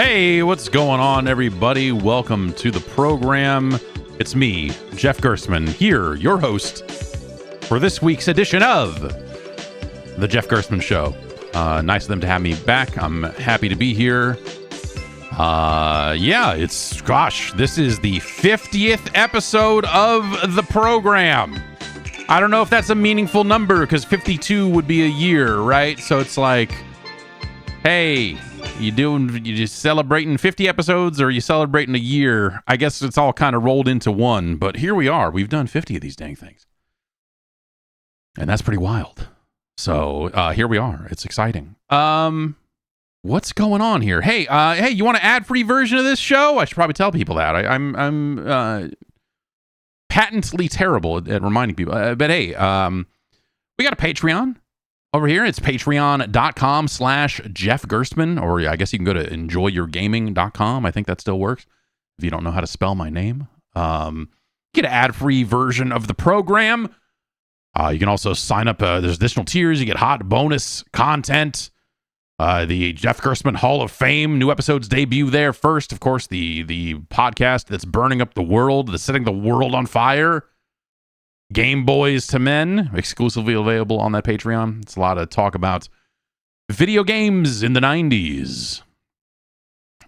Hey, what's going on, everybody? Welcome to the program. It's me, Jeff Gerstmann, here, your host, for this week's edition of The Jeff Gerstmann Show. Nice of them to have me back. I'm happy to be here. This is the 50th episode of the program. I don't know if that's a meaningful number, because 52 would be a year, right? So it's like, hey, you just celebrating 50 episodes, or are you celebrating a year? I guess it's all kind of rolled into one, but here we are. We've done 50 of these dang things. And that's pretty wild. So here we are. It's exciting. What's going on here? Hey, you want an ad-free version of this show? I should probably tell people that. I'm patently terrible at reminding people. But hey, we got a Patreon over here. It's patreon.com/Jeff Gerstmann, or I guess you can go to enjoyyourgaming.com. I think that still works if you don't know how to spell my name. Get an ad-free version of the program. You can also sign up. There's additional tiers. You get hot bonus content. The Jeff Gerstmann Hall of Fame, new episodes debut there first. Of course, the podcast that's burning up the world, that's setting the world on fire. Game Boys to Men, exclusively available on that Patreon. It's a lot of talk about video games in the 90s.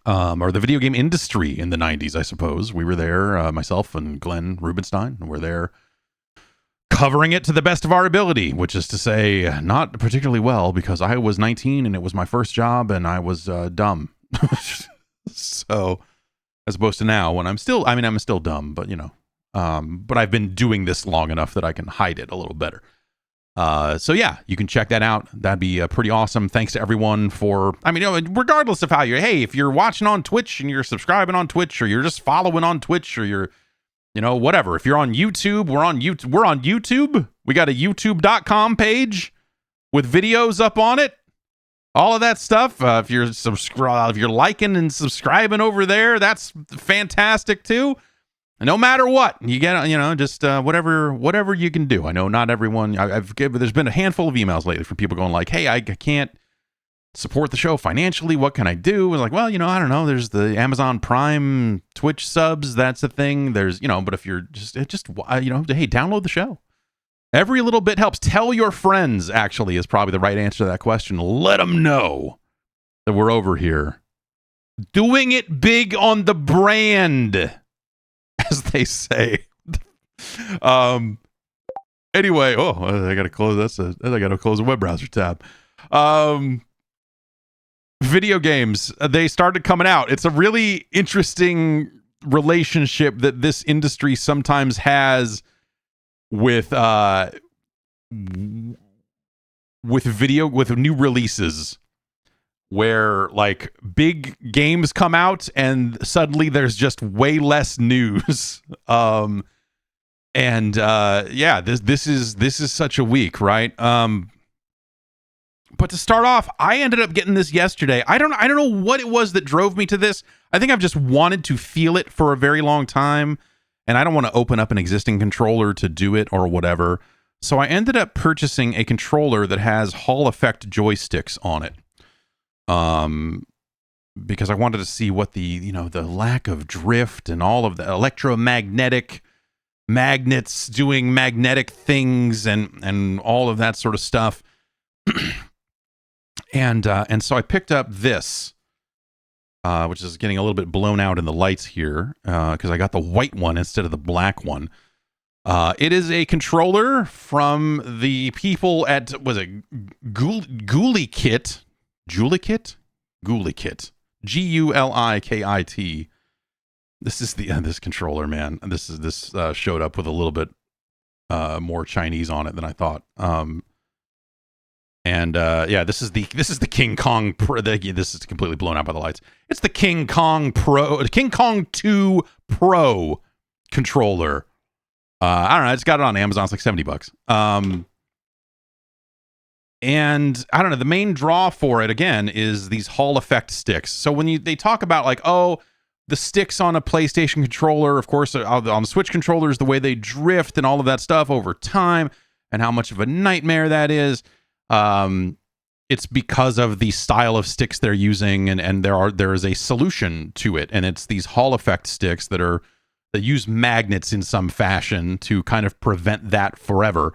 Or the video game industry in the 90s, I suppose. We were there, myself and Glenn Rubenstein, were there covering it to the best of our ability, which is to say, not particularly well, because I was 19 and it was my first job and I was dumb. So, as opposed to now when I'm still dumb, but but I've been doing this long enough that I can hide it a little better. So yeah, you can check that out. That'd be pretty awesome. Thanks to everyone for, regardless of how if you're watching on Twitch and you're subscribing on Twitch, or you're just following on Twitch, or you're whatever. If you're on YouTube, we're on YouTube. We got a youtube.com page with videos up on it. All of that stuff. If you're liking and subscribing over there, that's fantastic too. And no matter what, you get, just whatever you can do. I know not everyone, there's been a handful of emails lately from people going like, hey, I can't support the show financially. What can I do? I was like, well, I don't know. There's the Amazon Prime Twitch subs. That's a thing. There's, but if you're hey, download the show. Every little bit helps. Tell your friends, actually, is probably the right answer to that question. Let them know that we're over here doing it big on the brand, as they say. Anyway, I got to close I got to close a web browser tab. Video games, they started coming out. It's a really interesting relationship that this industry sometimes has with new releases, where like big games come out and suddenly there's just way less news. This is such a week, right? But to start off, I ended up getting this yesterday. I don't know what it was that drove me to this. I think I've just wanted to feel it for a very long time, and I don't want to open up an existing controller to do it or whatever. So I ended up purchasing a controller that has Hall effect joysticks on it. Because I wanted to see what the lack of drift and all of the electromagnetic magnets doing magnetic things and all of that sort of stuff. And so I picked up this, which is getting a little bit blown out in the lights here, because I got the white one instead of the black one. It is a controller from the people at, was it Gulikit? Gulikit? Gulikit. This is this controller, man. This showed up with a little bit more Chinese on it than I thought. This is the King Kong Pro. This is completely blown out by the lights. It's the King Kong 2 Pro controller. I don't know. I just got it on Amazon. It's like $70. And I don't know. The main draw for it again is these Hall effect sticks. So when they talk about like, the sticks on a PlayStation controller, of course, on the Switch controllers, the way they drift and all of that stuff over time, and how much of a nightmare that is. it's because of the style of sticks they're using, and there is a solution to it, and it's these Hall effect sticks that use magnets in some fashion to kind of prevent that forever.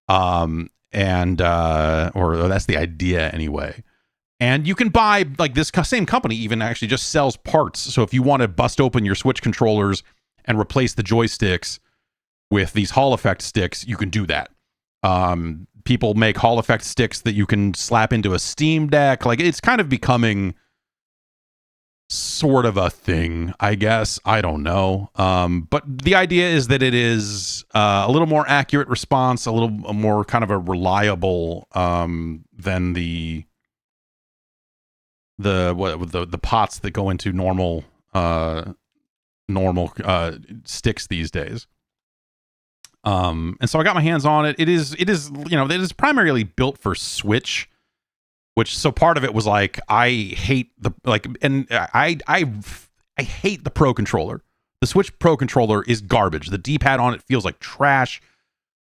Or that's the idea anyway. And you can buy, like, this same company even actually just sells parts. So if you want to bust open your Switch controllers and replace the joysticks with these Hall effect sticks, you can do that. People make Hall effect sticks that you can slap into a Steam Deck. Like, it's kind of becoming sort of a thing, I guess. I don't know. But the idea is that it is a little more accurate response, a little more kind of a reliable than the pots that go into normal sticks these days. And so I got my hands on it. It is primarily built for Switch, which, so part of it was like, I hate I hate the Pro controller. The Switch Pro controller is garbage. The D-pad on it feels like trash.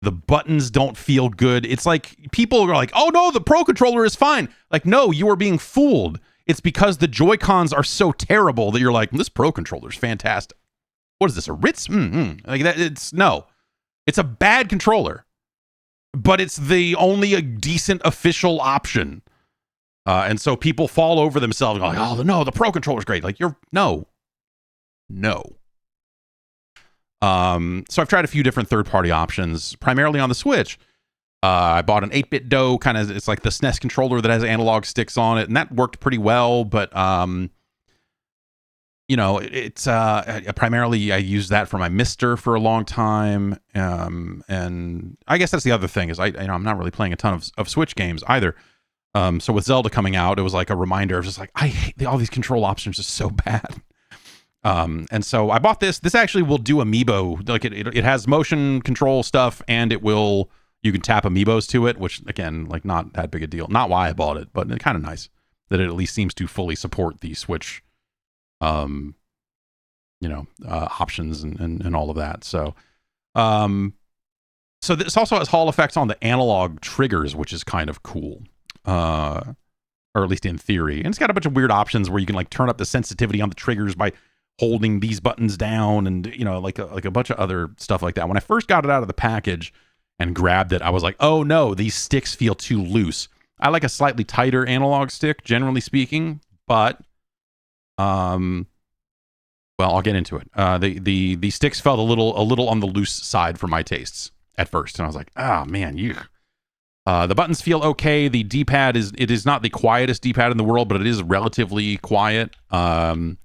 The buttons don't feel good. It's like, people are like, oh no, the Pro controller is fine. Like, no, you are being fooled. It's because the Joy-Cons are so terrible that you're like, this Pro controller is fantastic. What is this, a Ritz? Like that? It's a bad controller, but it's the only a decent official option. And so people fall over themselves and go like, oh no, the Pro controller is great. Like, no. So I've tried a few different third-party options, primarily on the Switch. I bought an 8BitDo kind of, it's like the SNES controller that has analog sticks on it, and that worked pretty well, but it's primarily I used that for my Mister for a long time, and I guess that's the other thing is I'm not really playing a ton of Switch games either. So with Zelda coming out, it was like a reminder of just like, I hate all these control options are so bad. And so I bought this. This actually will do amiibo. Like it has motion control stuff, and you can tap amiibos to it, which again, like, not that big a deal. Not why I bought it, but it's kind of nice that it at least seems to fully support the Switch, options and all of that. So, so this also has Hall effects on the analog triggers, which is kind of cool. Or at least in theory. And it's got a bunch of weird options where you can like turn up the sensitivity on the triggers by holding these buttons down, and like a bunch of other stuff like that. When I first got it out of the package and grabbed it, I was like, oh no, these sticks feel too loose. I like a slightly tighter analog stick, generally speaking, but well, I'll get into it. The sticks felt a little on the loose side for my tastes at first, and I was like, oh man, the buttons feel okay. The D-pad is not the quietest D-pad in the world, but it is relatively quiet, and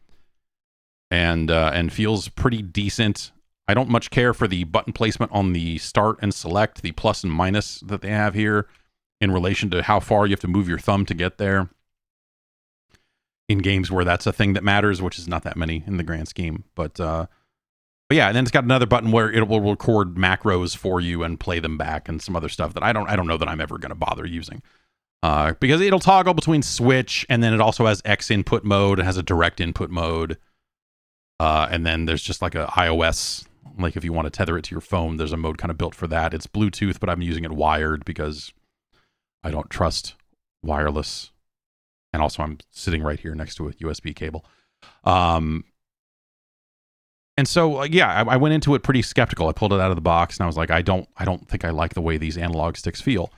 feels pretty decent. I don't much care for the button placement on the start and select, the plus and minus that they have here in relation to how far you have to move your thumb to get there. In games where that's a thing that matters, which is not that many in the grand scheme, but yeah, and then it's got another button where it will record macros for you and play them back, and some other stuff that I don't know that I'm ever going to bother using, because it'll toggle between Switch, and then it also has X input mode. It has a direct input mode, and then there's just like a iOS, like if you want to tether it to your phone, there's a mode kind of built for that. It's Bluetooth, but I'm using it wired because I don't trust wireless, and also I'm sitting right here next to a USB cable. And so, yeah, I went into it pretty skeptical. I pulled it out of the box, and I was like, I don't think I like the way these analog sticks feel.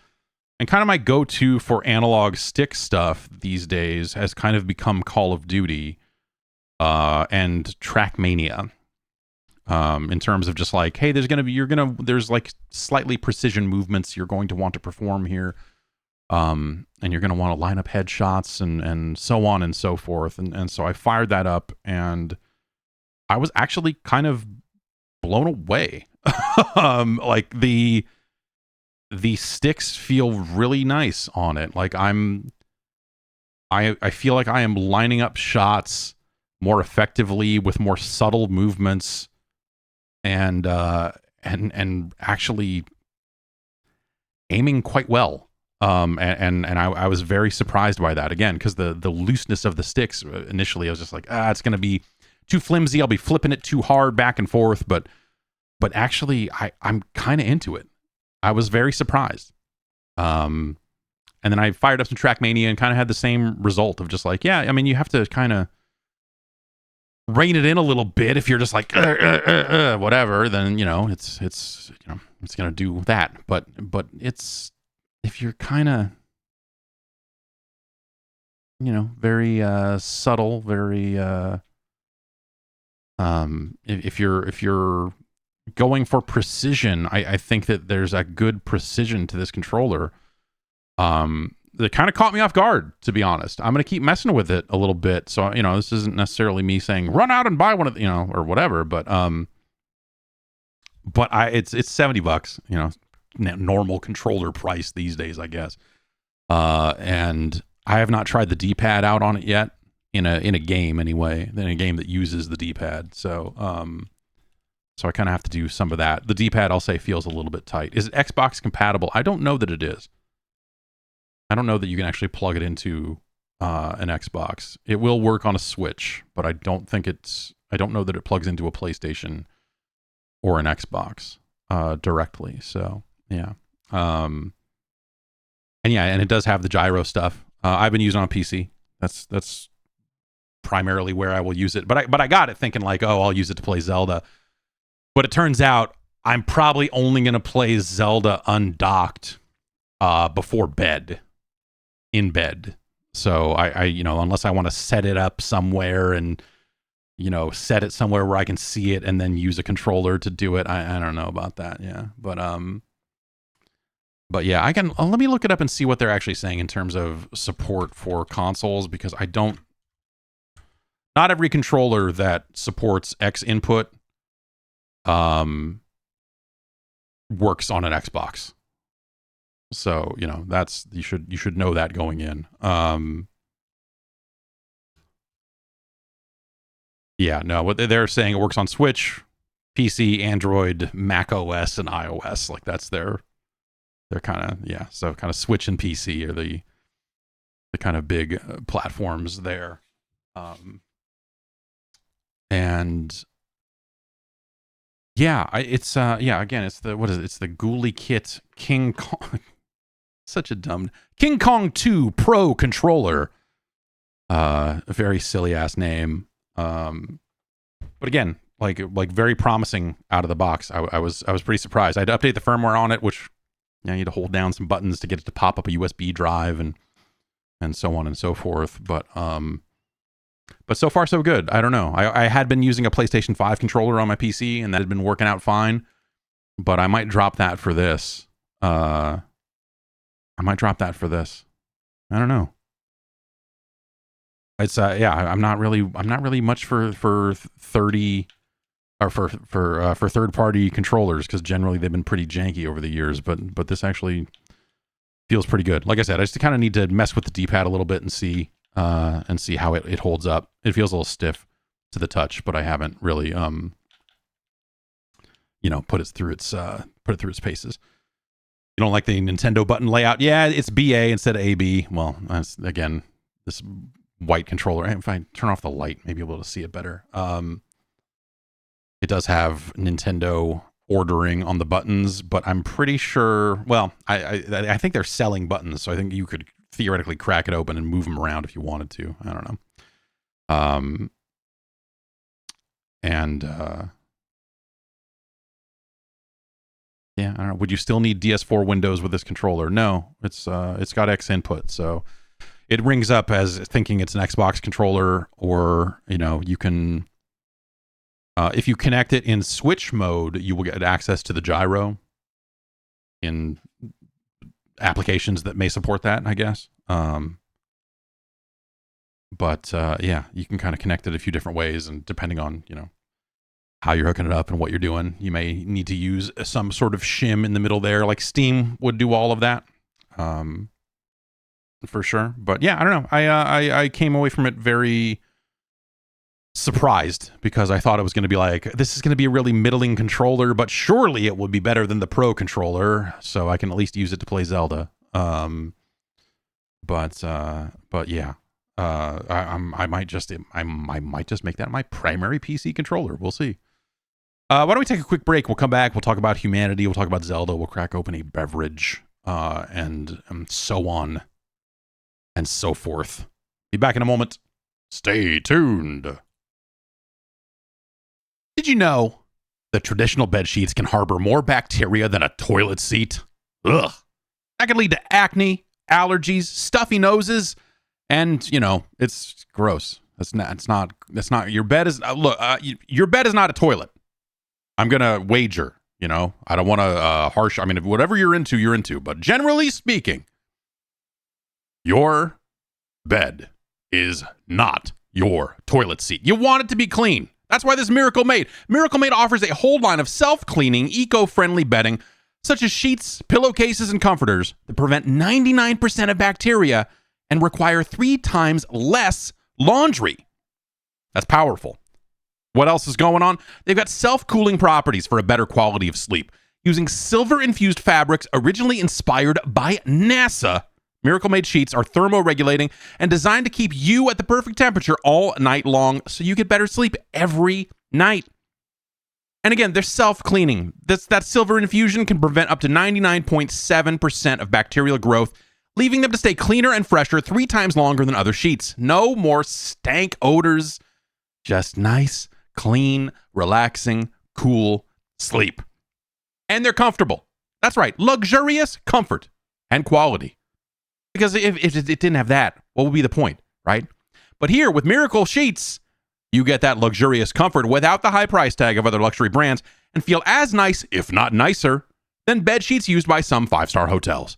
And kind of my go-to for analog stick stuff these days has kind of become Call of Duty and Trackmania. In terms of just like, hey, there's like slightly precision movements you're going to want to perform here. And you're going to want to line up headshots and so on and so forth. And so I fired that up, and I was actually kind of blown away. Like the sticks feel really nice on it. Like I feel like I am lining up shots more effectively with more subtle movements, and actually aiming quite well. And I was very surprised by that, again, because the looseness of the sticks initially, I was just like, it's going to be too flimsy. I'll be flipping it too hard back and forth, but actually I'm kind of into it. I was very surprised. And And then I fired up some Trackmania and kind of had the same result of just like, yeah, I mean, you have to kind of rein it in a little bit. If you're just like whatever, then it's gonna do that. But it's, if you're kind of very subtle, very if you're going for precision, I think that there's a good precision to this controller. That kind of caught me off guard, to be honest. I'm going to keep messing with it a little bit. So, this isn't necessarily me saying run out and buy one of or whatever, but it's $70, normal controller price these days, I guess. And I have not tried the D-pad out on it yet in a game anyway, in a game that uses the D-pad. So I kind of have to do some of that. The D-pad, I'll say, feels a little bit tight. Is it Xbox compatible? I don't know that it is. I don't know that you can actually plug it into an Xbox. It will work on a Switch, but I don't know that it plugs into a PlayStation or an Xbox directly. So yeah. And it does have the gyro stuff. I've been using it on PC. That's primarily where I will use it. But I got it thinking like, oh, I'll use it to play Zelda. But it turns out I'm probably only going to play Zelda undocked before bed. In bed. So I unless I want to set it up somewhere and set it somewhere where I can see it and then use a controller to do it, I don't know about that. Yeah. But yeah, let me look it up and see what they're actually saying in terms of support for consoles, because not every controller that supports X input works on an Xbox. So, that's, you should know that going in. Yeah, no, what they're saying, it works on Switch, PC, Android, Mac OS, and iOS. Like that's their kind of, yeah. So kind of Switch and PC are the kind of big platforms there. And yeah, it's again, it's the, what is it? It's the Ghoulie Kit King Kong. Such a dumb King Kong 2 Pro controller. A very silly ass name. But again, like very promising out of the box. I was pretty surprised. I had to update the firmware on it, which you need to hold down some buttons to get it to pop up a USB drive and so on and so forth. But so far so good. I don't know. I had been using a PlayStation 5 controller on my PC and that had been working out fine. But I might drop that for this. I don't know. It's I'm not really much for 30 or for third party controllers, because generally they've been pretty janky over the years, but this actually feels pretty good. Like I said, I just kind of need to mess with the D-pad a little bit and see how it holds up. It feels a little stiff to the touch, but I haven't really put it through its paces. You don't like the Nintendo button layout? Yeah, it's BA instead of AB. Well, that's, again, this white controller. If I turn off the light, maybe you'll be able to see it better. It does have Nintendo ordering on the buttons, but I'm pretty sure, well, I think they're selling buttons, so I think you could theoretically crack it open and move them around if you wanted to. I don't know. Yeah, I don't know. Would you still need DS4 Windows with this controller? No, it's got X input, so it rings up as thinking it's an Xbox controller, or you can, if you connect it in Switch mode, you will get access to the gyro in applications that may support that, I guess. But yeah, you can kind of connect it a few different ways, and depending on how you're hooking it up and what you're doing, you may need to use some sort of shim in the middle there, like Steam would do all of that, for sure. But yeah, I don't know. I came away from it very surprised, because I thought it was going to be like, this is going to be a really middling controller, but surely it would be better than the Pro controller, so I can at least use it to play Zelda. But yeah. I might just make that my primary PC controller. We'll see. Why don't we take a quick break? We'll come back. We'll talk about humanity. We'll talk about Zelda. We'll crack open a beverage, and so on and so forth. Be back in a moment. Stay tuned. Did you know that traditional bed sheets can harbor more bacteria than a toilet seat? Ugh. That can lead to acne, allergies, stuffy noses, and, it's gross. That's not, your bed is, your bed is not a toilet. I'm going to wager, I don't want to whatever you're into, but generally speaking, your bed is not your toilet seat. You want it to be clean. That's why this Miracle Made offers a whole line of self-cleaning, eco-friendly bedding, such as sheets, pillowcases, and comforters that prevent 99% of bacteria and require 3 times less laundry. That's powerful. What else is going on? They've got self-cooling properties for a better quality of sleep. Using silver-infused fabrics originally inspired by NASA, Miracle Made sheets are thermoregulating and designed to keep you at the perfect temperature all night long so you get better sleep every night. And again, they're self-cleaning. That silver infusion can prevent up to 99.7% of bacterial growth, leaving them to stay cleaner and fresher 3 times longer than other sheets. No more stank odors, just nice, clean, relaxing, cool sleep. And they're comfortable. That's right, luxurious comfort and quality. Because if it didn't have that, what would be the point, right? But here, with Miracle Sheets, you get that luxurious comfort without the high price tag of other luxury brands and feel as nice, if not nicer, than bed sheets used by some 5-star hotels.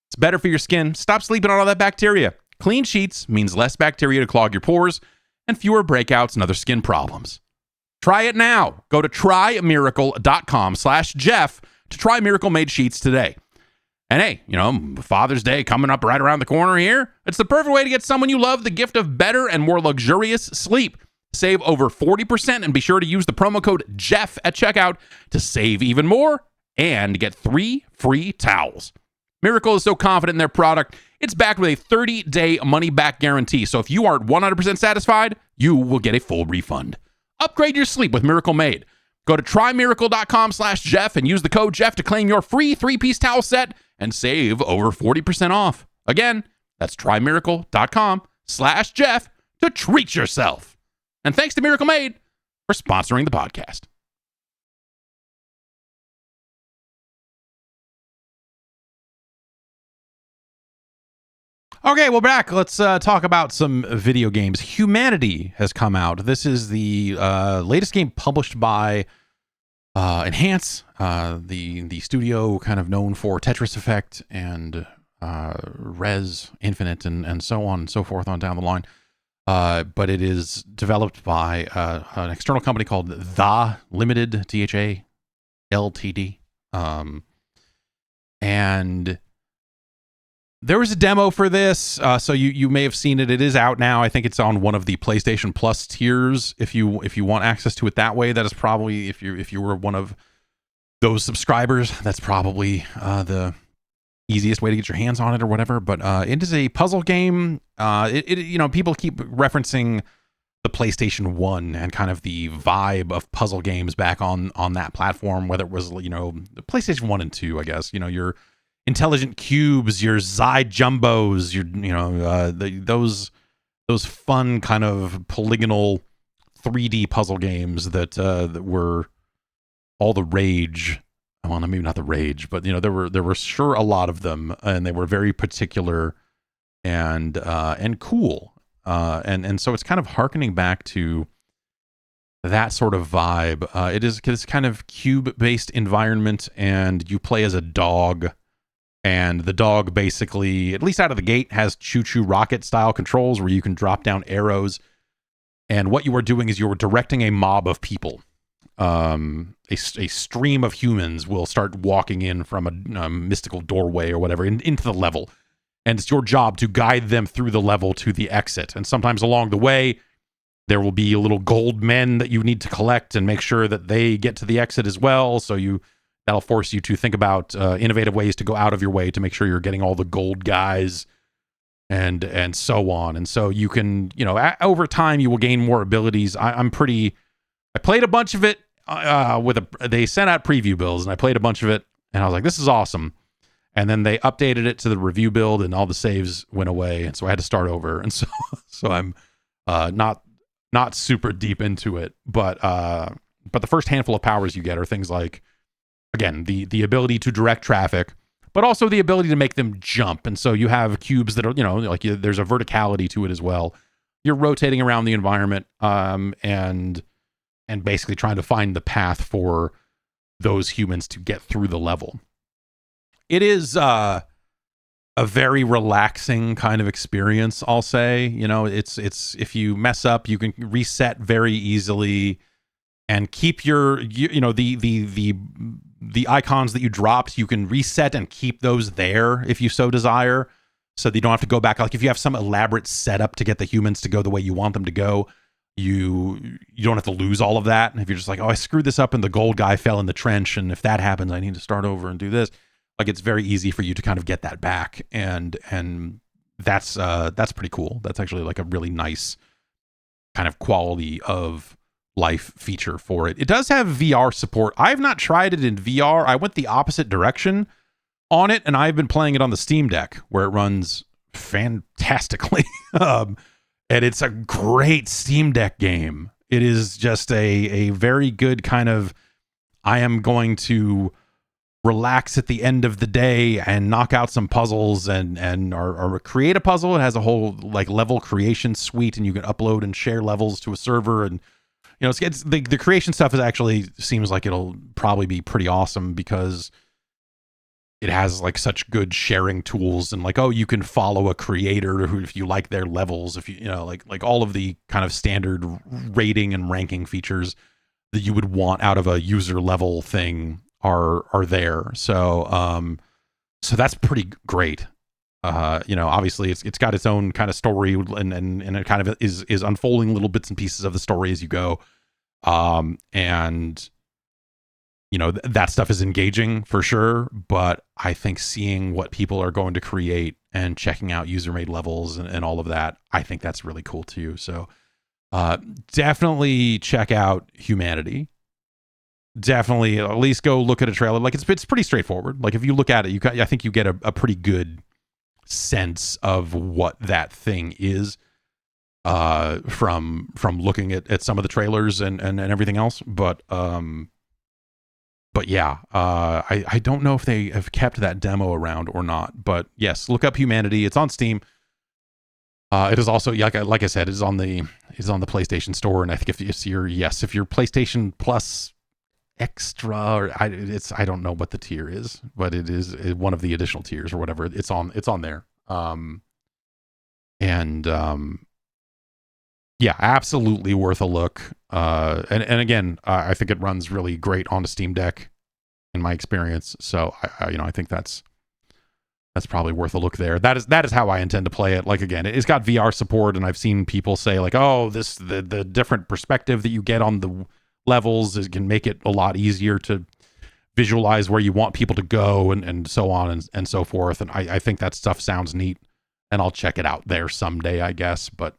It's better for your skin. Stop sleeping on all that bacteria. Clean sheets means less bacteria to clog your pores and fewer breakouts and other skin problems. Try it now. Go to trymiracle.com/Jeff to try Miracle Made Sheets today. And hey, Father's Day coming up right around the corner here. It's the perfect way to get someone you love the gift of better and more luxurious sleep. Save over 40% and be sure to use the promo code Jeff at checkout to save even more and get 3 free towels. Miracle is so confident in their product, it's backed with a 30-day money-back guarantee. So if you aren't 100% satisfied, you will get a full refund. Upgrade your sleep with Miracle Made. Go to trymiracle.com/Jeff and use the code Jeff to claim your free 3-piece towel set and save over 40% off. Again, that's trymiracle.com/Jeff to treat yourself. And thanks to Miracle Made for sponsoring the podcast. Okay, we're back. Let's talk about some video games. Humanity has come out. This is the latest game published by Enhance, the studio kind of known for Tetris Effect and Res Infinite and so on and so forth on down the line. But it is developed by an external company called The Limited, THA Ltd. And there was a demo for this, so you may have seen it. It is out now. I think it's on one of the PlayStation Plus tiers. If you want access to it that way, that is probably, if you were one of those subscribers, that's probably the easiest way to get your hands on it or whatever. But it is a puzzle game. People keep referencing the PlayStation 1 and kind of the vibe of puzzle games back on that platform, whether it was the PlayStation 1 and 2, I guess. Your Intelligent Cubes, your Zai Jumbos, those fun kind of polygonal 3D puzzle games that were all the rage. Well, maybe not the rage, but there were sure a lot of them, and they were very particular and cool. And so it's kind of hearkening back to that sort of vibe. It is this kind of cube-based environment, and you play as a dog. And the dog basically, at least out of the gate, has choo-choo rocket-style controls where you can drop down arrows. And what you are doing is you are directing a mob of people. A stream of humans will start walking in from a mystical doorway or whatever into the level. And it's your job to guide them through the level to the exit. And sometimes along the way, there will be little gold men that you need to collect and make sure that they get to the exit as well. So that'll force you to think about innovative ways to go out of your way to make sure you're getting all the gold guys and so on. And so you can, over time you will gain more abilities. I played a bunch of it they sent out preview builds, and I played a bunch of it, and I was like, this is awesome. And then they updated it to the review build, and all the saves went away, and so I had to start over. And so I'm not super deep into it, but the first handful of powers you get are things like, again, the ability to direct traffic, but also the ability to make them jump. And so you have cubes that are, like there's a verticality to it as well. You're rotating around the environment, and basically trying to find the path for those humans to get through the level. It is a very relaxing kind of experience, I'll say. It's if you mess up, you can reset very easily and keep your the icons that you dropped, you can reset and keep those there if you so desire, so that you don't have to go back. Like if you have some elaborate setup to get the humans to go the way you want them to go, you don't have to lose all of that. And if you're just like, oh, I screwed this up and the gold guy fell in the trench, and if that happens, I need to start over and do this. Like, it's very easy for you to kind of get that back, and that's pretty cool. That's actually like a really nice kind of quality of life feature for it. It does have VR support. I've not tried it in VR. I went the opposite direction on it, and I've been playing it on the Steam Deck, where it runs fantastically. And it's a great Steam Deck game. It is just a very good kind of, I am going to relax at the end of the day and knock out some puzzles or create a puzzle. It has a whole like level creation suite, and you can upload and share levels to a server. And it's the creation stuff is actually seems like it'll probably be pretty awesome, because it has like such good sharing tools, and like, oh, you can follow a creator who, if you like their levels, if like all of the kind of standard rating and ranking features that you would want out of a user level thing are there. So that's pretty great. Obviously it's got its own kind of story, and it kind of is unfolding little bits and pieces of the story as you go. And that stuff is engaging for sure, but I think seeing what people are going to create and checking out user-made levels and all of that, I think that's really cool too. So definitely check out Humanity. Definitely at least go look at a trailer. Like, it's pretty straightforward. Like, if you look at it, I think you get a pretty good sense of what that thing is from looking at some of the trailers and everything else. But yeah, I don't know if they have kept that demo around or not. But yes, look up Humanity. It's on Steam. It is also, like I said, it is on the PlayStation Store, and I think if you're PlayStation Plus Extra, or I don't know what the tier is, but it is one of the additional tiers or whatever. It's on there. Yeah, absolutely worth a look. And again, I think it runs really great on a Steam Deck in my experience. So I think that's probably worth a look there. That is how I intend to play it. Like, again, it's got VR support, and I've seen people say like, oh, the different perspective that you get on the levels can make it a lot easier to visualize where you want people to go, and so on and so forth. And I think that stuff sounds neat, and I'll check it out there someday, I guess. But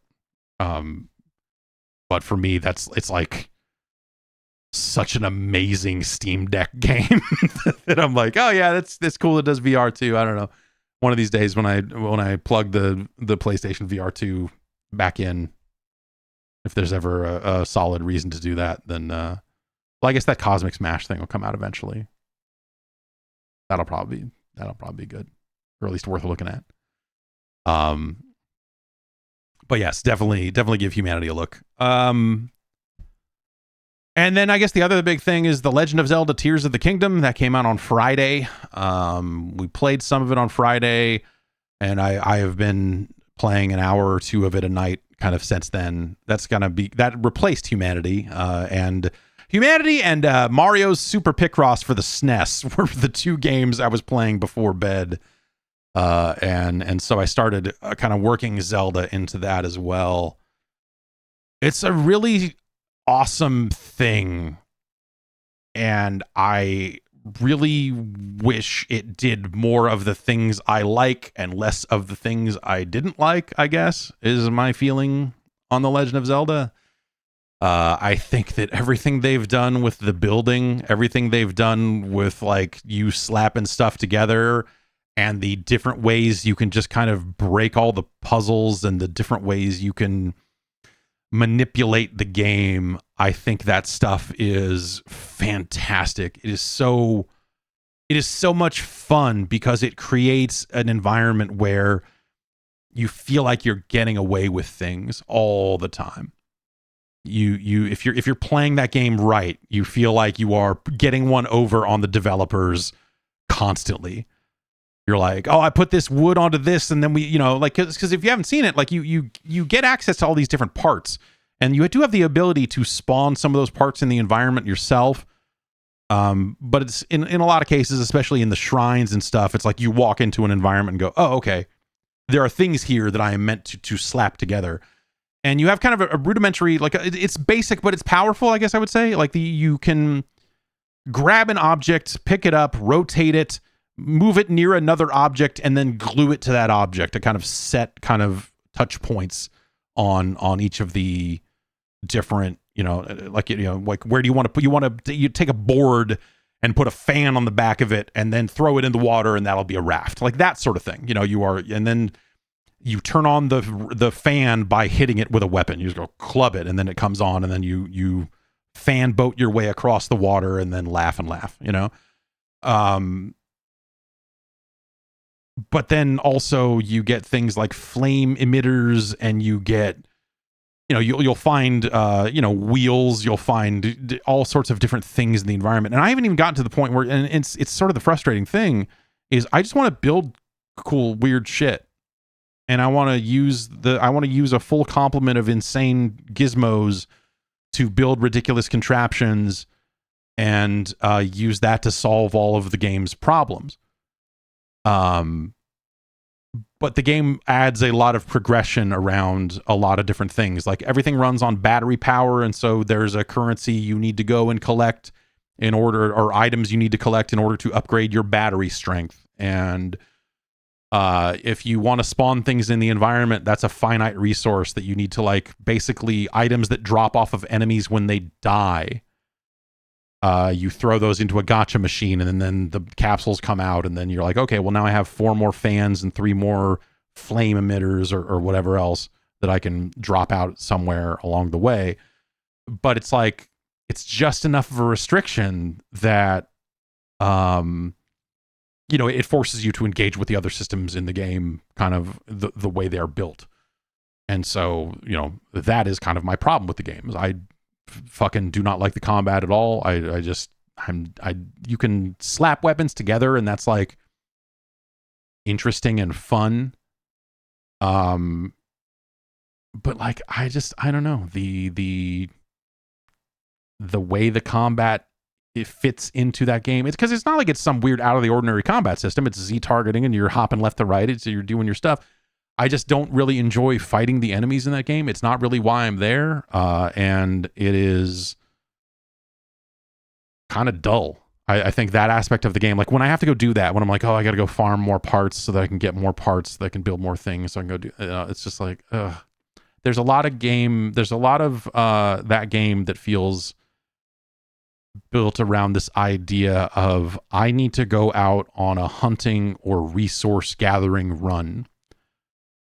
for me, it's like such an amazing Steam Deck game that I'm like, oh yeah, that's cool. It does VR too. I don't know. One of these days when I plug the PlayStation VR 2 back in, if there's ever a solid reason to do that, then well, I guess that Cosmic Smash thing will come out eventually. That'll probably be good, or at least worth looking at. But yes, definitely give Humanity a look. And then I guess the other big thing is The Legend of Zelda Tears of the Kingdom. That came out on Friday. We played some of it on Friday, and I have been playing an hour or two of it a night kind of since then. That replaced Humanity. And Humanity and Mario's Super Picross for the SNES were the two games I was playing before bed. And so I started kind of working Zelda into that as well. It's a really awesome thing, and I really wish it did more of the things I like and less of the things I didn't like, I guess, is my feeling on The Legend of Zelda. I think that everything they've done with the building, everything they've done with like you slapping stuff together and the different ways you can just kind of break all the puzzles and the different ways you can manipulate the game. I think that stuff is fantastic. It is so much fun because it creates an environment where you feel like you're getting away with things all the time. If you're playing that game right, you feel like you are getting one over on the developers constantly. You're like, oh, I put this wood onto this, and then we, like, because if you haven't seen it, like you get access to all these different parts, and you do have the ability to spawn some of those parts in the environment yourself. But it's in a lot of cases, especially in the shrines and stuff, it's like you walk into an environment and go, oh, okay, there are things here that I am meant to slap together. And you have kind of a rudimentary, like it's basic, but it's powerful, I guess I would say. Like you can grab an object, pick it up, rotate it, move it near another object, and then glue it to that object to kind of set kind of touch points on each of the different, like where do you want to you take a board and put a fan on the back of it and then throw it in the water, and that'll be a raft, like that sort of thing. And then you turn on the fan by hitting it with a weapon. You just go club it, and then it comes on, and then you fan boat your way across the water, and then laugh. But then also you get things like flame emitters, and you get, you'll find, wheels, you'll find all sorts of different things in the environment. And I haven't even gotten to the point where, and it's sort of the frustrating thing, is I just want to build cool, weird shit. And I want to use a full complement of insane gizmos to build ridiculous contraptions and use that to solve all of the game's problems. But the game adds a lot of progression around a lot of different things. Like everything runs on battery power, and so there's a currency you need to go and collect or items you need to collect in order to upgrade your battery strength. And if you want to spawn things in the environment, that's a finite resource that you need to, like, basically items that drop off of enemies when they die. You throw those into a gacha machine, and then the capsules come out, and then you're like, okay, well, now I have 4 more fans and 3 more flame emitters or whatever else that I can drop out somewhere along the way. But it's like, it's just enough of a restriction that, it forces you to engage with the other systems in the game, kind of the way they're built. And so, that is kind of my problem with the game. I fucking do not like the combat at all. You can slap weapons together, and that's like interesting and fun. But like, I don't know, the way the combat, it fits into that game. It's because it's not like it's some weird out of the ordinary combat system. It's Z targeting, and you're hopping left to right. So you're doing your stuff. I just don't really enjoy fighting the enemies in that game. It's not really why I'm there. And it is kind of dull. I think that aspect of the game, like when I have to go do that, when I'm like, oh, I got to go farm more parts so that I can get more parts, so that I can build more things, so I can go do, it's just like, there's a lot of that game that feels built around this idea of, I need to go out on a hunting or resource gathering run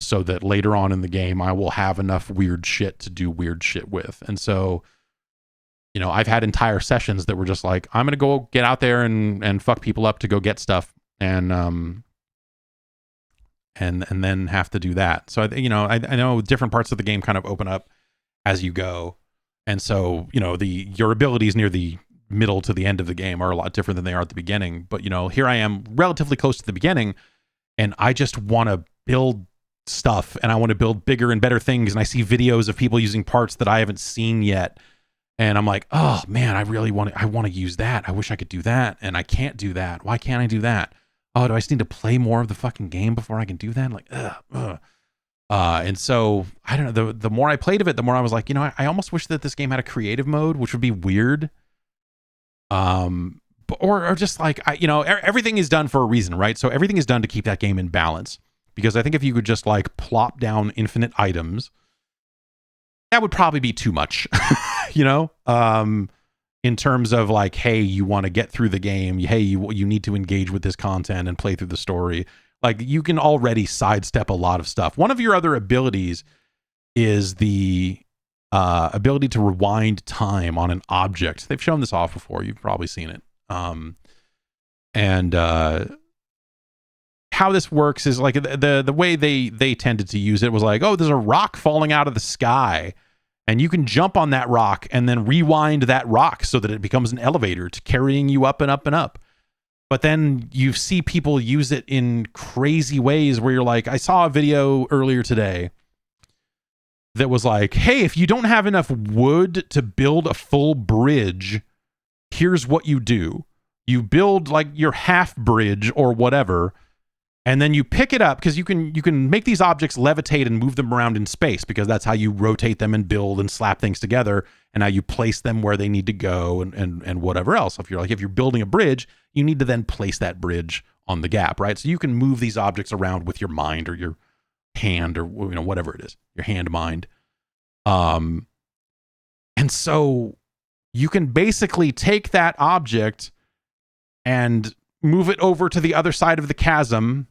so that later on in the game I will have enough weird shit to do weird shit with. And so, I've had entire sessions that were just like, I'm gonna go get out there and fuck people up to go get stuff, and then have to do that. So I know different parts of the game kind of open up as you go, and so your abilities near the middle to the end of the game are a lot different than they are at the beginning. But here I am relatively close to the beginning, and I just want to build stuff, and I want to build bigger and better things, and I see videos of people using parts that I haven't seen yet, and I'm like, oh man, I want to use that. I wish I could do that, and I can't do that. Why can't I do that? Oh, do I just need to play more of the fucking game before I can do that? Like, and so I don't know, the more I played of it, the more I was like, I almost wish that this game had a creative mode, which would be weird. Or just like, everything is done for a reason, right? So everything is done to keep that game in balance. Because I think if you could just like plop down infinite items, that would probably be too much, in in terms of like, hey, you want to get through the game. Hey, you need to engage with this content and play through the story. Like, you can already sidestep a lot of stuff. One of your other abilities is the ability to rewind time on an object. They've shown this off before. You've probably seen it. And how this works is like the way they tended to use it was like, oh, there's a rock falling out of the sky, and you can jump on that rock and then rewind that rock so that it becomes an elevator to carrying you up and up and up. But then you see people use it in crazy ways where you're like, I saw a video earlier today that was like, hey, if you don't have enough wood to build a full bridge, here's what you do. You build like your half bridge or whatever, and then you pick it up, because you can make these objects levitate and move them around in space, because that's how you rotate them and build and slap things together, and how you place them where they need to go and whatever else. If you're building a bridge, you need to then place that bridge on the gap, right? So you can move these objects around with your mind or your hand, or whatever it is, your hand mind. And so you can basically take that object and move it over to the other side of the chasm,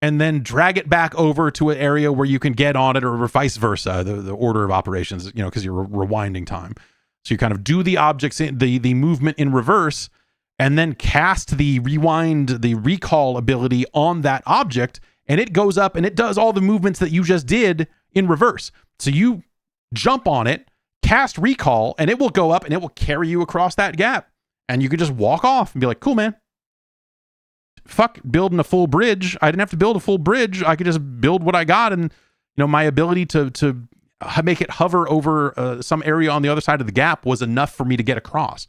and then drag it back over to an area where you can get on it, or vice versa, the order of operations, because you're rewinding time. So you kind of do the objects in the movement in reverse, and then cast the recall ability on that object, and it goes up and it does all the movements that you just did in reverse. So you jump on it, cast recall, and it will go up and it will carry you across that gap. And you could just walk off and be like, cool, man. Fuck building a full bridge. I didn't have to build a full bridge. I could just build what I got. And, my ability to make it hover over some area on the other side of the gap was enough for me to get across.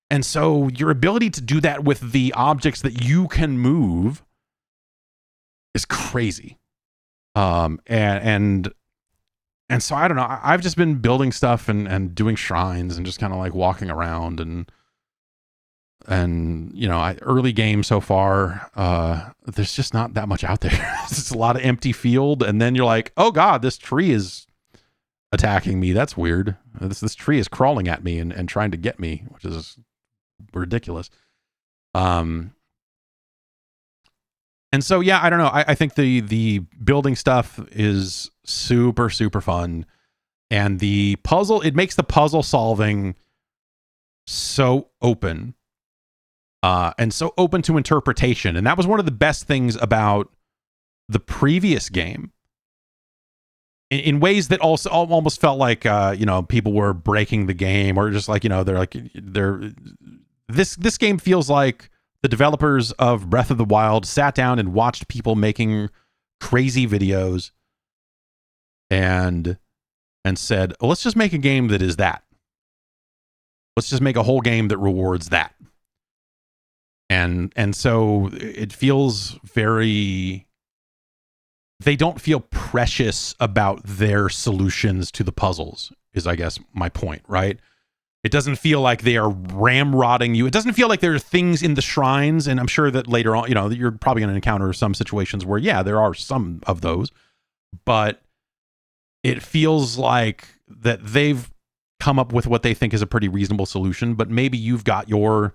And so your ability to do that with the objects that you can move is crazy. And so I don't know. I've just been building stuff and doing shrines and just kind of like walking around and early game so far, there's just not that much out there. It's just a lot of empty field, and then you're like, oh god, this tree is attacking me. That's weird. This tree is crawling at me and trying to get me, which is ridiculous. And so yeah, I don't know. I think the building stuff is super, super fun, and the puzzle, it makes the puzzle solving so open. And so open to interpretation. And that was one of the best things about the previous game, in ways that also almost felt like, people were breaking the game, or just like, this game feels like the developers of Breath of the Wild sat down and watched people making crazy videos and said, let's just make a game that is that. Let's just make a whole game that rewards that. And so it feels very, they don't feel precious about their solutions to the puzzles, is I guess my point, right? It doesn't feel like they are ramrodding you. It doesn't feel like there are things in the shrines, and I'm sure that later on, you're probably going to encounter some situations where, yeah, there are some of those, but it feels like that they've come up with what they think is a pretty reasonable solution, but maybe you've got your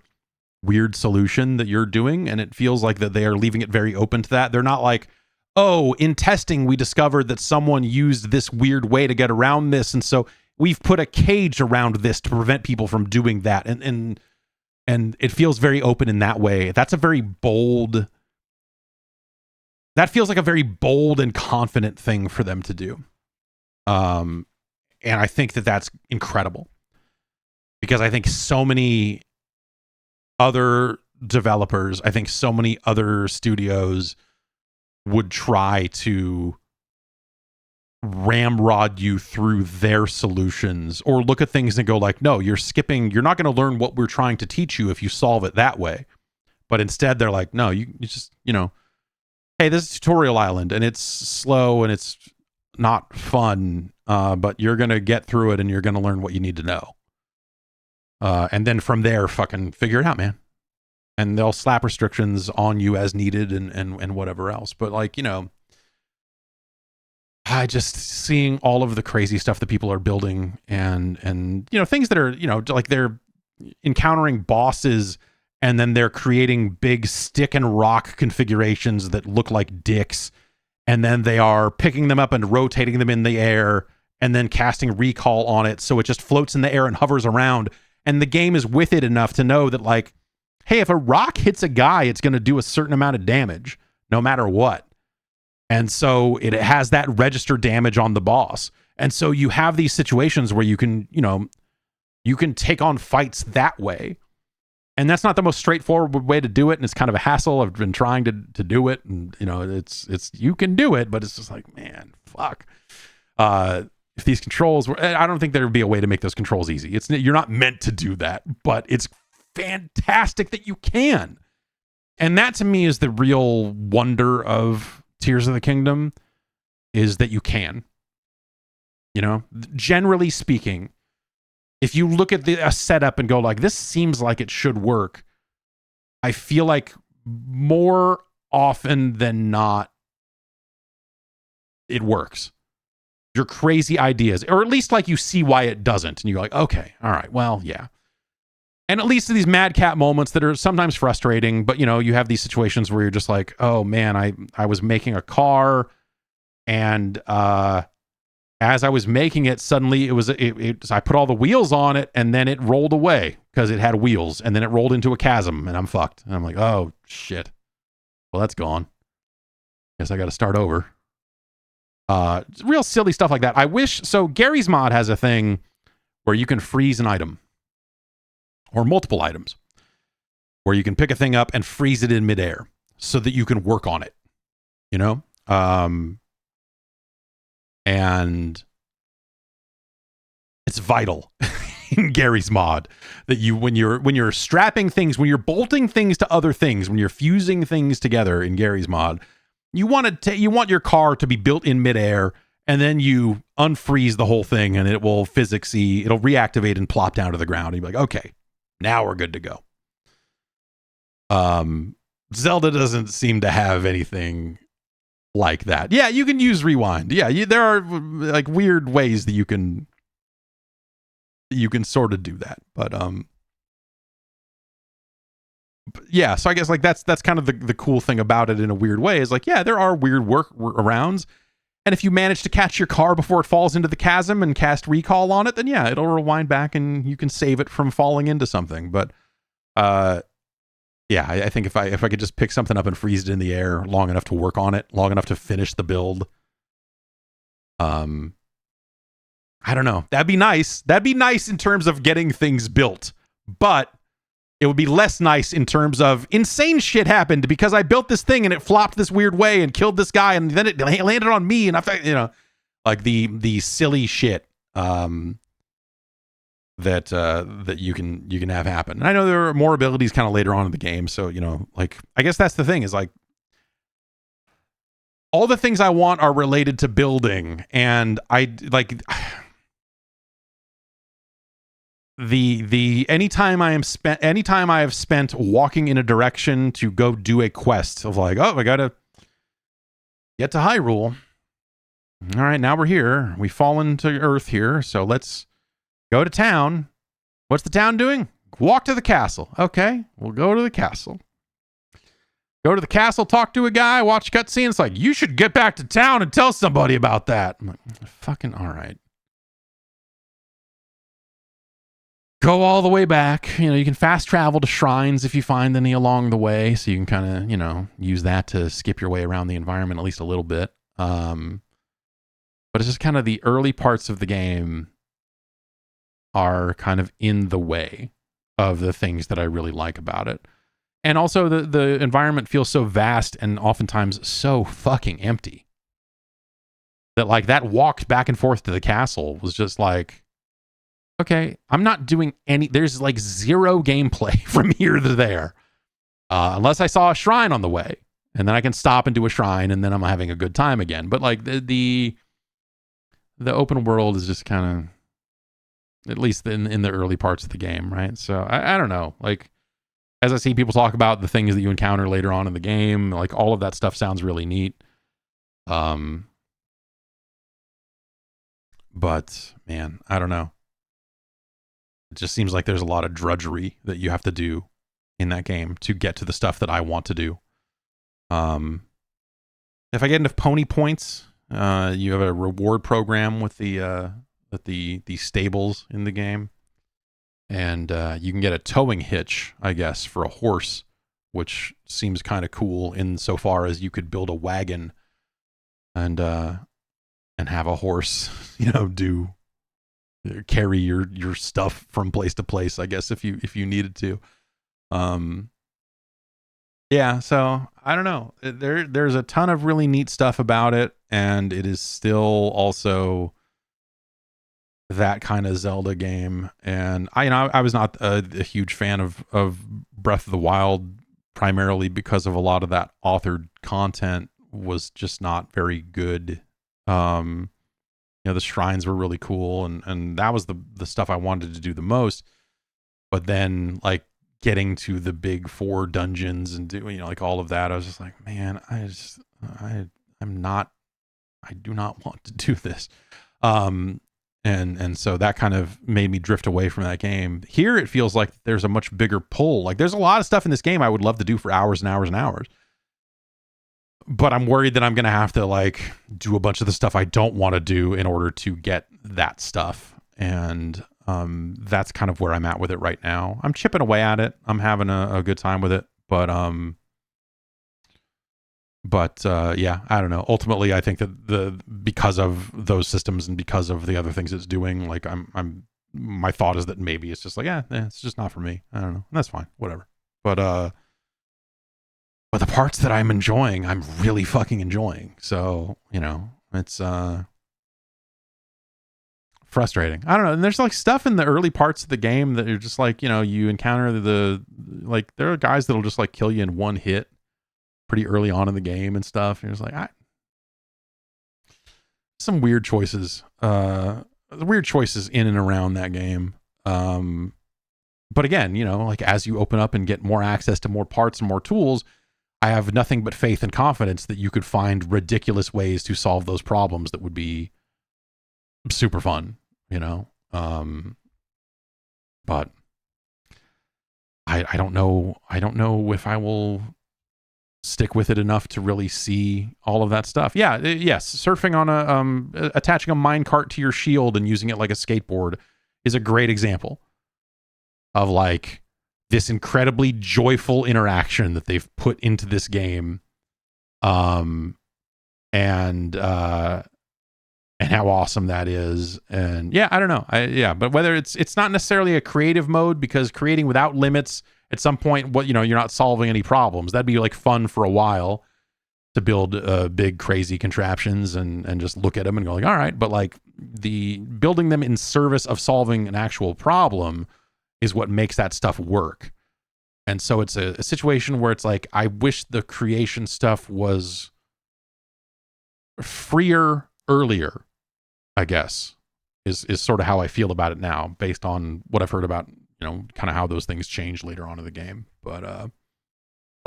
weird solution that you're doing, and it feels like that they are leaving it very open to that. They're not like, oh, in testing we discovered that someone used this weird way to get around this, and so we've put a cage around this to prevent people from doing that. And it feels very open in that way. That feels like a very bold and confident thing for them to do. And I think that that's incredible, because I think so many other developers, I think so many other studios would try to ramrod you through their solutions, or look at things and go like, no, you're not going to learn what we're trying to teach you if you solve it that way. But instead they're like, no, you just, hey, this is Tutorial Island and it's slow and it's not fun, but you're going to get through it and you're going to learn what you need to know. And then from there, fucking figure it out, man. And they'll slap restrictions on you as needed and whatever else. But like, I just seeing all of the crazy stuff that people are building and things that are, like they're encountering bosses and then they're creating big stick and rock configurations that look like dicks. And then they are picking them up and rotating them in the air and then casting recall on it. So it just floats in the air and hovers around. And the game is with it enough to know that, like, hey, if a rock hits a guy, it's going to do a certain amount of damage no matter what. And so it has that register damage on the boss. And so you have these situations where you can take on fights that way. And that's not the most straightforward way to do it. And it's kind of a hassle. I've been trying to do it. And, it's you can do it, but it's just like, man, fuck. If these controls were, I don't think there would be a way to make those controls easy. You're not meant to do that, but it's fantastic that you can. And that to me is the real wonder of Tears of the Kingdom, is that you can. Generally speaking, if you look at a setup and go like, this seems like it should work, I feel like more often than not, it works. Your crazy ideas, or at least like you see why it doesn't. And you're like, okay, all right, well, yeah. And at least these madcap moments that are sometimes frustrating, but you have these situations where you're just like, oh man, I was making a car and, as I was making it, suddenly I put all the wheels on it and then it rolled away because it had wheels, and then it rolled into a chasm and I'm fucked. And I'm like, oh shit. Well, that's gone. Guess I got to start over. Real silly stuff like that. So Gary's mod has a thing where you can freeze an item or multiple items, where you can pick a thing up and freeze it in midair so that you can work on it, and it's vital in Gary's mod that when you're strapping things, when you're bolting things to other things, when you're fusing things together in Gary's mod, you want your car to be built in midair, and then you unfreeze the whole thing and it'll reactivate and plop down to the ground. And you'll be like, okay, now we're good to go. Zelda doesn't seem to have anything like that. Yeah, you can use rewind. Yeah, there are like weird ways that you can sort of do that. But yeah, so I guess like that's kind of the cool thing about it in a weird way, is like, yeah, there are weird workarounds. And if you manage to catch your car before it falls into the chasm and cast recall on it, then yeah, it'll rewind back and you can save it from falling into something. But yeah, I think if I could just pick something up and freeze it in the air long enough to work on it, long enough to finish the build, I don't know. That'd be nice. That'd be nice in terms of getting things built, but it would be less nice in terms of insane shit happened because I built this thing and it flopped this weird way and killed this guy and then it landed on me and like the silly shit that you can have happen. And I know there are more abilities kind of later on in the game, so like I guess that's the thing, is like all the things I want are related to building, and I like anytime I have spent walking in a direction to go do a quest of like, oh, I gotta get to Hyrule. All right, now we're here. We've fallen to Earth here, so let's go to town. What's the town doing? Walk to the castle. Okay, we'll go to the castle. Go to the castle, talk to a guy, watch cutscene. It's like, you should get back to town and tell somebody about that. I'm like, fucking all right. Go all the way back. You can fast travel to shrines if you find any along the way, so you can kind of, use that to skip your way around the environment at least a little bit. But it's just kind of the early parts of the game are kind of in the way of the things that I really like about it. And also the environment feels so vast and oftentimes so fucking empty that like that walk back and forth to the castle was just like, okay, I'm not doing there's like zero gameplay from here to there. Unless I saw a shrine on the way and then I can stop and do a shrine and then I'm having a good time again. But like the open world is just kind of, at least in the early parts of the game, right? So I don't know. Like, as I see people talk about the things that you encounter later on in the game, like all of that stuff sounds really neat. But man, I don't know. It just seems like there's a lot of drudgery that you have to do in that game to get to the stuff that I want to do. If I get enough pony points, you have a reward program with the stables in the game, and you can get a towing hitch, I guess, for a horse, which seems kind of cool insofar as you could build a wagon and have a horse, carry your stuff from place to place, I guess, if you needed to. Yeah, so I don't know. There's a ton of really neat stuff about it, and it is still also that kind of Zelda game. And I was not a huge fan of Breath of the Wild, primarily because of a lot of that authored content was just not very good. The shrines were really cool, and that was the stuff I wanted to do the most. But then, like, getting to the big 4 dungeons and doing, like, all of that, I was just like, man, I do not want to do this. And so that kind of made me drift away from that game. Here, it feels like there's a much bigger pull. Like, there's a lot of stuff in this game I would love to do for hours and hours and hours. But I'm worried that I'm going to have to, like, do a bunch of the stuff I don't want to do in order to get that stuff. And that's kind of where I'm at with it right now. I'm chipping away at it. I'm having a good time with it. But yeah, I don't know. Ultimately, I think that because of those systems and because of the other things it's doing, like, my thought is that maybe it's just like, it's just not for me. I don't know. That's fine. Whatever. But the parts that I'm enjoying, I'm really fucking enjoying. So, it's frustrating. I don't know. And there's, like, stuff in the early parts of the game that you're just like, you encounter there are guys that'll just, like, kill you in one hit pretty early on in the game and stuff. And you're just like, some weird choices. Weird choices in and around that game. But again, like, as you open up and get more access to more parts and more tools, I have nothing but faith and confidence that you could find ridiculous ways to solve those problems that would be super fun, but I don't know. I don't know if I will stick with it enough to really see all of that stuff. Yeah. Yes. Surfing on attaching a minecart to your shield and using it like a skateboard is a great example of, like, this incredibly joyful interaction that they've put into this game. And how awesome that is. And yeah, I don't know. But whether it's not necessarily a creative mode, because creating without limits at some point, you're not solving any problems. That'd be, like, fun for a while to build big crazy contraptions and just look at them and go, like, all right. But, like, the building them in service of solving an actual problem is what makes that stuff work. And so it's a situation where it's like, I wish the creation stuff was freer earlier, I guess, is sort of how I feel about it now, based on what I've heard about, kind of how those things change later on in the game. But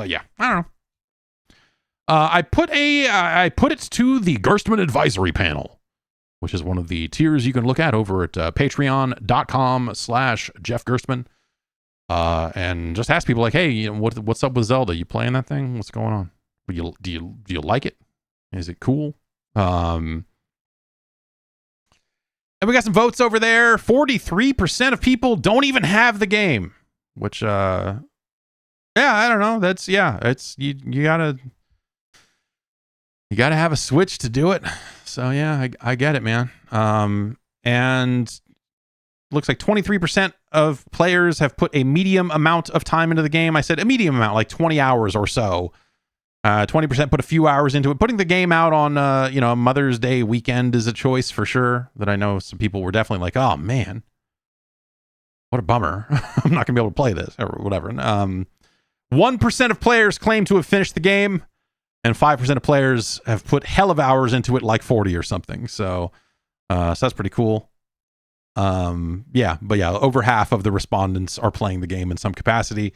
yeah, I don't know. I put it to the Gerstmann advisory panel, which is one of the tiers you can look at over at patreon.com/Jeff Gerstmann. And just ask people, like, hey, what's up with Zelda? You playing that thing? What's going on? Do you like it? Is it cool? And we got some votes over there. 43% of people don't even have the game, which, I don't know. It's, you gotta have a Switch to do it. So yeah, I get it, man. And looks like 23% of players have put a medium amount of time into the game. I said a medium amount, like 20 hours or so. 20% put a few hours into it. Putting the game out on, a Mother's Day weekend is a choice for sure. That I know some people were definitely like, oh man, what a bummer. I'm not gonna be able to play this or whatever. 1% of players claim to have finished the game, and 5% of players have put hell of hours into it, like 40 or something. So that's pretty cool. But over half of the respondents are playing the game in some capacity.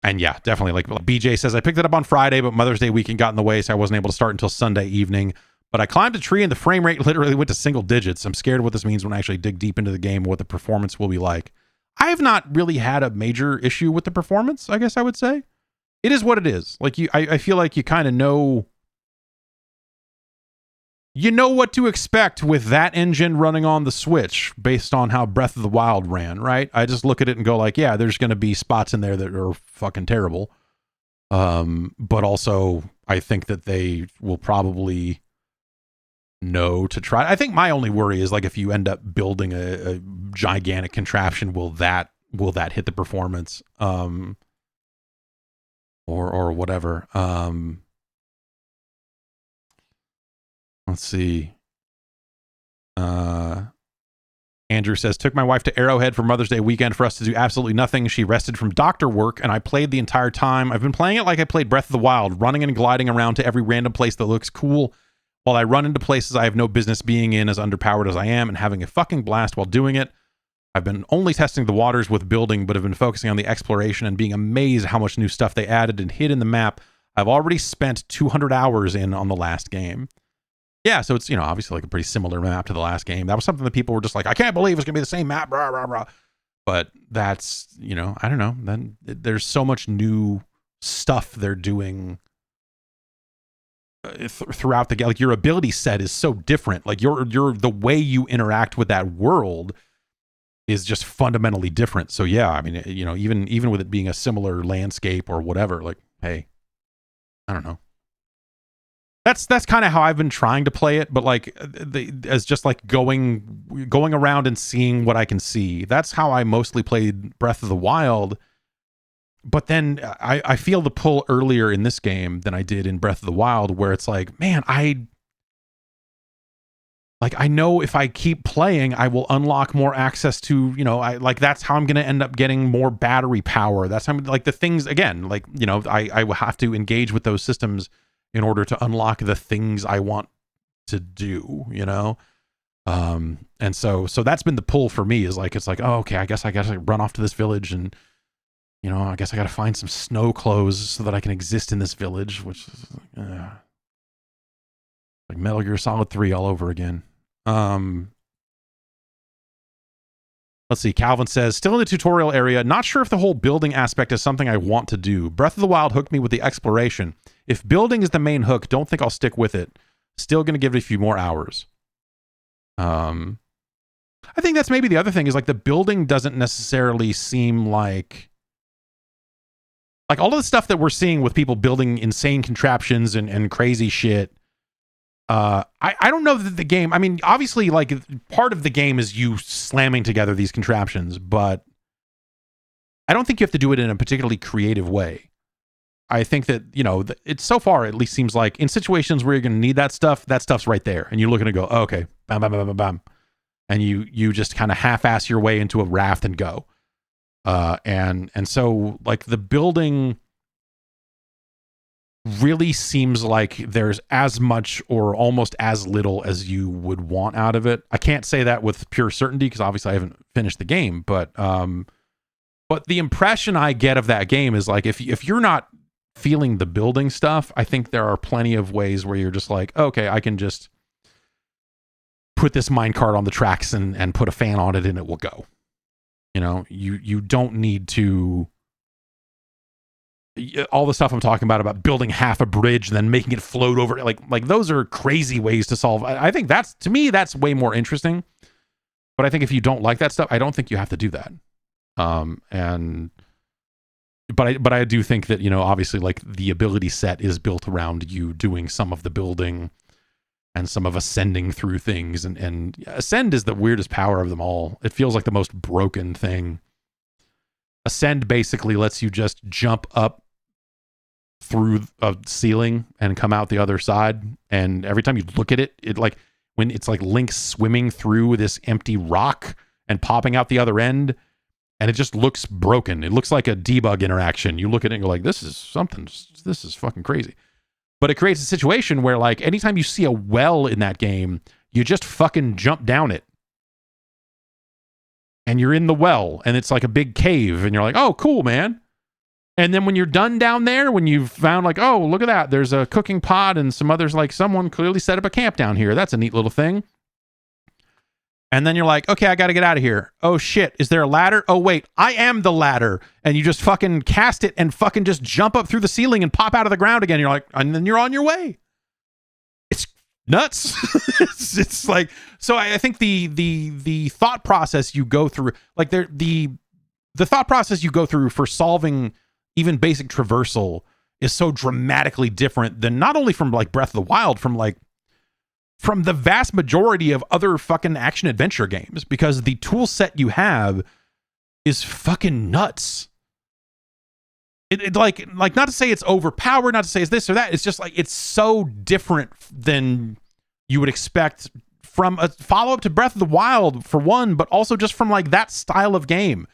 And yeah, definitely, like BJ says, I picked it up on Friday, but Mother's Day weekend got in the way, so I wasn't able to start until Sunday evening. But I climbed a tree and the frame rate literally went to single digits. I'm scared of what this means when I actually dig deep into the game, what the performance will be like. I have not really had a major issue with the performance, I guess I would say. It is what it is. Like I feel like you kind of know, what to expect with that engine running on the Switch based on how Breath of the Wild ran, right? I just look at it and go like, yeah, there's going to be spots in there that are fucking terrible. But also I think that they will probably know to try. I think my only worry is like if you end up building a gigantic contraption, will that hit the performance? Or whatever. Let's see. Andrew says, took my wife to Arrowhead for Mother's Day weekend for us to do absolutely nothing. She rested from doctor work, and I played the entire time. I've been playing it like I played Breath of the Wild, running and gliding around to every random place that looks cool. While I run into places I have no business being in, as underpowered as I am, and having a fucking blast while doing it. I've been only testing the waters with building, but have been focusing on the exploration and being amazed how much new stuff they added and hid in the map. I've already spent 200 hours in on the last game. Yeah, so it's, obviously like a pretty similar map to the last game. That was something that people were just like, I can't believe it's going to be the same map, blah, blah, blah. But that's, I don't know. Then there's so much new stuff they're doing throughout the game. Like your ability set is so different. Like the way you interact with that world is just fundamentally different. So yeah, I mean, even with it being a similar landscape or whatever, like, hey, I don't know. That's kind of how I've been trying to play it, but like as just like going around and seeing what I can see. That's how I mostly played Breath of the Wild. But then I feel the pull earlier in this game than I did in Breath of the Wild, where it's like, man, I know if I keep playing, I will unlock more access to, that's how I'm going to end up getting more battery power. That's how, like, the things, again, like, I will have to engage with those systems in order to unlock the things I want to do, and so that's been the pull for me, is like, it's like, oh, okay, I guess I run off to this village and, I guess I got to find some snow clothes so that I can exist in this village, which is like Metal Gear Solid 3 all over again. Let's see. Calvin says, still in the tutorial area. Not sure if the whole building aspect is something I want to do. Breath of the Wild hooked me with the exploration. If building is the main hook, don't think I'll stick with it. Still going to give it a few more hours. I think that's maybe the other thing, is like the building doesn't necessarily seem like all of the stuff that we're seeing with people building insane contraptions and crazy shit. I don't know that the game, I mean, obviously, like, part of the game is you slamming together these contraptions, but I don't think you have to do it in a particularly creative way. I think that, it's so far at least seems like in situations where you're going to need that stuff's right there. And you look at it and go, oh, okay, bam, bam, bam, bam, bam. And you just kind of half-ass your way into a raft and go. And so, like, the building really seems like there's as much or almost as little as you would want out of it. I can't say that with pure certainty because obviously I haven't finished the game, but the impression I get of that game is like, if you're not feeling the building stuff, I think there are plenty of ways where you're just like, okay, I can just put this minecart on the tracks and put a fan on it and it will go. You don't need to, all the stuff I'm talking about building half a bridge and then making it float over, like those are crazy ways to solve. I think that's, to me, that's way more interesting. But I think if you don't like that stuff, I don't think you have to do that. But I do think that, obviously, like, the ability set is built around you doing some of the building and some of ascending through things, and ascend is the weirdest power of them all. It feels like the most broken thing. Ascend basically lets you just jump up through a ceiling and come out the other side. And every time you look at it, when it's like Link swimming through this empty rock and popping out the other end, and it just looks broken. It looks like a debug interaction. You look at it and go like, this is fucking crazy. But it creates a situation where, like, anytime you see a well in that game, you just fucking jump down it. And you're in the well, and it's like a big cave, and you're like, oh, cool, man. And then when you're done down there, when you've found like, oh, look at that, there's a cooking pot and some others, like someone clearly set up a camp down here. That's a neat little thing. And then you're like, okay, I got to get out of here. Oh shit, is there a ladder? Oh wait, I am the ladder. And you just fucking cast it and fucking just jump up through the ceiling and pop out of the ground again. You're like, and then you're on your way. It's nuts. it's like, so I think the thought process you go through, like the thought process you go through for solving even basic traversal is so dramatically different than not only from like Breath of the Wild, from the vast majority of other fucking action adventure games, because the tool set you have is fucking nuts. It like not to say it's overpowered, not to say it's this or that. It's just like, it's so different than you would expect from a follow-up to Breath of the Wild, for one, but also just from like that style of game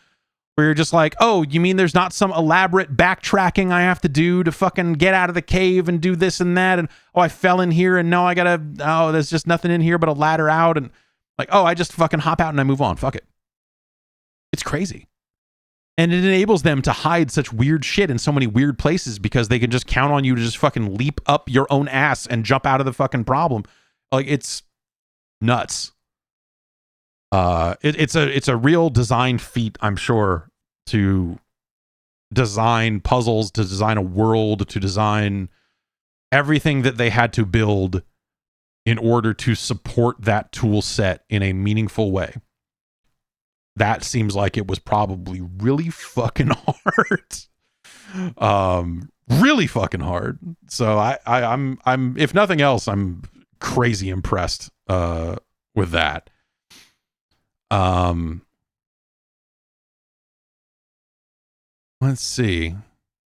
where you're just like, oh, you mean there's not some elaborate backtracking I have to do to fucking get out of the cave and do this and that, and oh, I fell in here and no, there's just nothing in here but a ladder out, and like, oh, I just fucking hop out and I move on. Fuck it. It's crazy. And it enables them to hide such weird shit in so many weird places because they can just count on you to just fucking leap up your own ass and jump out of the fucking problem. Like, it's nuts. It's a real design feat, I'm sure, to design puzzles, to design a world, to design everything that they had to build in order to support that tool set in a meaningful way. That seems like it was probably really fucking hard. Really fucking hard. So I'm if nothing else, I'm crazy impressed with that. Let's see.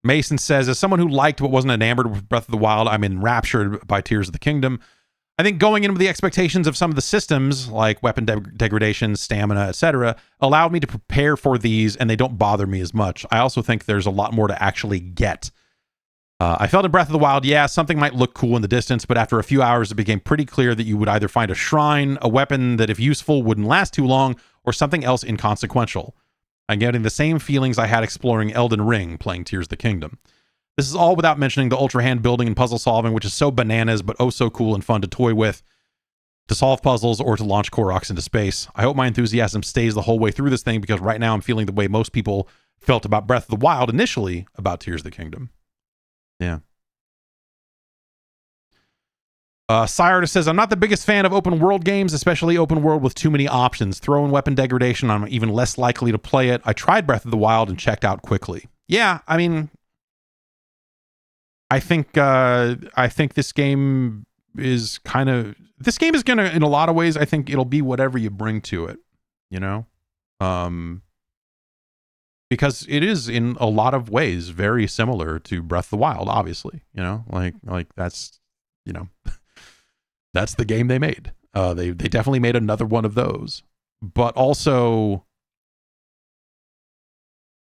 Mason says, as someone who liked but wasn't enamored with Breath of the Wild, I'm enraptured by Tears of the Kingdom. I think going in with the expectations of some of the systems, like weapon degradation, stamina, etc., allowed me to prepare for these, and they don't bother me as much. I also think there's a lot more to actually get. I felt in Breath of the Wild, yeah, something might look cool in the distance, but after a few hours, it became pretty clear that you would either find a shrine, a weapon that, if useful, wouldn't last too long, or something else inconsequential. I'm getting the same feelings I had exploring Elden Ring playing Tears of the Kingdom. This is all without mentioning the Ultra Hand building and puzzle solving, which is so bananas, but oh so cool and fun to toy with, to solve puzzles or to launch Koroks into space. I hope my enthusiasm stays the whole way through this thing, because right now I'm feeling the way most people felt about Breath of the Wild initially about Tears of the Kingdom. Yeah. Sire says, I'm not the biggest fan of open world games, especially open world with too many options. Throw in weapon degradation, I'm even less likely to play it. I tried Breath of the Wild and checked out quickly. Yeah, I mean, I think this game is gonna, in a lot of ways, I think it'll be whatever you bring to it, you know? Because it is in a lot of ways very similar to Breath of the Wild, obviously, you know, like that's, you know, that's the game they made. They definitely made another one of those, but also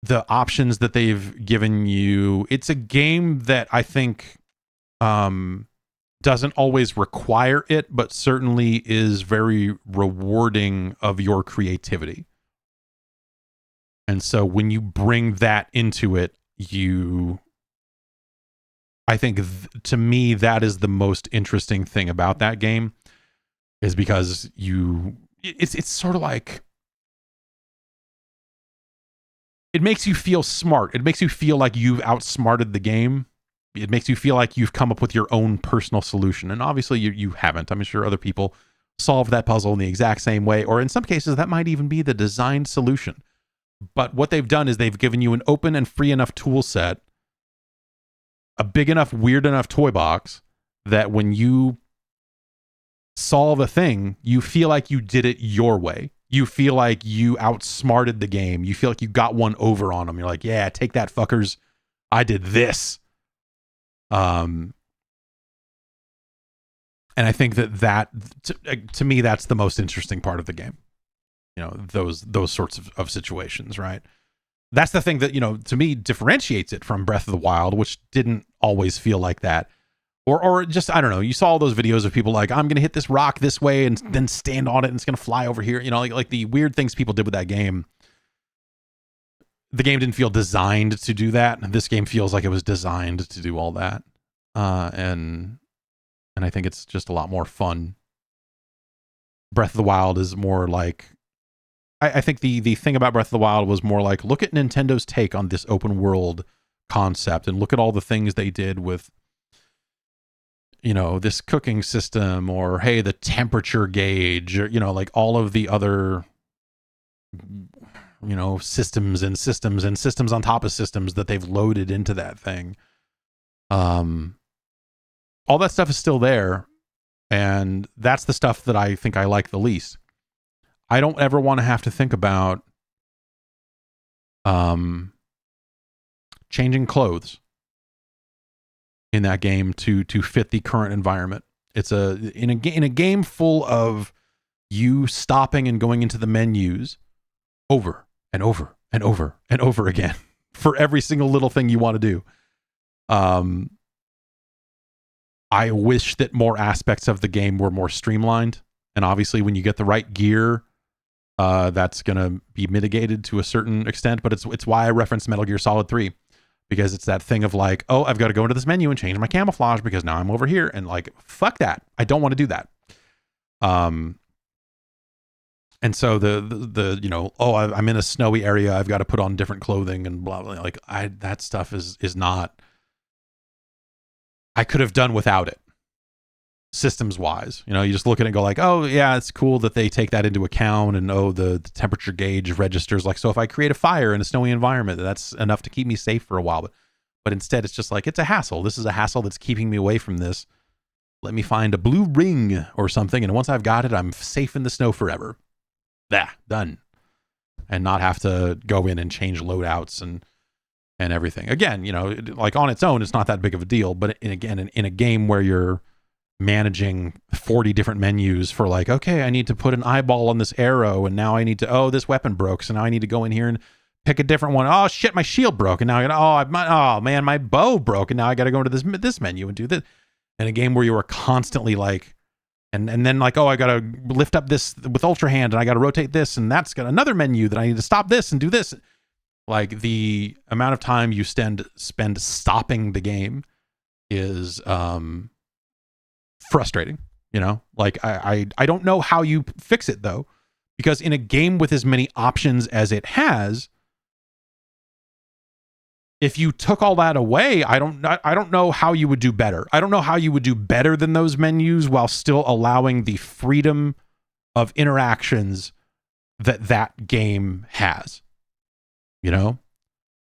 the options that they've given you. It's a game that I think doesn't always require it, but certainly is very rewarding of your creativity. And so when you bring that into it, I think to me, that is the most interesting thing about that game, is because it's sort of like, it makes you feel smart. It makes you feel like you've outsmarted the game. It makes you feel like you've come up with your own personal solution. And obviously you haven't. I'm sure other people solve that puzzle in the exact same way, or in some cases that might even be the designed solution. But what they've done is they've given you an open and free enough tool set, a big enough, weird enough toy box, that when you solve a thing, you feel like you did it your way. You feel like you outsmarted the game. You feel like you got one over on them. You're like, yeah, take that, fuckers. I did this. And I think that to me, that's the most interesting part of the game. You know, those sorts of situations, right? That's the thing that, you know, to me differentiates it from Breath of the Wild, which didn't always feel like that. Or just, I don't know, you saw all those videos of people like, I'm going to hit this rock this way and then stand on it and it's going to fly over here. You know, like the weird things people did with that game. the game didn't feel designed to do that. This game feels like it was designed to do all that. And I think it's just a lot more fun. Breath of the Wild is more like, I think the thing about Breath of the Wild was more like, look at Nintendo's take on this open world concept and look at all the things they did with, you know, this cooking system, or hey, the temperature gauge, or, you know, like all of the other, you know, systems and systems and systems on top of systems that they've loaded into that thing. All that stuff is still there, and that's the stuff that I think I like the least. I don't ever want to have to think about changing clothes in that game to fit the current environment. It's in a game full of you stopping and going into the menus over and over and over and over again for every single little thing you want to do. I wish that more aspects of the game were more streamlined, and obviously when you get the right gear, that's going to be mitigated to a certain extent, but it's why I referenced Metal Gear Solid 3, because it's that thing of like, oh, I've got to go into this menu and change my camouflage because now I'm over here, and like, fuck that. I don't want to do that. And so the you know, oh, I'm in a snowy area, I've got to put on different clothing and blah, blah, like that stuff is not, I could have done without it. Systems wise, you know, you just look at it and go like, oh yeah, it's cool that they take that into account, and oh, the temperature gauge registers, like, so if I create a fire in a snowy environment, that's enough to keep me safe for a while. But instead it's just like, it's a hassle. This is a hassle that's keeping me away from this. Let me find a blue ring or something, and once I've got it, I'm safe in the snow forever. Done. And not have to go in and change loadouts and everything. Again, you know, like on its own, it's not that big of a deal, but in a game where you're managing 40 different menus for like, okay, I need to put an eyeball on this arrow, and now I need to, oh, this weapon broke, so now I need to go in here and pick a different one. Oh shit, my shield broke, and now I gotta, oh man, my bow broke, and now I gotta go into this menu and do this. In a game where you are constantly like, and then like, oh, I gotta lift up this with Ultra Hand, and I gotta rotate this, and that's got another menu that I need to stop this and do this. Like, the amount of time you spend stopping the game is frustrating, you know? Like, I don't know how you fix it though, because in a game with as many options as it has, if you took all that away, I don't know how you would do better. I don't know how you would do better than those menus while still allowing the freedom of interactions that game has. You know?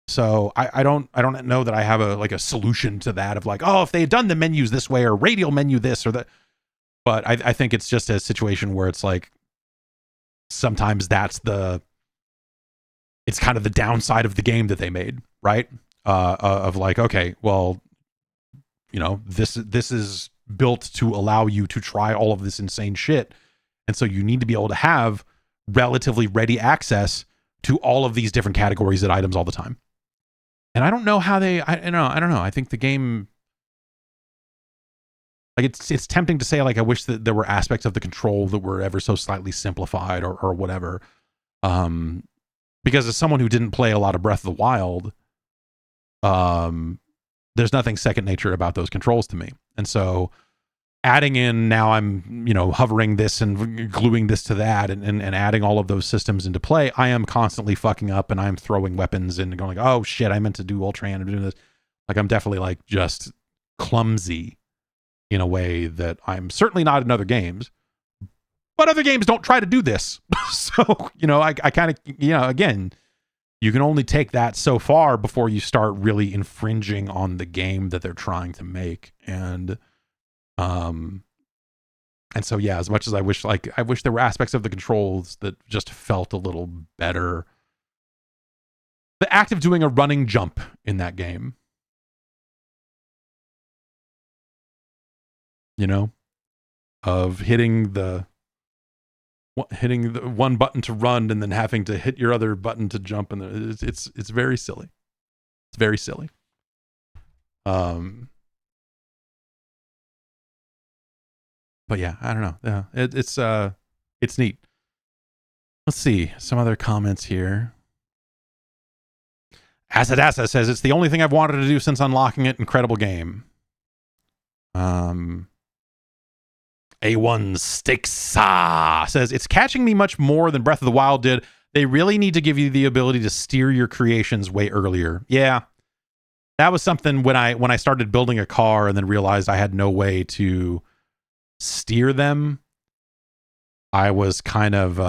So I don't know that I have a solution to that of like, oh, if they had done the menus this way, or radial menu this or that. But I think it's just a situation where it's like, sometimes it's kind of the downside of the game that they made, right? Of like, okay, well, you know, this is built to allow you to try all of this insane shit. And so you need to be able to have relatively ready access to all of these different categories and items all the time. And I don't know how I don't know. I think the game, like, it's tempting to say, like, I wish that there were aspects of the control that were ever so slightly simplified or whatever. Because as someone who didn't play a lot of Breath of the Wild, there's nothing second nature about those controls to me. And so adding in, now I'm, you know, hovering this and gluing this to that and adding all of those systems into play, I am constantly fucking up, and I'm throwing weapons and going like, oh shit, I meant to do Ultra Hand and doing this. Like, I'm definitely like just clumsy in a way that I'm certainly not in other games, but other games don't try to do this. So, you know, I kind of, you know, again, you can only take that so far before you start really infringing on the game that they're trying to make. And so, yeah, as much as I wish there were aspects of the controls that just felt a little better. The act of doing a running jump in that game, you know, of hitting the one button to run and then having to hit your other button to jump, and it's very silly. It's very silly. But yeah, I don't know. Yeah, it's neat. Let's see some other comments here. Asadasa says, it's the only thing I've wanted to do since unlocking it. Incredible game. A1 Stixa says, it's catching me much more than Breath of the Wild did. They really need to give you the ability to steer your creations way earlier. Yeah. That was something when I started building a car and then realized I had no way to steer them. I was kind of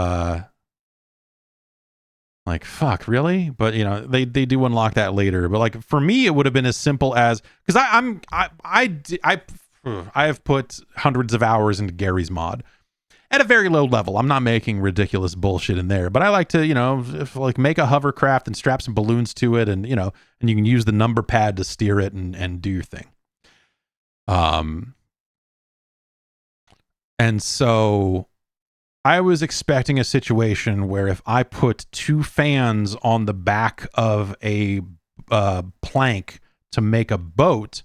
like, fuck, really? But you know, they do unlock that later. But like for me, it would have been as simple as, because I have put hundreds of hours into Gary's mod at a very low level. I'm not making ridiculous bullshit in there, but I like to, you know, like make a hovercraft and strap some balloons to it, and you know, and you can use the number pad to steer it and do your thing. And so I was expecting a situation where if I put 2 fans on the back of a plank to make a boat,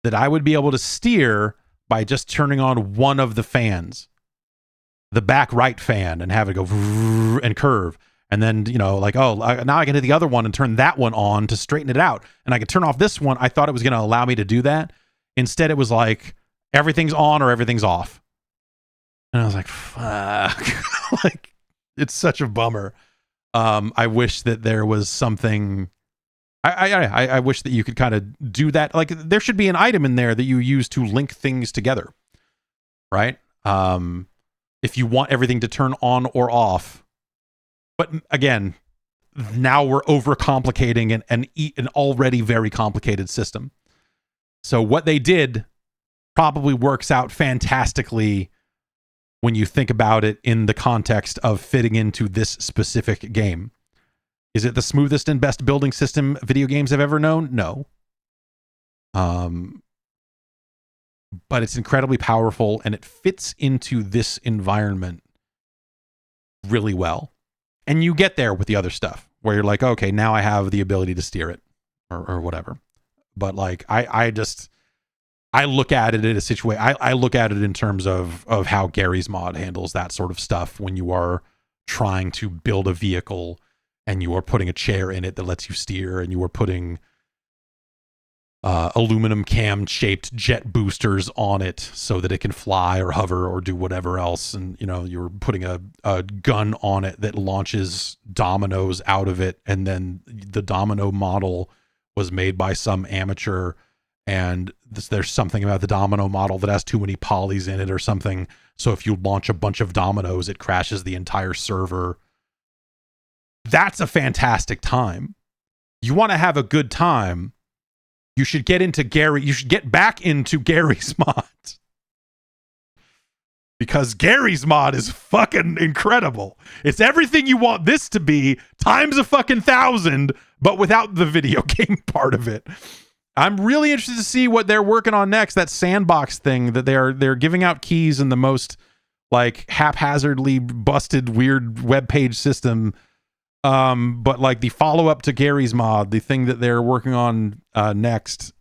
that I would be able to steer by just turning on one of the fans, the back right fan, and have it go and curve. And then, you know, like, oh, now I can hit the other one and turn that one on to straighten it out. And I could turn off this one. I thought it was going to allow me to do that. Instead, it was like, everything's on or everything's off. And I was like, fuck. Like, it's such a bummer. I wish that there was something. I wish that you could kind of do that. Like, there should be an item in there that you use to link things together, right? If you want everything to turn on or off. But again, now we're overcomplicating an already very complicated system. So what they did probably works out fantastically when you think about it in the context of fitting into this specific game. Is it the smoothest and best building system video games have ever known? No. But it's incredibly powerful, and it fits into this environment really well. And you get there with the other stuff where you're like, okay, now I have the ability to steer it or whatever. But like, I look at it in a situation. I look at it in terms of how Gary's mod handles that sort of stuff when you are trying to build a vehicle and you are putting a chair in it that lets you steer, and you are putting aluminum cam shaped jet boosters on it so that it can fly or hover or do whatever else. And, you know, you're putting a gun on it that launches dominoes out of it. And then the domino model was made by some amateur, and there's something about the domino model that has too many polys in it or something. So if you launch a bunch of dominoes, it crashes the entire server. That's a fantastic time. You want to have a good time, you should get back into Gary's mod. Because Gary's mod is fucking incredible. It's everything you want this to be times a fucking 1,000, but without the video game part of it. I'm really interested to see what they're working on next. That sandbox thing that they're giving out keys in the most like haphazardly busted weird web page system. But like the follow up to Gary's mod, the thing that they're working on next,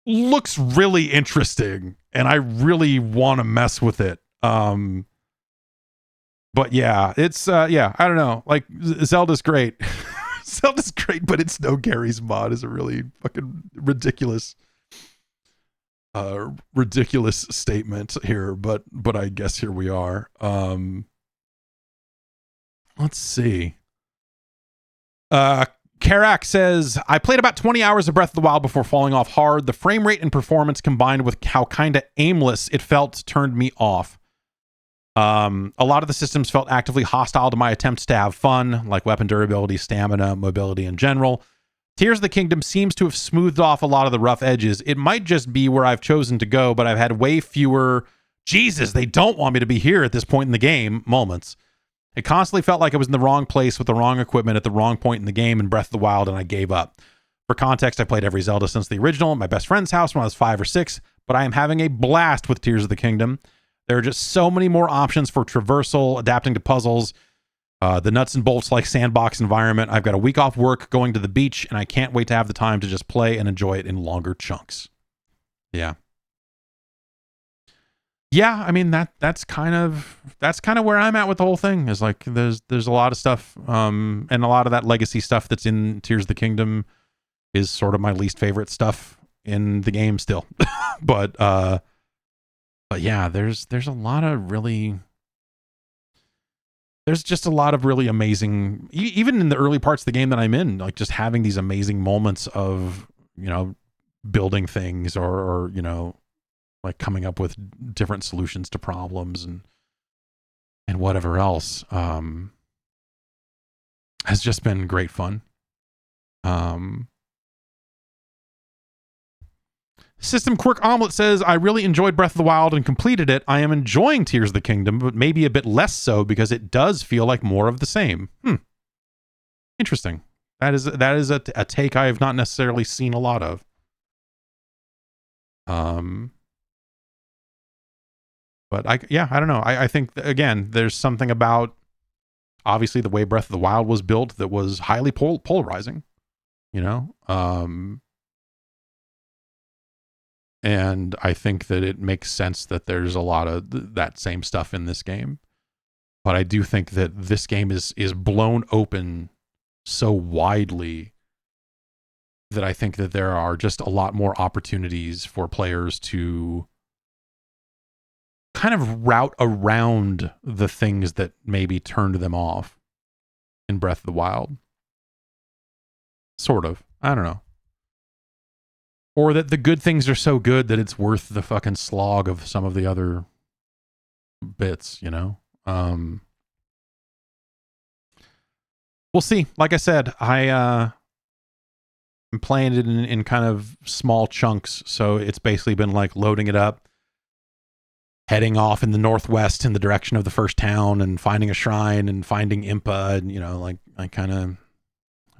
looks really interesting, and I really want to mess with it. But yeah, it's I don't know. Like, Zelda's great. Zelda's great, but it's no Gary's mod is a really fucking ridiculous statement here, but I guess here we are. Let's see. Karak says, I played about 20 hours of Breath of the Wild before falling off hard. The frame rate and performance combined with how kind of aimless it felt turned me off. A lot of the systems felt actively hostile to my attempts to have fun, like weapon durability, stamina, mobility in general. Tears of the Kingdom seems to have smoothed off a lot of the rough edges. It might just be where I've chosen to go, but I've had way fewer, Jesus, they don't want me to be here at this point in the game moments. It constantly felt like I was in the wrong place with the wrong equipment at the wrong point in the game in Breath of the Wild, and I gave up. For context, I played every Zelda since the original at my best friend's house when I was 5 or 6, but I am having a blast with Tears of the Kingdom. There are just so many more options for traversal, adapting to puzzles, the nuts and bolts like sandbox environment. I've got a week off work, going to the beach, and I can't wait to have the time to just play and enjoy it in longer chunks. Yeah. Yeah, I mean that's kind of where I'm at with the whole thing. Is like there's a lot of stuff, and a lot of that legacy stuff that's in Tears of the Kingdom is sort of my least favorite stuff in the game still. But yeah, there's a lot of really there's just a lot of really amazing, even in the early parts of the game that I'm in, like just having these amazing moments of, building things or like coming up with different solutions to problems and whatever else, has just been great fun. System Quirk Omelet says, I really enjoyed Breath of the Wild and completed it. I am enjoying Tears of the Kingdom, but maybe a bit less so because it does feel like more of the same. Interesting. That is a take I have not necessarily seen a lot of. But I don't know. I think, again, there's something about, obviously, the way Breath of the Wild was built that was highly polarizing, and I think that it makes sense that there's a lot of that same stuff in this game. But I do think that this game is blown open so widely that I think that there are just a lot more opportunities for players to kind of route around the things that maybe turned them off in Breath of the Wild. Sort of. I don't know. Or that the good things are so good that it's worth the fucking slog of some of the other bits, we'll see. Like I said, I'm playing it in kind of small chunks, so it's basically been like loading it up, heading off in the northwest in the direction of the first town and finding a shrine and finding Impa, and like I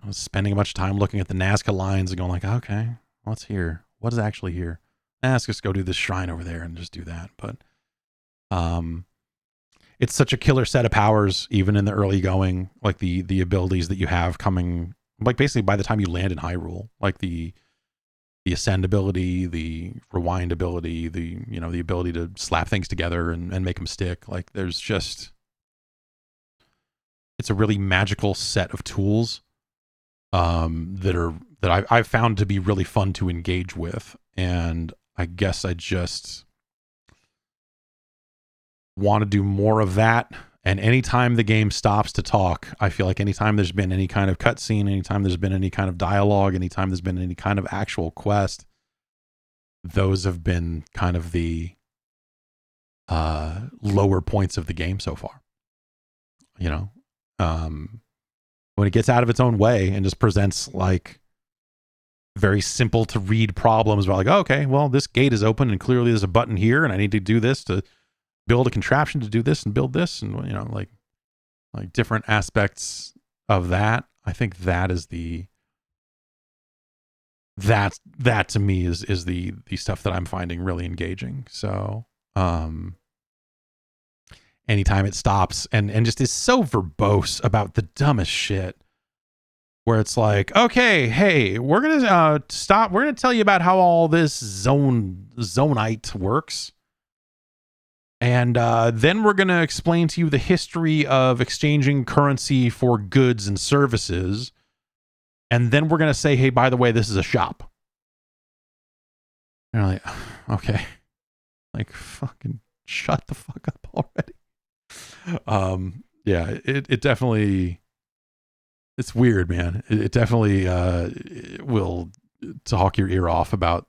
was spending a bunch of time looking at the Nazca lines and going like, okay, what's here? What is actually here? Let's just go do this shrine over there and just do that. But it's such a killer set of powers, even in the early going, like the abilities that you have coming, like basically by the time you land in Hyrule, like the ascend ability, the rewind ability, the ability to slap things together and make them stick. Like there's just, it's a really magical set of tools that I've found to be really fun to engage with. And I guess I just want to do more of that. And anytime the game stops to talk, I feel like anytime there's been any kind of cutscene, anytime there's been any kind of dialogue, anytime there's been any kind of actual quest, those have been kind of the lower points of the game so far. When it gets out of its own way and just presents like very simple to read problems where like, oh, okay, well, this gate is open and clearly there's a button here and I need to do this to build a contraption to do this and build this, and like different aspects of that. I think that is that to me is the stuff that I'm finding really engaging. So anytime it stops and just is so verbose about the dumbest shit, where it's like, okay, hey, we're gonna stop. We're gonna tell you about how all this zonite works, and then we're gonna explain to you the history of exchanging currency for goods and services, and then we're gonna say, hey, by the way, this is a shop. And you're like, okay, like fucking shut the fuck up already. Yeah, it definitely, it's weird, man. It definitely will talk your ear off about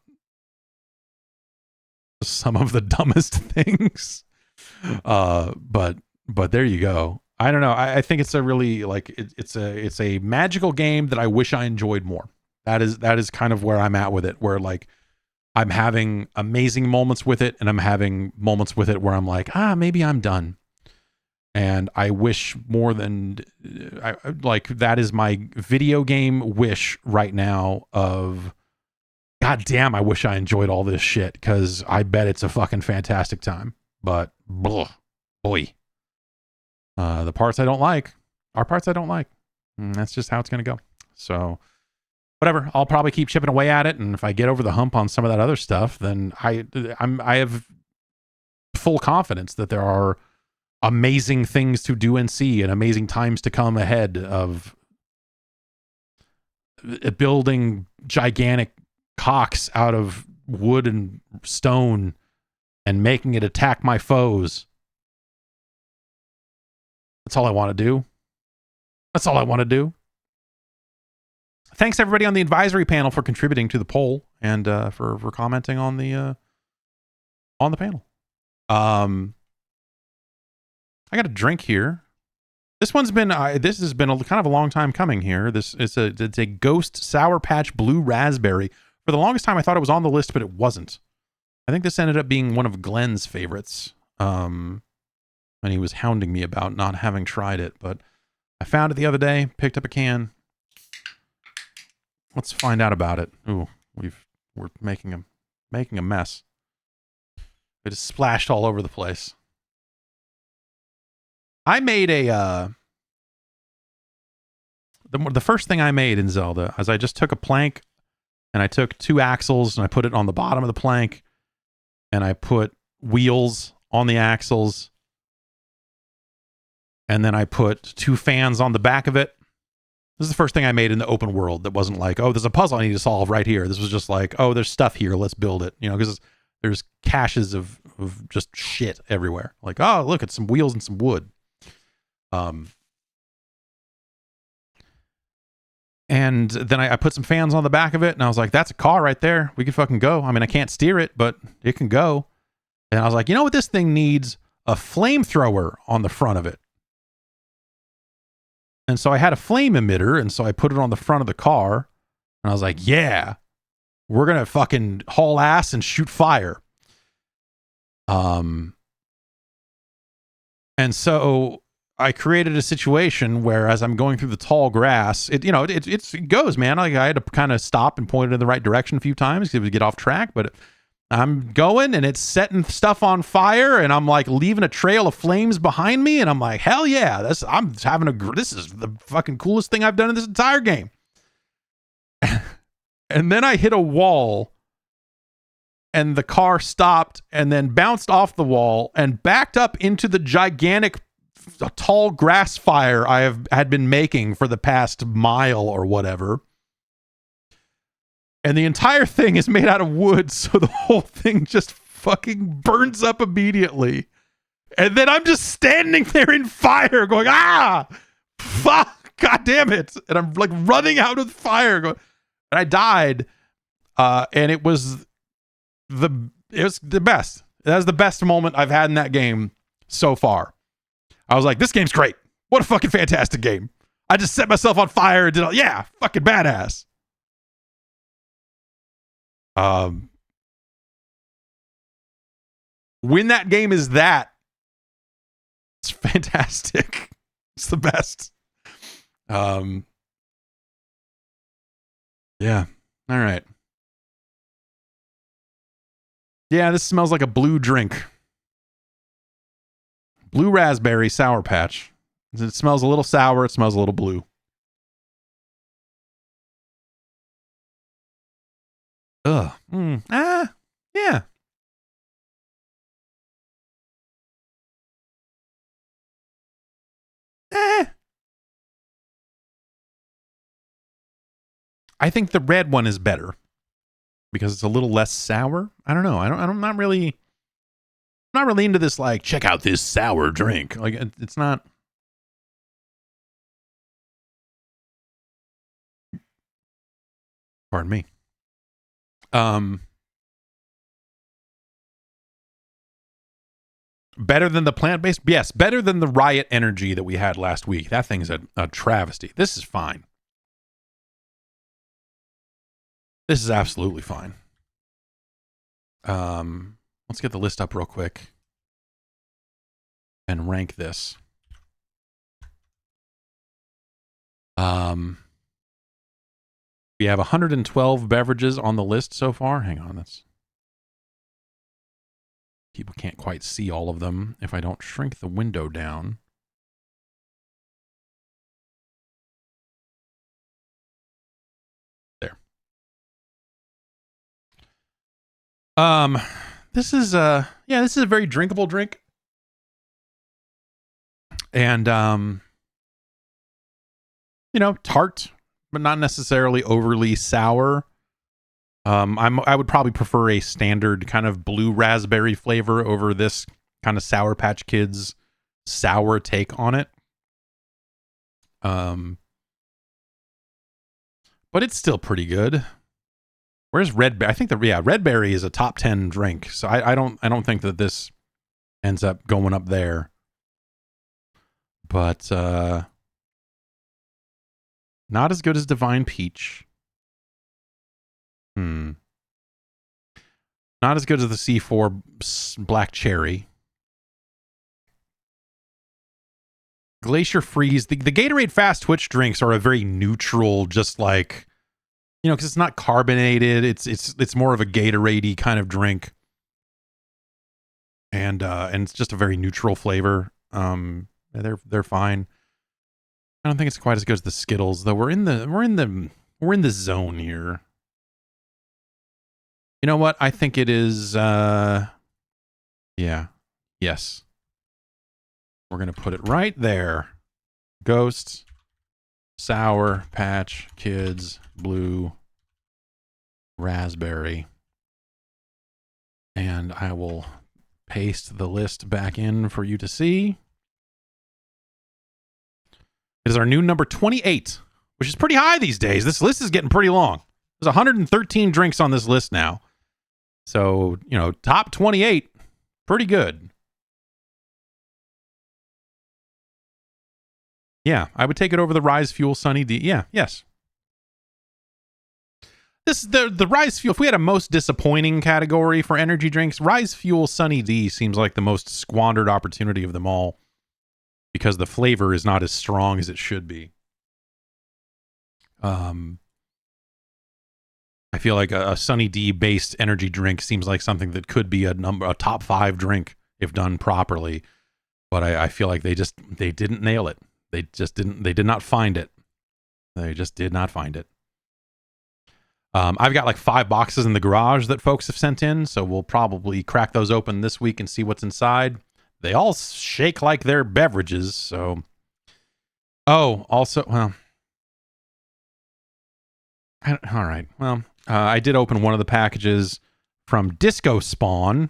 some of the dumbest things. But there you go. I don't know. I think it's a really like it's a magical game that I wish I enjoyed more. That is kind of where I'm at with it. Where like I'm having amazing moments with it, and I'm having moments with it where I'm like, maybe I'm done. And I wish more than like that is my video game wish right now of, God damn, I wish I enjoyed all this shit, because I bet it's a fucking fantastic time. But boy, the parts I don't like are parts I don't like. And that's just how it's going to go. So whatever, I'll probably keep chipping away at it. And if I get over the hump on some of that other stuff, then I have full confidence that there are amazing things to do and see and amazing times to come ahead of building gigantic cocks out of wood and stone and making it attack my foes. That's all I want to do. That's all I want to do. Thanks everybody on the advisory panel for contributing to the poll and for commenting on the panel. I got a drink here. This one's been this has been kind of a long time coming here. It's a Ghost Sour Patch Blue Raspberry. For the longest time I thought it was on the list, but it wasn't. I think this ended up being one of Glenn's favorites. And he was hounding me about not having tried it, but I found it the other day, picked up a can. Let's find out about it. Ooh, we're making a mess. It is splashed all over the place. I made the first thing I made in Zelda is I just took a plank and I took 2 axles and I put it on the bottom of the plank and I put wheels on the axles and then I put 2 fans on the back of it. This is the first thing I made in the open world that wasn't like, oh, there's a puzzle I need to solve right here. This was just like, oh, there's stuff here. Let's build it. Because there's caches of just shit everywhere. Like, oh, look, it's some wheels and some wood. And then I put some fans on the back of it and I was like, that's a car right there. We can fucking go. I mean, I can't steer it, but it can go. And I was like, you know what this thing needs? A flamethrower on the front of it. And so I had a flame emitter, and so I put it on the front of the car, and I was like, yeah, we're going to fucking haul ass and shoot fire. And so I created a situation where as I'm going through the tall grass, it goes, man. Like I had to kind of stop and point it in the right direction a few times because it would get off track, but I'm going and it's setting stuff on fire and I'm like leaving a trail of flames behind me. And I'm like, hell yeah, this is the fucking coolest thing I've done in this entire game. And then I hit a wall and the car stopped and then bounced off the wall and backed up into the gigantic tall grass fire I had been making for the past mile or whatever. And the entire thing is made out of wood, so the whole thing just fucking burns up immediately. And then I'm just standing there in fire going, fuck, god damn it. And I'm like running out of the fire going, and I died. And it was the best. That was the best moment I've had in that game so far. I was like, this game's great. What a fucking fantastic game. I just set myself on fire and did all, yeah, fucking badass. When that game is that, it's fantastic. It's the best. Yeah. All right. Yeah, this smells like a blue drink. Blue raspberry sour patch. It smells a little sour. It smells a little blue. Ugh. Yeah. I think the red one is better because it's a little less sour. I don't know. I'm not really into this. Like, check out this sour drink. Like, it's not. Pardon me. Better than the plant-based? Yes, better than the Riot Energy that we had last week. That thing's a travesty. This is fine. This is absolutely fine. Let's get the list up real quick and rank this. We have 112 beverages on the list so far. Hang on, people can't quite see all of them if I don't shrink the window down. There. this is a very drinkable drink. And tart, but not necessarily overly sour. I would probably prefer a standard kind of blue raspberry flavor over this kind of Sour Patch Kids sour take on it. But it's still pretty good. Where's Red Berry? I think Red Berry is a top 10 drink. So I don't think that this ends up going up there. But not as good as Divine Peach. Not as good as the C4 Black Cherry. Glacier Freeze. The Gatorade Fast Twitch drinks are a very neutral, just like, because it's not carbonated. It's more of a Gatorade-y kind of drink. And it's just a very neutral flavor. They're fine. I don't think it's quite as good as the Skittles, though. We're in the zone here. You know what? I think it is. Yes. We're gonna put it right there. Ghost, Sour Patch Kids, Blue, Raspberry, and I will paste the list back in for you to see. It is our new number 28, which is pretty high these days. This list is getting pretty long. There's 113 drinks on this list now. So, top 28, pretty good. Yeah, I would take it over the Rise Fuel Sunny D. Yeah, yes. The Rise Fuel, if we had a most disappointing category for energy drinks, Rise Fuel Sunny D seems like the most squandered opportunity of them all because the flavor is not as strong as it should be. I feel like a Sunny D based energy drink seems like something that could be a top 5 drink if done properly, but I feel like they didn't nail it. They did not find it. They just did not find it. I've got like 5 boxes in the garage that folks have sent in, so we'll probably crack those open this week and see what's inside. They all shake like they're beverages, so. Oh, also, well. All right, well, I did open one of the packages from Disco Spawn,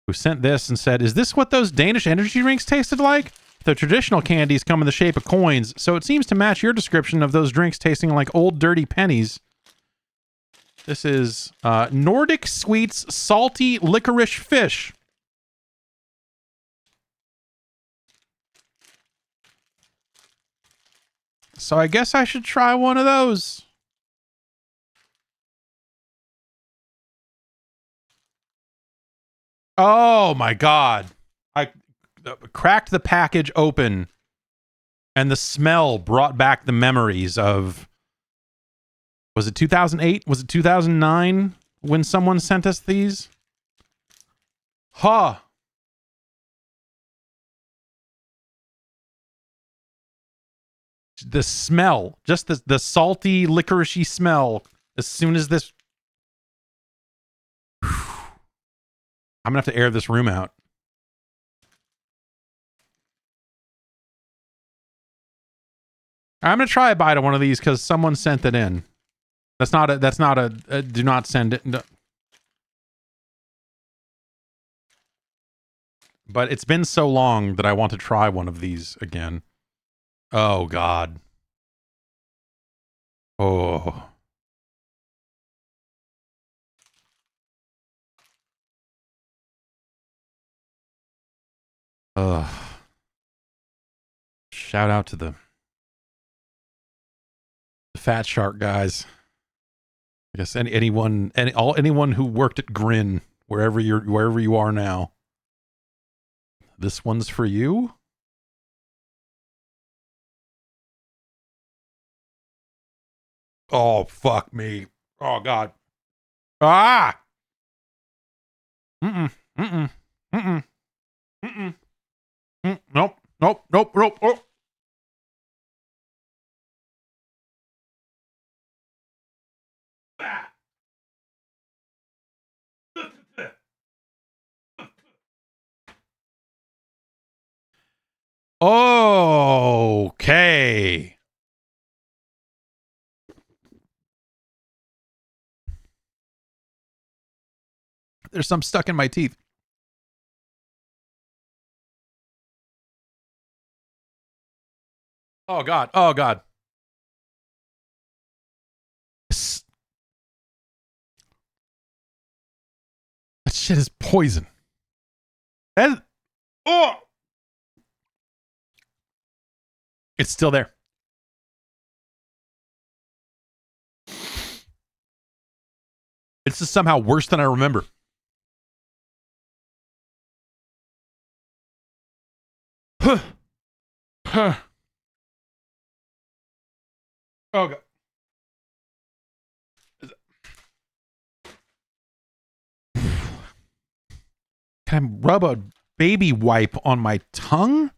who sent this and said, "Is this what those Danish energy drinks tasted like? The traditional candies come in the shape of coins, so it seems to match your description of those drinks tasting like old dirty pennies." This is Nordic Sweets Salty Licorice Fish. So I guess I should try one of those. Oh my God. I cracked the package open and the smell brought back the memories of, was it 2008? Was it 2009 when someone sent us these? Huh. The smell, just the salty, licoricey smell. As soon as this, I'm gonna have to air this room out. I'm gonna try a bite of one of these because someone sent it in. That's not a do not send it. No. But it's been so long that I want to try one of these again. Oh God. Oh. Ugh. Shout out to the Fat Shark guys. I guess anyone who worked at Grin, wherever you are now. This one's for you. Oh fuck me. Oh God. Ah. Mm-mm. Mm-mm. Mm-mm. Mm-mm. Nope. Nope. Nope. Nope. Oh. Okay. There's some stuck in my teeth. Oh, God. Oh, God. That shit is poison. And, oh! It's still there. It's just somehow worse than I remember. Huh. Huh. Oh, God. Can I rub a baby wipe on my tongue?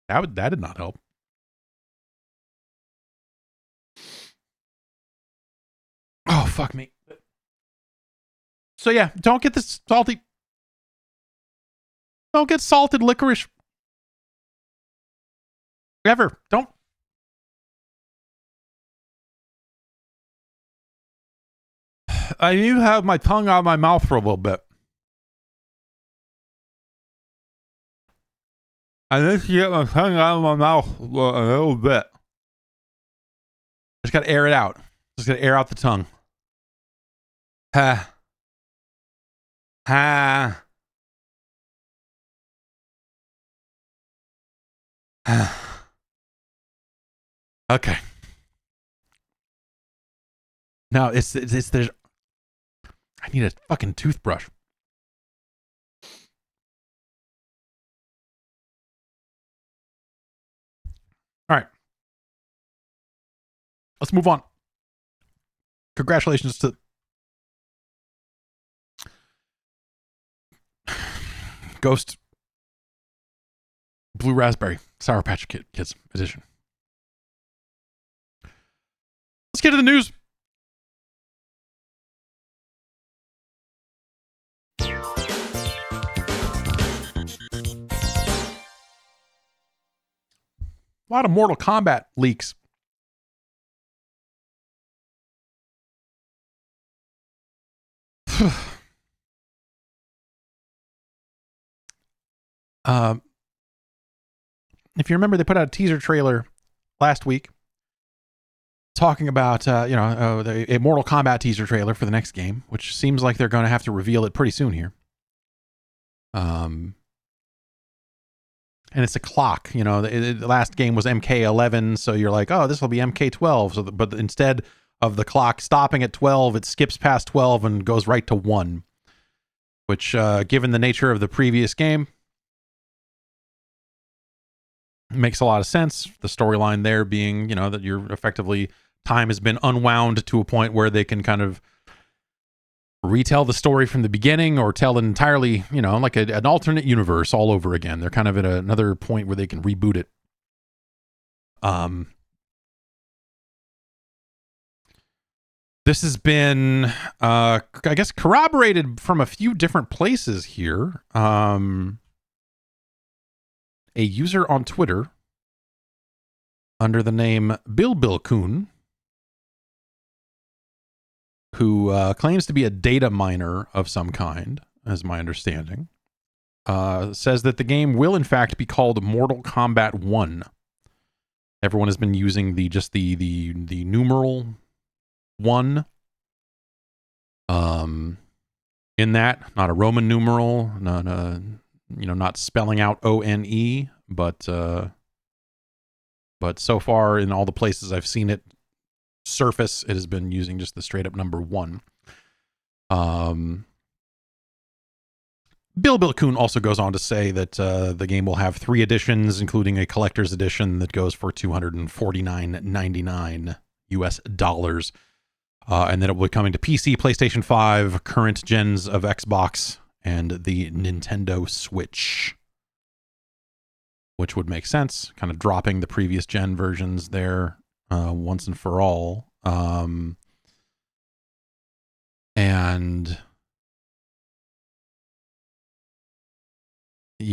That did not help. Oh, fuck me. So yeah, don't get this salty. Don't get salted licorice. Ever. Don't. I need to have my tongue out of my mouth for a little bit. I need to get my tongue out of my mouth a little bit. Just got to air it out. Just got to air out the tongue. Ha. Ha. Okay. Now it's there's. I need a fucking toothbrush. All right. Let's move on. Congratulations to Ghost Blue Raspberry Sour Patch Kids edition. Let's get to the news. A lot of Mortal Kombat leaks. If you remember, they put out a teaser trailer last week talking about, a Mortal Kombat teaser trailer for the next game, which seems like they're going to have to reveal it pretty soon here. And it's a clock. You know, the last game was MK11, so you're like, oh, this will be MK12. So, but instead of the clock stopping at 12, it skips past 12 and goes right to 1, which, given the nature of the previous game, makes a lot of sense. The storyline there being, that you're effectively, time has been unwound to a point where they can kind of retell the story from the beginning or tell it entirely, like an alternate universe all over again. They're kind of at another point where they can reboot it. This has been, I guess, corroborated from a few different places here. A user on Twitter under the name Bill Coon, who claims to be a data miner of some kind, as my understanding, says that the game will in fact be called Mortal Kombat 1. Everyone has been using the numeral 1 in that, not a Roman numeral, not spelling out ONE, but so far in all the places I've seen it surface, it has been using just the straight up number 1. Bill Coon also goes on to say that the game will have 3 editions, including a collector's edition that goes for $249.99 US dollars. And then it will be coming to PC, PlayStation 5, current gens of Xbox, and the Nintendo Switch. Which would make sense, kind of dropping the previous gen versions there once and for all. And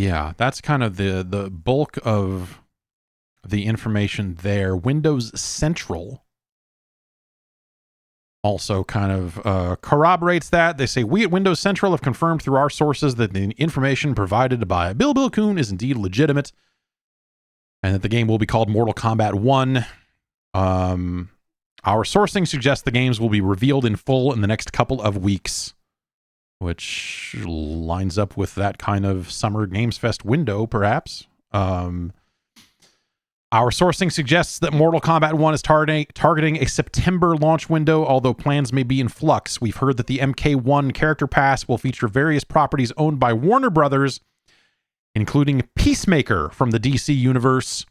yeah, that's kind of the bulk of the information there. Windows Central also kind of corroborates that. They say, we at Windows Central have confirmed through our sources that the information provided by Bill Kuhn is indeed legitimate, and that the game will be called Mortal Kombat 1. Our sourcing suggests the games will be revealed in full in the next couple of weeks, which lines up with that kind of Summer Games Fest window, perhaps. Our sourcing suggests that Mortal Kombat 1 is targeting a September launch window, although plans may be in flux. We've heard that the MK1 character pass will feature various properties owned by Warner Brothers, including Peacemaker from the DC universe,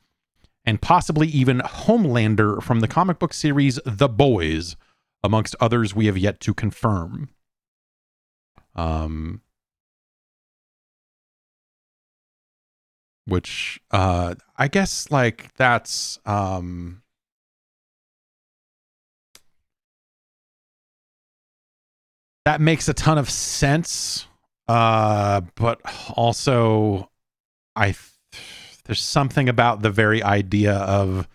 and possibly even Homelander from the comic book series The Boys, amongst others we have yet to confirm. Which I guess like that's that makes a ton of sense, but also there's something about the very idea of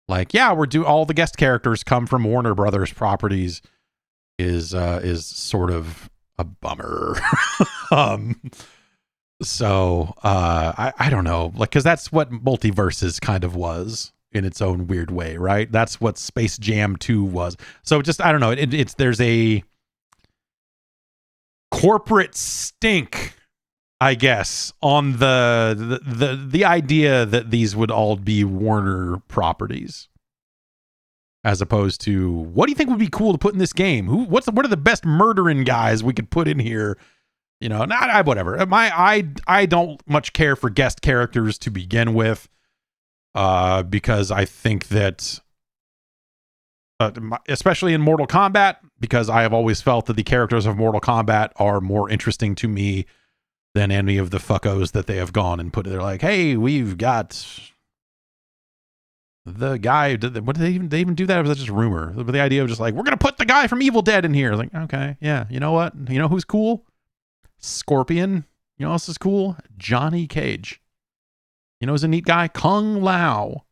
like, yeah, all the guest characters come from Warner Brothers properties is sort of a bummer. So I don't know, like, because that's what Multiverses kind of was in its own weird way, right? That's what Space Jam 2 was. So just, I don't know, it's there's a corporate stink, I guess, on the idea that these would all be Warner properties, as opposed to, what do you think would be cool to put in this game? What are the best murdering guys we could put in here? You know, whatever. I don't much care for guest characters to begin with, because I think that, especially in Mortal Kombat, because I have always felt that the characters of Mortal Kombat are more interesting to me than any of the fuckos that they have gone and put. They're like, hey, we've got the guy. What did they even do that? Or was that just rumor? But the idea of just like, we're gonna put the guy from Evil Dead in here. Like, okay, yeah, you know what? You know who's cool? Scorpion. You know who else is cool? Johnny Cage. You know who's a neat guy? Kung Lao.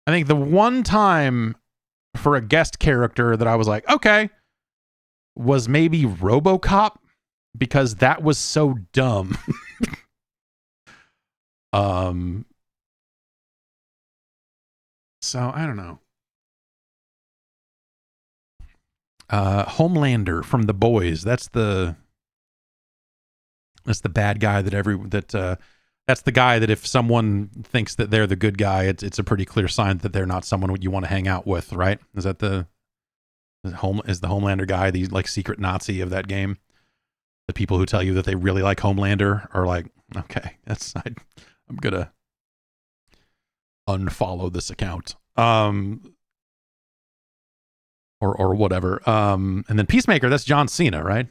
I think the one time for a guest character that I was like, okay, was maybe RoboCop, because that was so dumb. So I don't know. Homelander from The Boys. That's the bad guy that's the guy that if someone thinks that they're the good guy, it's a pretty clear sign that they're not someone you want to hang out with, right? Is that the Homelander guy, the like secret Nazi of that game? The people who tell you that they really like Homelander are like, okay, I'm gonna unfollow this account. Or whatever. And then Peacemaker, that's John Cena, right?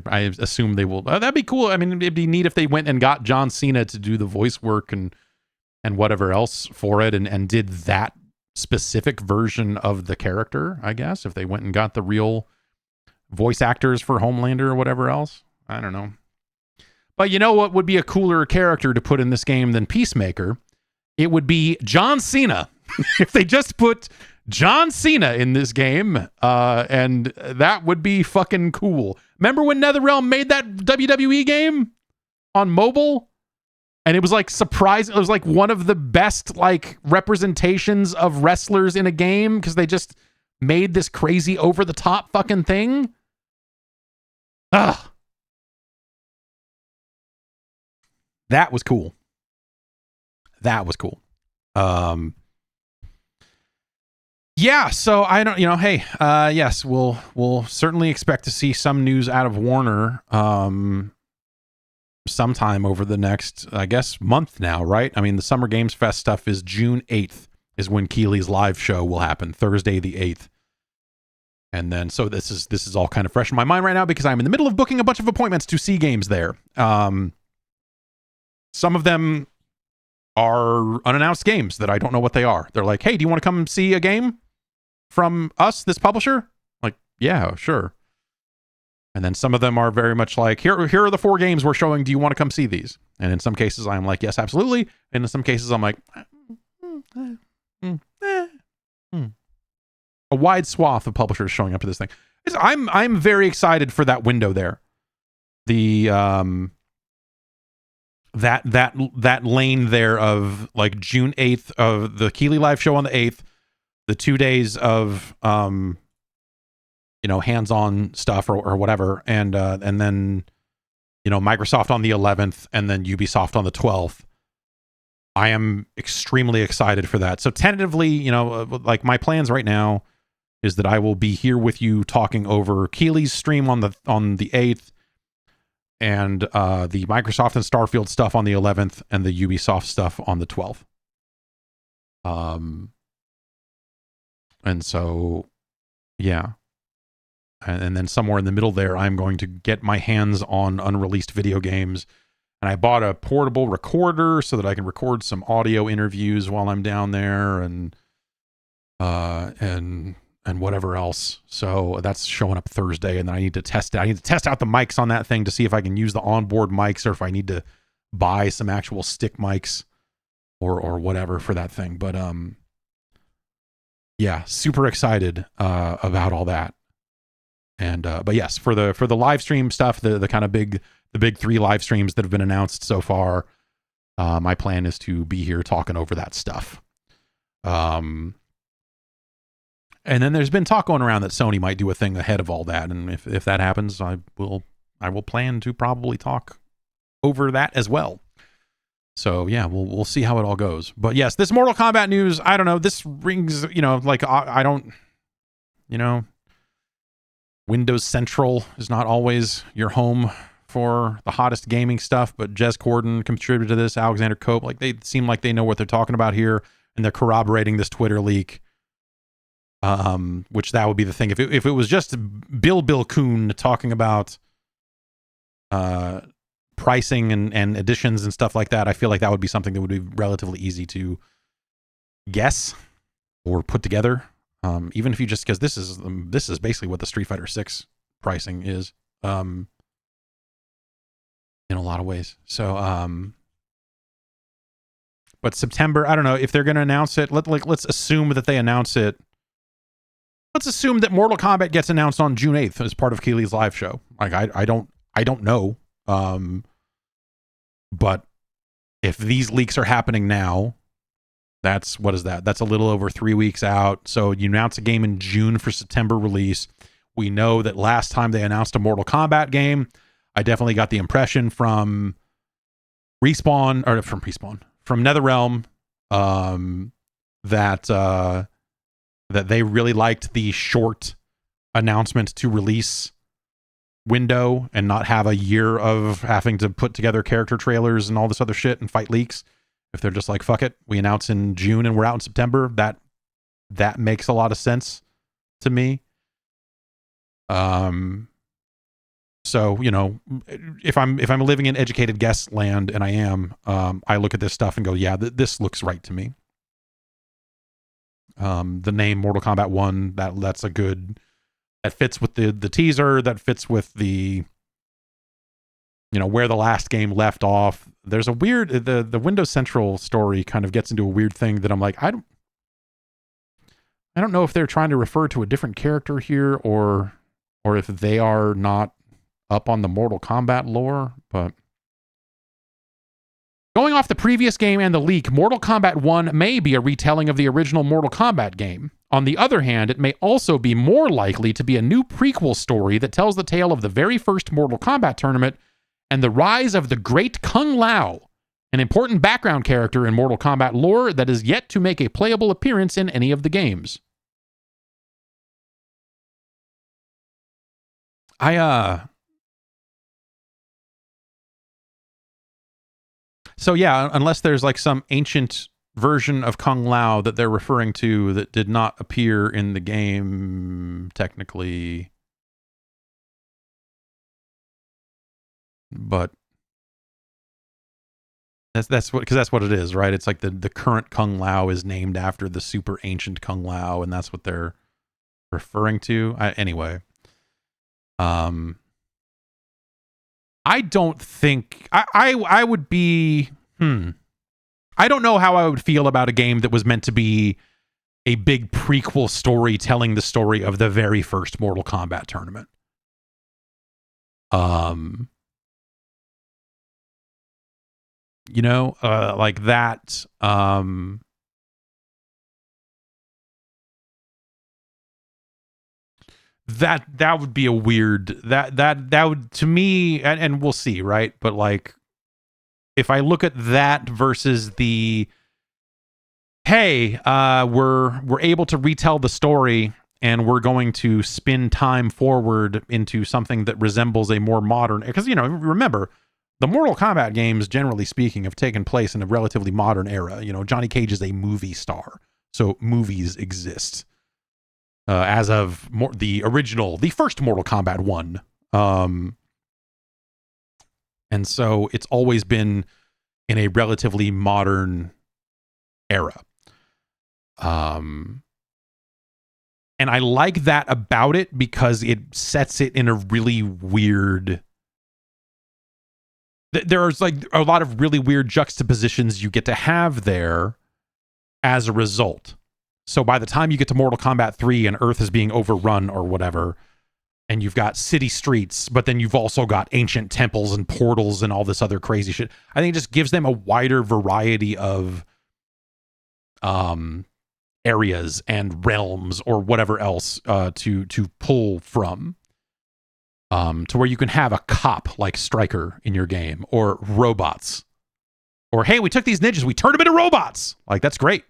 I assume they will. That'd be cool. I mean, it'd be neat if they went and got John Cena to do the voice work and whatever else for it, and did that specific version of the character, I guess, if they went and got the real voice actors for Homelander or whatever else. I don't know. But you know what would be a cooler character to put in this game than Peacemaker? It would be John Cena. If they just put John Cena in this game, and that would be fucking cool. Remember when NetherRealm made that WWE game on mobile? And it was like surprising. It was like one of the best like representations of wrestlers in a game, because they just made this crazy over the top fucking thing. Ugh. That was cool. That was cool. Yeah, so I don't, hey, yes, we'll certainly expect to see some news out of Warner sometime over the next, I guess, month now, right? I mean, the Summer Games Fest stuff is June 8th is when Keeley's live show will happen, Thursday the 8th. And then, so this is all kind of fresh in my mind right now, because I'm in the middle of booking a bunch of appointments to see games there. Some of them are unannounced games that I don't know what they are. They're like, hey, do you want to come see a game from us, this publisher? Like, yeah, sure. And then some of them are very much like, here are the 4 games we're showing. Do you want to come see these? And in some cases, I'm like, yes, absolutely. And in some cases, I'm like, a wide swath of publishers showing up to this thing. I'm very excited for that window there. The that lane there of like June 8th of the Keighley live show on the 8th, the 2 days of hands-on stuff or whatever, and then Microsoft on the 11th, and then Ubisoft on the 12th. I am extremely excited for that. So tentatively, like my plans right now is that I will be here with you talking over Keighley's stream on the 8th, and the Microsoft and Starfield stuff on the 11th, and the Ubisoft stuff on the 12th. And so, yeah. And then somewhere in the middle there, I'm going to get my hands on unreleased video games. And I bought a portable recorder so that I can record some audio interviews while I'm down there, and whatever else. So that's showing up Thursday, and then I need to test it. I need to test out the mics on that thing to see if I can use the onboard mics, or if I need to buy some actual stick mics or whatever for that thing. But yeah, super excited about all that. And but yes, for the live stream stuff, the kind of big 3 live streams that have been announced so far, my plan is to be here talking over that stuff. And then there's been talk going around that Sony might do a thing ahead of all that, and if that happens, I will plan to probably talk over that as well. So yeah, we'll see how it all goes. But yes, this Mortal Kombat news, I don't know. This rings, like I don't, Windows Central is not always your home for the hottest gaming stuff, but Jez Corden contributed to this, Alexander Cope, like they seem like they know what they're talking about here, and they're corroborating this Twitter leak. Which that would be the thing. If it was just Bill Kuhn talking about pricing and additions and stuff like that, I feel like that would be something that would be relatively easy to guess or put together. Even if you just, because this is basically what the Street Fighter 6 pricing is, in a lot of ways. So, but September, I don't know if they're going to announce it. Let's assume that they announce it. Let's assume that Mortal Kombat gets announced on June 8th as part of Keighley's live show. Like I don't know. But if these leaks are happening now, what is that? That's a little over 3 weeks out. So you announce a game in June for September release. We know that last time they announced a Mortal Kombat game, I definitely got the impression from NetherRealm, that they really liked the short announcement to release window and not have a year of having to put together character trailers and all this other shit and fight leaks. If they're just like, fuck it, we announce in June and we're out in September, that makes a lot of sense to me. So, if I'm living in educated guest land, and I am, I look at this stuff and go, yeah, this looks right to me. The name Mortal Kombat 1, that's a good, that fits with the teaser, that fits with the, where the last game left off. There's a weird, the Windows Central story kind of gets into a weird thing that I'm like, I don't know if they're trying to refer to a different character here, or if they are not up on the Mortal Kombat lore, but going off the previous game and the leak, Mortal Kombat 1 may be a retelling of the original Mortal Kombat game. On the other hand, it may also be more likely to be a new prequel story that tells the tale of the very first Mortal Kombat tournament and the rise of the great Kung Lao, an important background character in Mortal Kombat lore that is yet to make a playable appearance in any of the games. So yeah, unless there's like some ancient version of Kung Lao that they're referring to that did not appear in the game technically, but that's what it is, right? It's like the current Kung Lao is named after the super ancient Kung Lao, and that's what they're referring to. Anyway, I don't think I would be. I don't know how I would feel about a game that was meant to be a big prequel story telling the story of the very first Mortal Kombat tournament. You know, like that. That would be a weird that would, to me, and we'll see, right? But like, if I look at that versus the, hey, we're able to retell the story and we're going to spin time forward into something that resembles a more modern, because, you know, remember, the Mortal Kombat games, generally speaking, have taken place in a relatively modern era. You know, Johnny Cage is a movie star, so movies exist. As of the first Mortal Kombat 1. And so it's always been in a relatively modern era. And I like that about it because it sets it in a really weird... There's like a lot of really weird juxtapositions you get to have there as a result. So by the time you get to Mortal Kombat 3 and Earth is being overrun or whatever, and you've got city streets, but then you've also got ancient temples and portals and all this other crazy shit, I think it just gives them a wider variety of areas and realms or whatever else to pull from, to where you can have a cop like Stryker in your game, or robots, or hey, we took these ninjas, we turned them into robots. Like, that's great.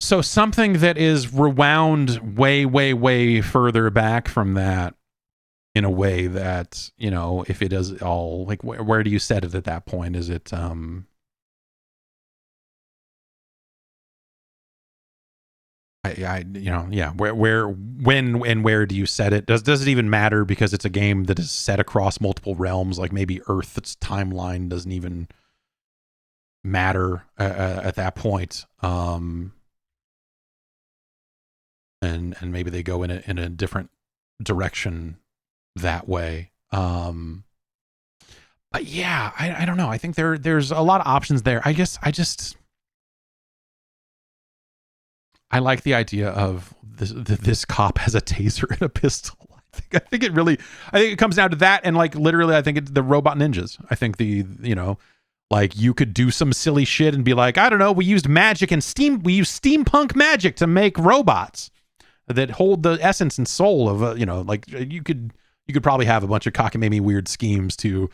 So something that is rewound way, way, way further back from that, in a way that, you know, if it is all like, where do you set it at that point? Is it, you know, yeah, where, when, and where do you set it? Does it even matter, because it's a game that is set across multiple realms? Like, maybe Earth's timeline doesn't even matter at that point. And maybe they go in a different direction that way. But yeah, I don't know. I think there's a lot of options there. I guess I like the idea of this cop has a taser and a pistol. I think it comes down to that, and like, literally, I think it's the robot ninjas. I think you know, like, you could do some silly shit and be like, I don't know, we used magic and we used steampunk magic to make robots that hold the essence and soul of you know, like, you could probably have a bunch of cockamamie weird schemes to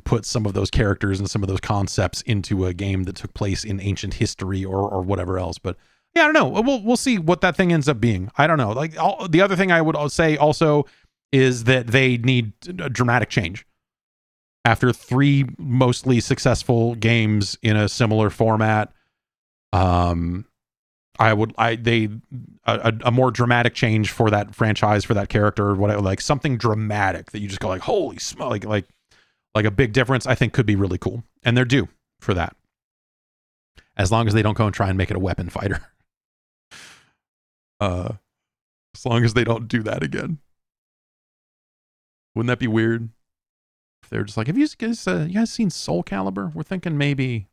put some of those characters and some of those concepts into a game that took place in ancient history or whatever else. But yeah, I don't know. We'll see what that thing ends up being. I don't know. Like, the other thing I would say also is that they need a dramatic change. After 3 mostly successful games in a similar format, a more dramatic change for that franchise, for that character, or whatever, like something dramatic that you just go like, holy smoke, like a big difference, I think could be really cool. And they're due for that. As long as they don't go and try and make it a weapon fighter. As long as they don't do that again. Wouldn't that be weird? If they're just like, have you guys seen Soul Calibur? We're thinking maybe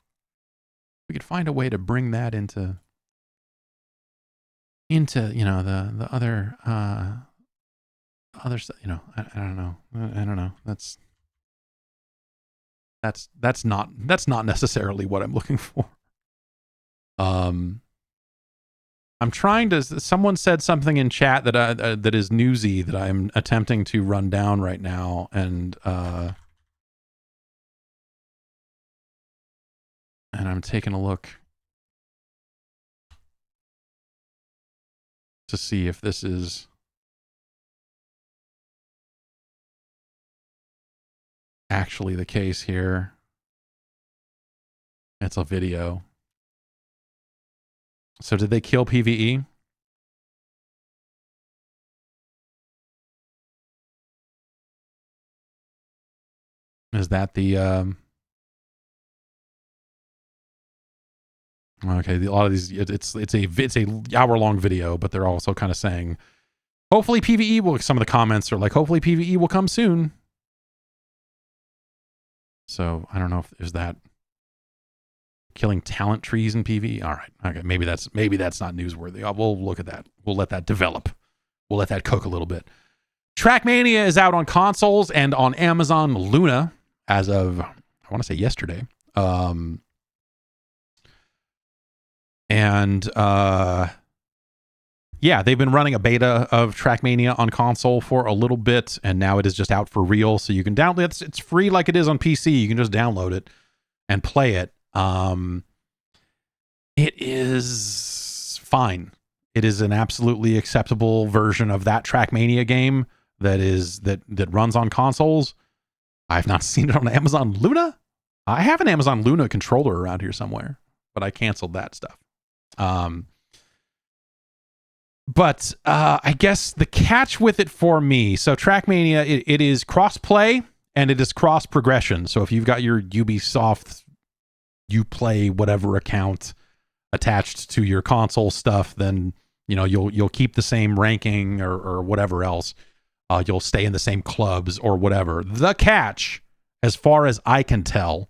we could find a way to bring that into you know, the other stuff, you know. I don't know. I don't know. That's not necessarily what I'm looking for. I'm trying to. Someone said something in chat that is newsy that I'm attempting to run down right now, and I'm taking a look to see if this is actually the case here. It's a video. So did they kill PvE? Is that the okay? A lot of these, it's a hour-long video, but they're also kind of saying Hopefully PvE will, some of the comments are like, hopefully PvE will come soon. So I don't know if there's that. Killing talent trees in PvE. All right. Okay. Maybe that's not newsworthy. We'll look at that. We'll let that develop. We'll let that cook a little bit. Trackmania is out on consoles and on Amazon Luna as of, I want to say yesterday. Yeah, they've been running a beta of Trackmania on console for a little bit, and now it is just out for real. So you can download it. It's free like it is on PC. You can just download it and play it. It is fine. It is an absolutely acceptable version of that Trackmania game that runs on consoles. I've not seen it on Amazon Luna. I have an Amazon Luna controller around here somewhere, but I canceled that stuff. But I guess the catch with it for me, so Trackmania, it is cross-play and it is cross-progression. So if you've got your Ubisoft Uplay whatever account attached to your console stuff, then you'll keep the same ranking or whatever else. You'll stay in the same clubs or whatever. The catch, as far as I can tell,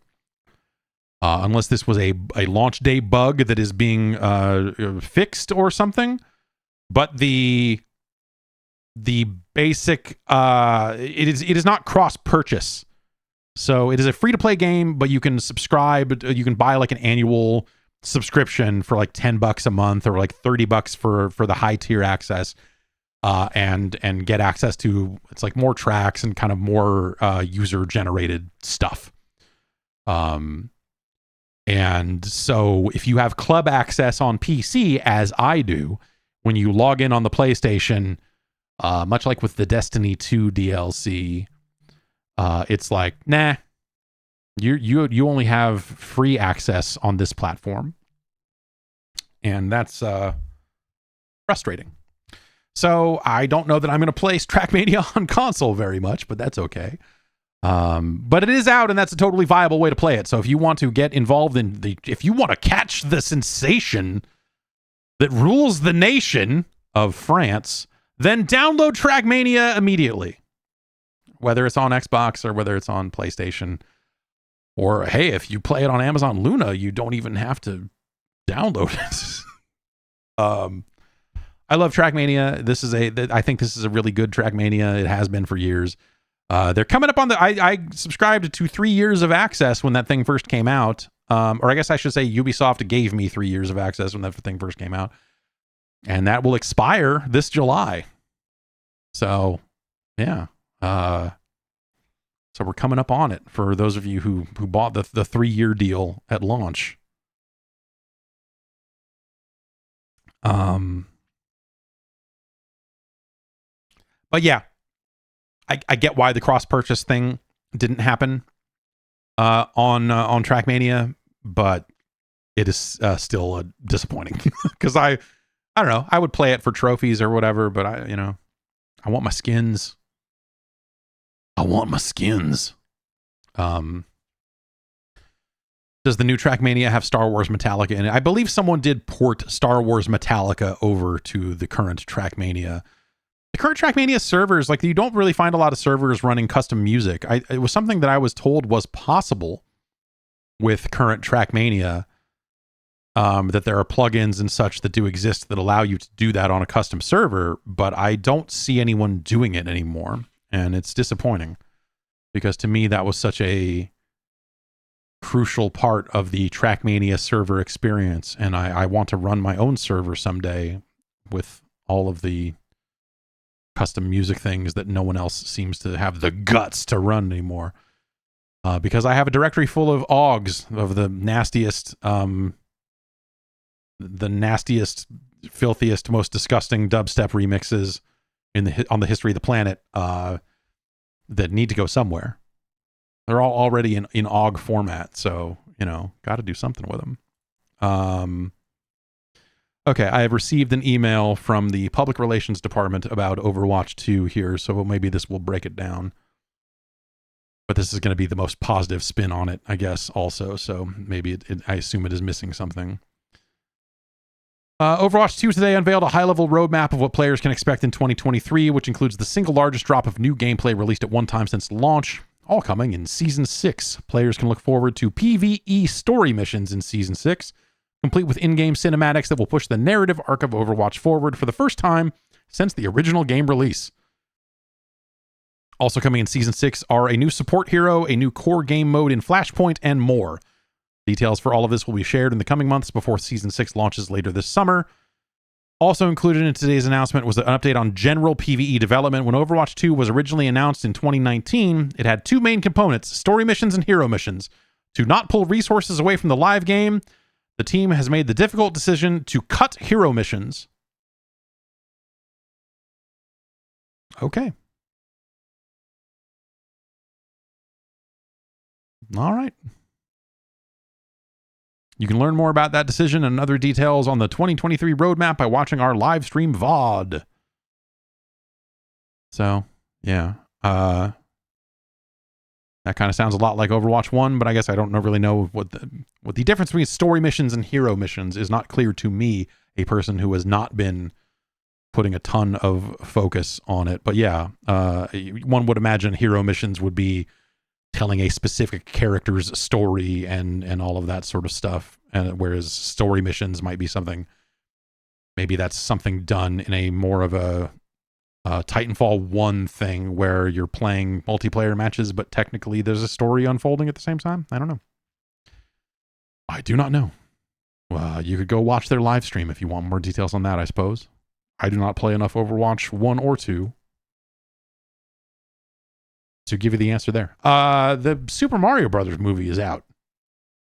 unless this was a launch day bug that is being fixed or something, but the basic it is not cross purchase. So it is a free to play game, but you can subscribe. You can buy like an annual subscription for like $10 a month or like $30 for the high tier access, and get access to, it's like more tracks and kind of more user generated stuff. And so if you have club access on PC, as I do, when you log in on the PlayStation, much like with the Destiny 2 DLC, it's like, nah, you only have free access on this platform. And that's frustrating. So I don't know that I'm going to play Trackmania on console very much, but that's okay. But it is out, and that's a totally viable way to play it. So if you want to get involved if you want to catch the sensation that rules the nation of France, then download Trackmania immediately. Whether it's on Xbox or whether it's on PlayStation. Or, hey, if you play it on Amazon Luna, you don't even have to download it. I love Trackmania. I think this is a really good Trackmania. It has been for years. They're coming up on I subscribed to 3 years of access when that thing first came out. Or I guess I should say Ubisoft gave me 3 years of access when that thing first came out. And that will expire this July. So, yeah. So we're coming up on it for those of you who bought the 3-year deal at launch. But yeah, I get why the cross purchase thing didn't happen on Trackmania, but it is still disappointing because I don't know, I would play it for trophies or whatever, but I want my skins. Does the new Trackmania have Star Wars Metallica in it? I believe someone did port Star Wars Metallica over to the current Trackmania. The current Trackmania servers, like, you don't really find a lot of servers running custom music. It was something that I was told was possible with current Trackmania, that there are plugins and such that do exist that allow you to do that on a custom server, but I don't see anyone doing it anymore, and it's disappointing because to me that was such a crucial part of the Trackmania server experience, and I want to run my own server someday with all of the custom music things that no one else seems to have the guts to run anymore, because I have a directory full of OGs of the nastiest, filthiest, most disgusting dubstep remixes on the history of the planet, that need to go somewhere. They're all already in OG format, so got to do something with them. Okay, I have received an email from the Public Relations Department about Overwatch 2 here, so maybe this will break it down. But this is going to be the most positive spin on it, I guess, also. So maybe I assume it is missing something. Overwatch 2 today unveiled a high-level roadmap of what players can expect in 2023, which includes the single largest drop of new gameplay released at one time since launch, all coming in Season 6. Players can look forward to PvE story missions in Season 6, complete with in-game cinematics that will push the narrative arc of Overwatch forward for the first time since the original game release. Also coming in Season 6 are a new support hero, a new core game mode in Flashpoint, and more. Details for all of this will be shared in the coming months before Season 6 launches later this summer. Also included in today's announcement was an update on general PvE development. When Overwatch 2 was originally announced in 2019, it had two main components, story missions and hero missions. To not pull resources away from the live game, the team has made the difficult decision to cut hero missions. Okay. All right. You can learn more about that decision and other details on the 2023 roadmap by watching our live stream VOD. So, yeah. That kind of sounds a lot like Overwatch 1, but I guess I don't really know what the difference between story missions and hero missions is not clear to me, a person who has not been putting a ton of focus on it. But yeah, one would imagine hero missions would be telling a specific character's story and all of that sort of stuff. And whereas story missions might be something, maybe that's something done in a more of a Titanfall 1 thing where you're playing multiplayer matches, but technically there's a story unfolding at the same time. I don't know. I do not know. You could go watch their live stream if you want more details on that, I suppose. I do not play enough Overwatch 1 or 2 to give you the answer there. The Super Mario Brothers movie is out.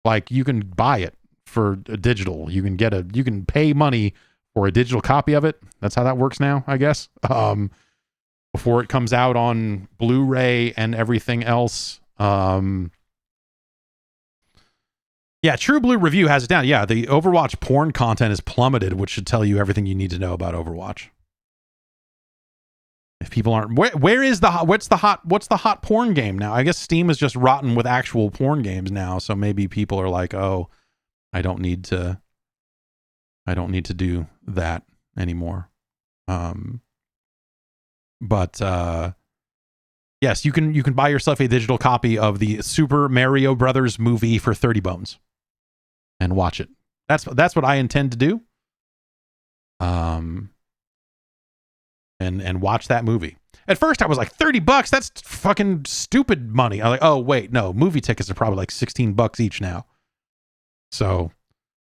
Like, you can buy it for a digital. You can pay money for a digital copy of it. That's how that works now, I guess. Before it comes out on Blu-ray and everything else. Yeah, True Blue Review has it down. Yeah, the Overwatch porn content is plummeted, which should tell you everything you need to know about Overwatch. If people aren't, what's the hot porn game now? I guess Steam is just rotten with actual porn games now, so maybe people are like, oh, I don't need to do that anymore. But yes, you can buy yourself a digital copy of the Super Mario Brothers movie for 30 bones and watch it. That's what I intend to do. And watch that movie. At first I was like, $30, that's fucking stupid money. I'm like, oh wait, no, movie tickets are probably like $16 each now. So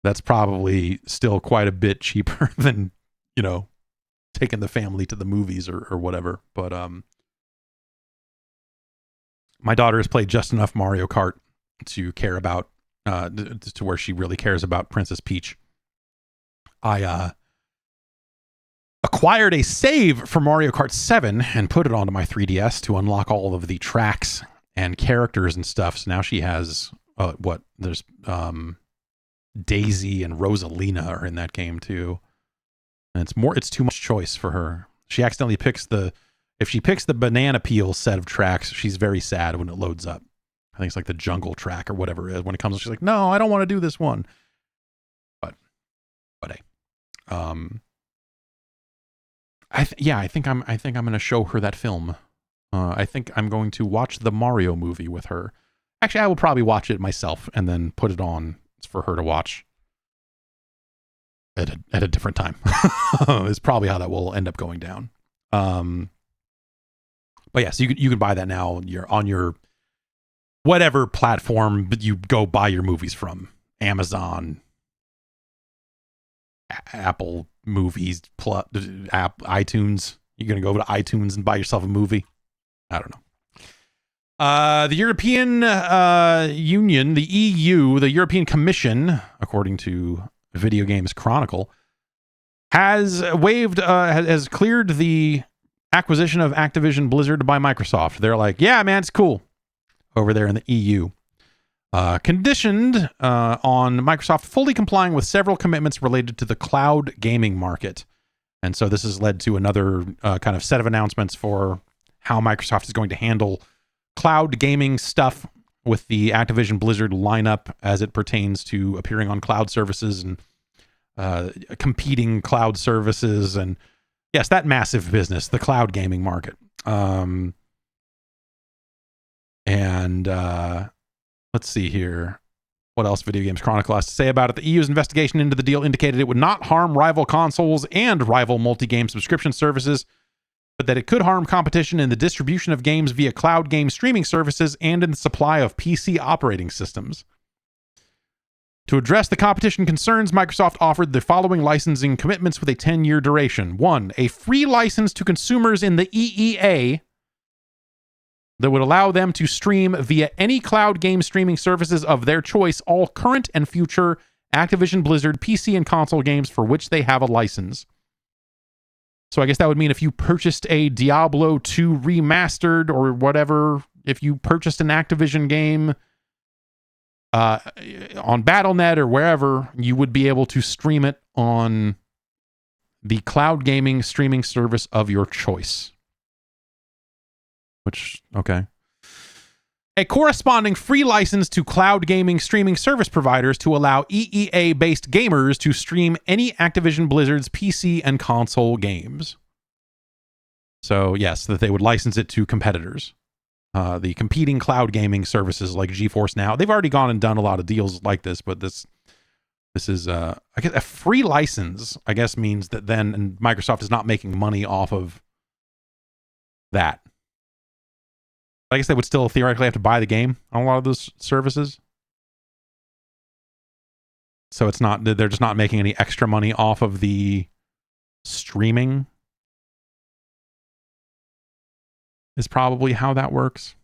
that's probably still quite a bit cheaper than, taking the family to the movies or whatever. But my daughter has played just enough Mario Kart to care about, to where she really cares about Princess Peach. I acquired a save for Mario Kart 7 and put it onto my 3DS to unlock all of the tracks and characters and stuff. So now she has there's Daisy and Rosalina are in that game too. And it's too much choice for her. She accidentally if she picks the banana peel set of tracks, she's very sad when it loads up. I think it's like the jungle track or whatever it is. When it comes, she's like, no, I don't want to do this one. But hey, I think I'm going to show her that film. I think I'm going to watch the Mario movie with her. Actually, I will probably watch it myself and then put it on for her to watch at a different time. Is probably how that will end up going down. But yes, you can buy that now. You're on your whatever platform you go buy your movies from. Amazon, Apple Movies, iTunes. You're going to go to iTunes and buy yourself a movie? I don't know. The European Union, the EU, the European Commission, according to Video Games Chronicle, has cleared the acquisition of Activision Blizzard by Microsoft. They're like, yeah, man, it's cool over there in the EU. Conditioned on Microsoft fully complying with several commitments related to the cloud gaming market. And so this has led to another kind of set of announcements for how Microsoft is going to handle cloud gaming stuff with the Activision Blizzard lineup as it pertains to appearing on cloud services and competing cloud services, and yes, that massive business, the cloud gaming market. Let's see here. What else Video Games Chronicle has to say about it? The EU's investigation into the deal indicated it would not harm rival consoles and rival multi-game subscription services, but that it could harm competition in the distribution of games via cloud game streaming services and in the supply of PC operating systems. To address the competition concerns, Microsoft offered the following licensing commitments with a 10-year duration. 1, a free license to consumers in the EEA that would allow them to stream via any cloud game streaming services of their choice all current and future Activision Blizzard PC and console games for which they have a license. So I guess that would mean if you purchased a Diablo 2 remastered or whatever, if you purchased an Activision game on Battle.net or wherever, you would be able to stream it on the cloud gaming streaming service of your choice. Which, okay. A corresponding free license to cloud gaming streaming service providers to allow EEA-based gamers to stream any Activision Blizzard's PC and console games. So, yes, that they would license it to competitors. The competing cloud gaming services like GeForce Now. They've already gone and done a lot of deals like this, but this is, I guess, a free license, I guess, means that then and Microsoft is not making money off of that. I guess they would still theoretically have to buy the game on a lot of those services. So it's not, they're just not making any extra money off of the streaming is probably how that works.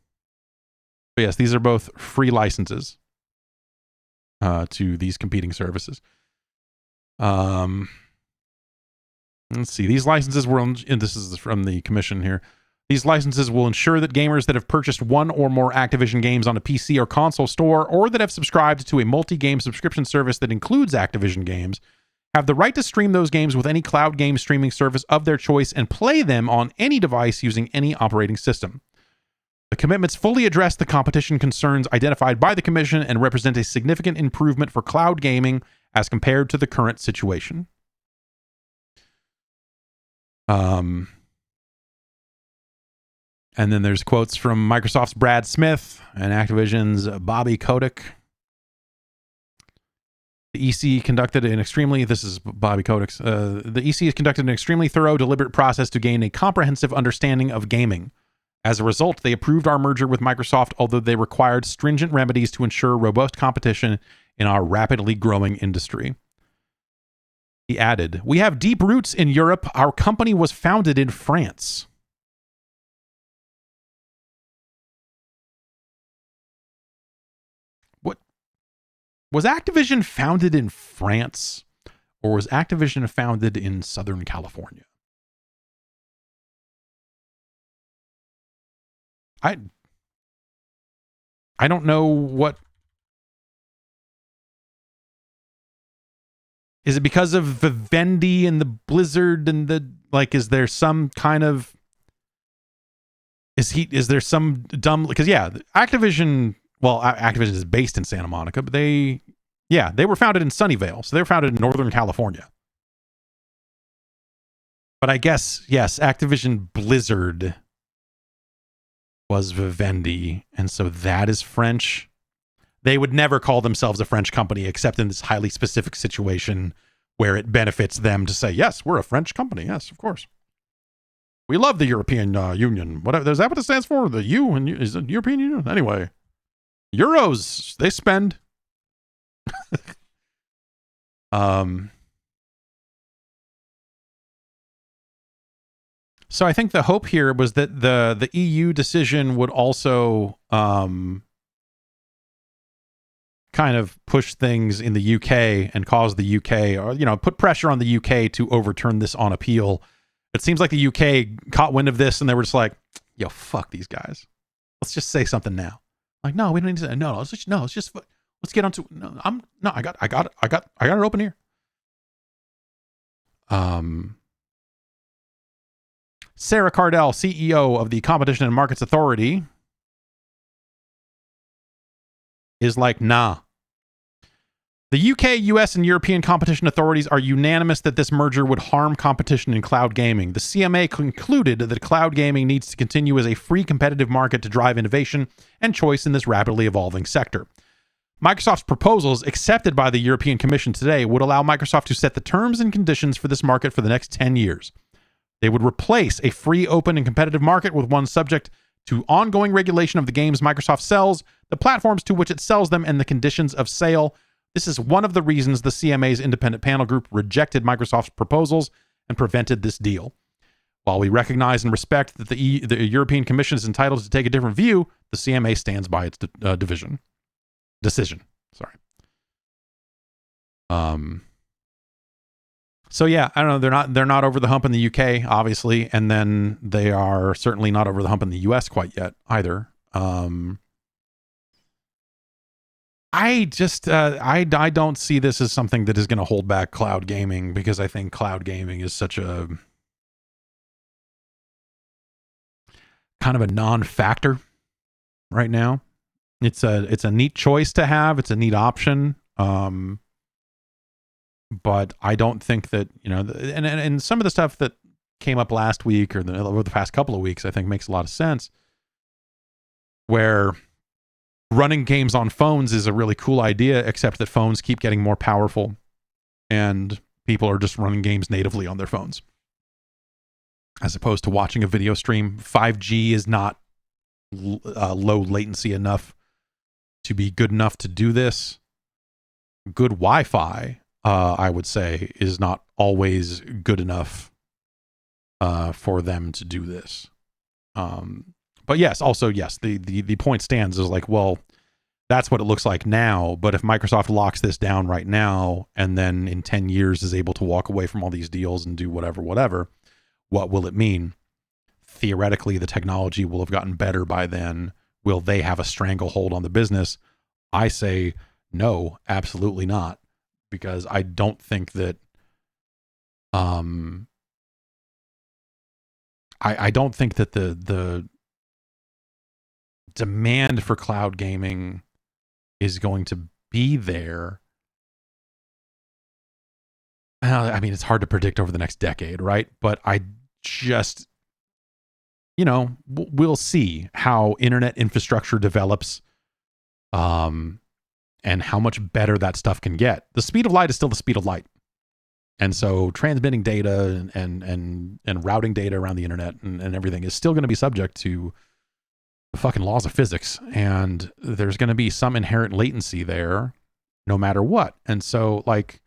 But yes, these are both free licenses to these competing services. Let's see. These licenses were, and this is from the commission here. These licenses will ensure that gamers that have purchased one or more Activision games on a PC or console store, or that have subscribed to a multi-game subscription service that includes Activision games, have the right to stream those games with any cloud game streaming service of their choice and play them on any device using any operating system. The commitments fully address the competition concerns identified by the Commission and represent a significant improvement for cloud gaming as compared to the current situation. And then there's quotes from Microsoft's Brad Smith and Activision's Bobby Kotick. The EC conducted an extremely, this is Bobby Kotick's, the EC has conducted an extremely thorough, deliberate process to gain a comprehensive understanding of gaming. As a result, they approved our merger with Microsoft, although they required stringent remedies to ensure robust competition in our rapidly growing industry. He added, "We have deep roots in Europe. Our company was founded in France." Was Activision founded in France, or was Activision founded in Southern California? I don't know what. Is it because of Vivendi and the Blizzard and the, like, is there some kind of, is there some dumb, because yeah, Activision, well, Activision is based in Santa Monica, but they were founded in Sunnyvale. So they were founded in Northern California. But I guess, yes, Activision Blizzard was Vivendi. And so that is French. They would never call themselves a French company except in this highly specific situation where it benefits them to say, yes, we're a French company. Yes, of course. We love the European Union. Whatever, is that what it stands for? The U and is it European Union? Anyway. Euros, they spend. So I think the hope here was that the EU decision would also kind of push things in the UK and cause the UK, or put pressure on the UK to overturn this on appeal. It seems like the UK caught wind of this and they were just like, yo, fuck these guys. Let's just say something now. Like, no, we don't need to. No, let's get on to. I got it open here. Sarah Cardell, CEO of the Competition and Markets Authority, is like, nah. The UK, US, and European competition authorities are unanimous that this merger would harm competition in cloud gaming. The CMA concluded that cloud gaming needs to continue as a free competitive market to drive innovation and choice in this rapidly evolving sector. Microsoft's proposals, accepted by the European Commission today, would allow Microsoft to set the terms and conditions for this market for the next 10 years. They would replace a free, open, and competitive market with one subject to ongoing regulation of the games Microsoft sells, the platforms to which it sells them, and the conditions of sale. This is one of the reasons the CMA's independent panel group rejected Microsoft's proposals and prevented this deal. While we recognize and respect that the European Commission is entitled to take a different view, the CMA stands by its decision. Sorry. So yeah, I don't know. They're not over the hump in the UK, obviously, and then they are certainly not over the hump in the US quite yet either. I just I don't see this as something that is going to hold back cloud gaming, because I think cloud gaming is such a kind of a non-factor right now. It's a neat choice to have. It's a neat option. But I don't think that, and some of the stuff that came up last week or over the past couple of weeks, I think makes a lot of sense, where running games on phones is a really cool idea, except that phones keep getting more powerful and people are just running games natively on their phones as opposed to watching a video stream. 5G is not low latency enough to be good enough to do this. Good Wi-Fi, I would say, is not always good enough for them to do this. But yes, also, yes, the point stands is like, well, that's what it looks like now. But if Microsoft locks this down right now and then in 10 years is able to walk away from all these deals and do whatever, what will it mean? Theoretically, the technology will have gotten better by then. Will they have a stranglehold on the business? I say no, absolutely not. Because I don't think that I don't think that the demand for cloud gaming is going to be there. I mean, it's hard to predict over the next decade, right? But I just, we'll see how internet infrastructure develops, and how much better that stuff can get. The speed of light is still the speed of light. And so transmitting data and routing data around the internet and everything is still going to be subject to the fucking laws of physics. And there's going to be some inherent latency there no matter what. And so, like,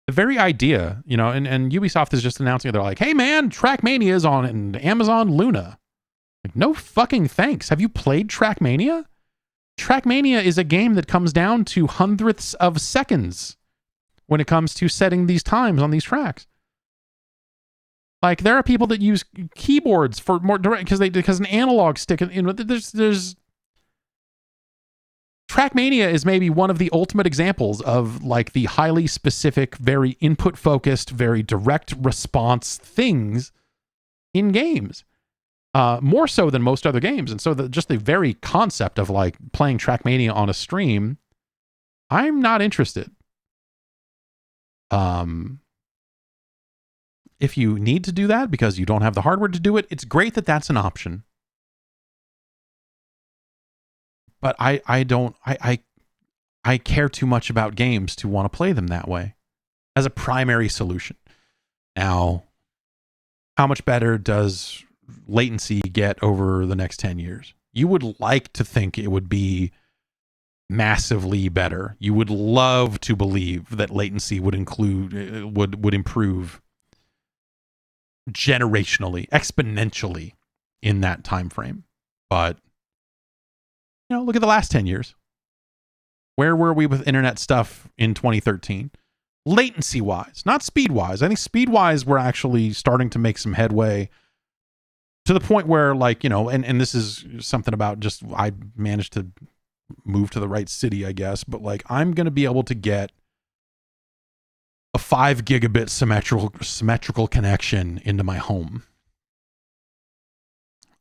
the very idea, and Ubisoft is just announcing it. They're like, hey man, Trackmania is on Amazon Luna. Like, no fucking thanks. Have you played Trackmania? Trackmania is a game that comes down to hundredths of seconds when it comes to setting these times on these tracks. Like, there are people that use keyboards for more direct because an analog stick. There's Trackmania is maybe one of the ultimate examples of like the highly specific, very input focused, very direct response things in games. More so than most other games. And so just the very concept of like playing Trackmania on a stream, I'm not interested. If you need to do that because you don't have the hardware to do it, it's great that that's an option. But I care too much about games to want to play them that way as a primary solution. Now, how much better does latency get over the next 10 years? You would like to think it would be massively better. You would love to believe that latency would improve generationally, exponentially in that time frame. But look at the last 10 years. Where were we with internet stuff in 2013? Latency wise, not speed wise. I think speed wise we're actually starting to make some headway, to the point where, like, and this is something about just, I managed to move to the right city, I guess, but like, I'm going to be able to get a 5 gigabit symmetrical connection into my home.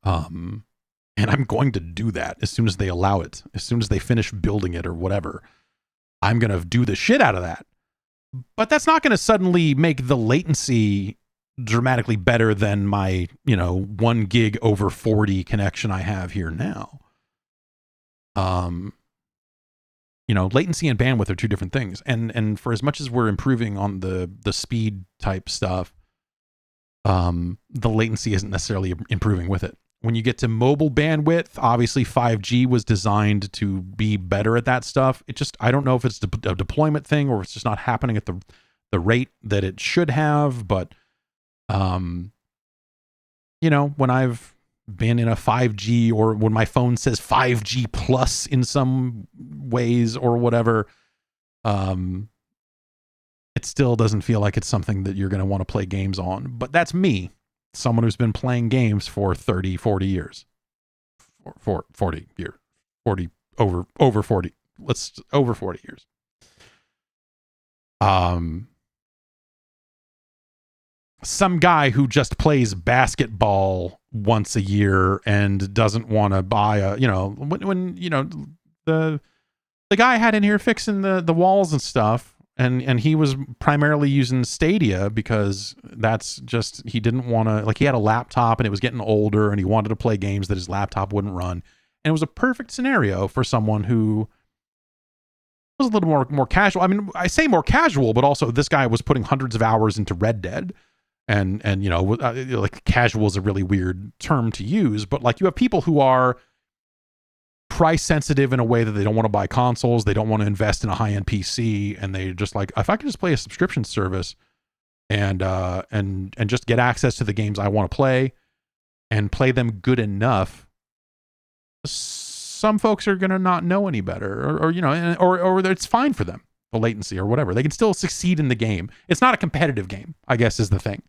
And I'm going to do that as soon as they allow it, as soon as they finish building it or whatever. I'm going to do the shit out of that. But that's not going to suddenly make the latency dramatically better than my, 1 gig over 40 connection I have here now. Latency and bandwidth are two different things. And for as much as we're improving on the speed type stuff, the latency isn't necessarily improving with it. When you get to mobile bandwidth, obviously 5G was designed to be better at that stuff. I don't know if it's a deployment thing or it's just not happening at the rate that it should have. But, when I've been in a 5G or when my phone says 5G plus in some ways or whatever, it still doesn't feel like it's something that you're going to want to play games on. But that's me, someone who's been playing games for 30, 40 years. 40 years. 40 over 40. Over 40 years. Some guy who just plays basketball once a year and doesn't want to buy the guy I had in here fixing the walls and stuff, and he was primarily using Stadia because that's just, he didn't want to, he had a laptop and it was getting older and he wanted to play games that his laptop wouldn't run. And it was a perfect scenario for someone who was a little more casual. I mean, I say more casual, but also this guy was putting hundreds of hours into Red Dead. And casual is a really weird term to use, but you have people who are price sensitive in a way that they don't want to buy consoles, they don't want to invest in a high-end PC, and they just if I could just play a subscription service and just get access to the games I want to play and play them good enough, some folks are going to not know any better, or it's fine for them, the latency or whatever. They can still succeed in the game. It's not a competitive game, I guess, is the thing.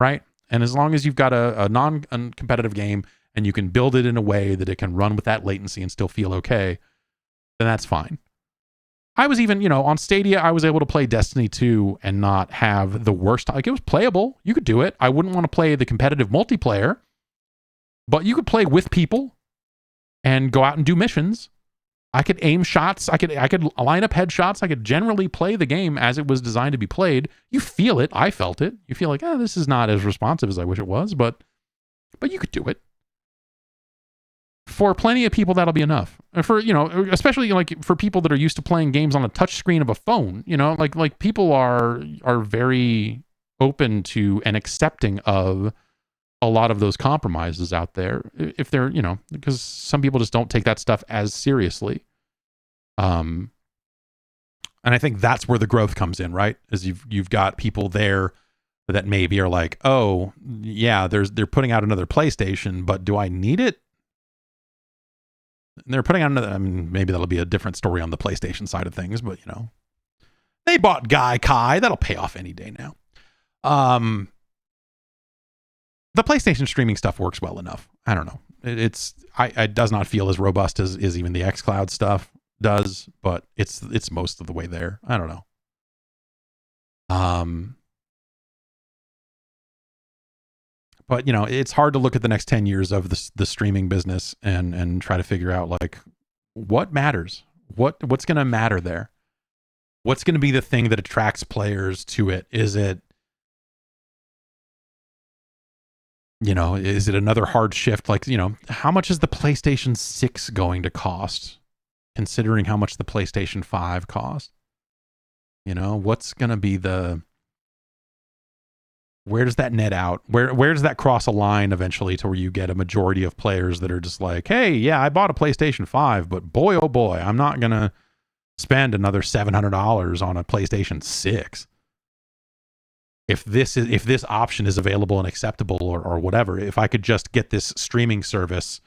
Right? And as long as you've got a non-competitive game and you can build it in a way that it can run with that latency and still feel okay, then that's fine. I was even, on Stadia, I was able to play Destiny 2 and not have the worst. It was playable. You could do it. I wouldn't want to play the competitive multiplayer, but you could play with people and go out and do missions. I could aim shots. I could line up headshots. I could generally play the game as it was designed to be played. You feel it. I felt it. You feel like, this is not as responsive as I wish it was, but you could do it. For plenty of people, that'll be enough. For, especially for people that are used to playing games on a touch screen of a phone, people are very open to and accepting of a lot of those compromises out there, if they're, because some people just don't take that stuff as seriously. And I think that's where the growth comes in, right? Is you've got people there that maybe are like, oh yeah, they're putting out another PlayStation, but do I need it? And they're putting out another, maybe that'll be a different story on the PlayStation side of things, but they bought Kai, that'll pay off any day now. The PlayStation streaming stuff works well enough. I don't know. It does not feel as robust as even the xCloud stuff does, but it's most of the way there. I don't know. But it's hard to look at the next 10 years of the streaming business and try to figure out what matters, what's going to matter there, what's going to be the thing that attracts players to it. Is it another hard shift? How much is the PlayStation 6 going to cost, considering how much the PlayStation 5 cost? What's going to be where does that net out? Where does that cross a line eventually to where you get a majority of players that are just like, hey, yeah, I bought a PlayStation 5, but boy, oh boy, I'm not going to spend another $700 on a PlayStation 6. If this option is available and acceptable or whatever, if I could just get this streaming service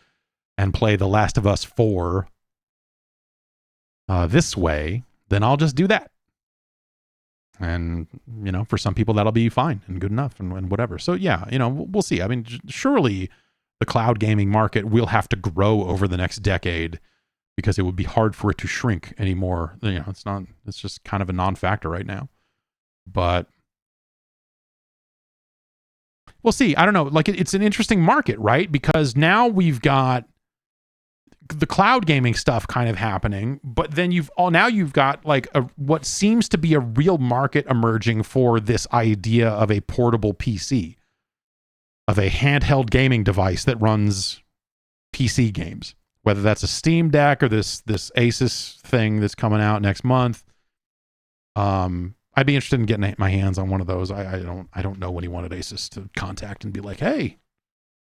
and play The Last of Us 4 this way, then I'll just do that. And, for some people that'll be fine and good enough and whatever. So yeah, we'll see. I mean, surely the cloud gaming market will have to grow over the next decade because it would be hard for it to shrink anymore. It's just kind of a non-factor right now. But we'll see. I don't know. It's an interesting market, right? Because now we've got the cloud gaming stuff kind of happening, but then you've got like what seems to be a real market emerging for this idea of a portable PC, of a handheld gaming device that runs PC games, whether that's a Steam Deck or this Asus thing that's coming out next month. I'd be interested in getting my hands on one of those. I don't know anyone at Asus to contact and be like, hey,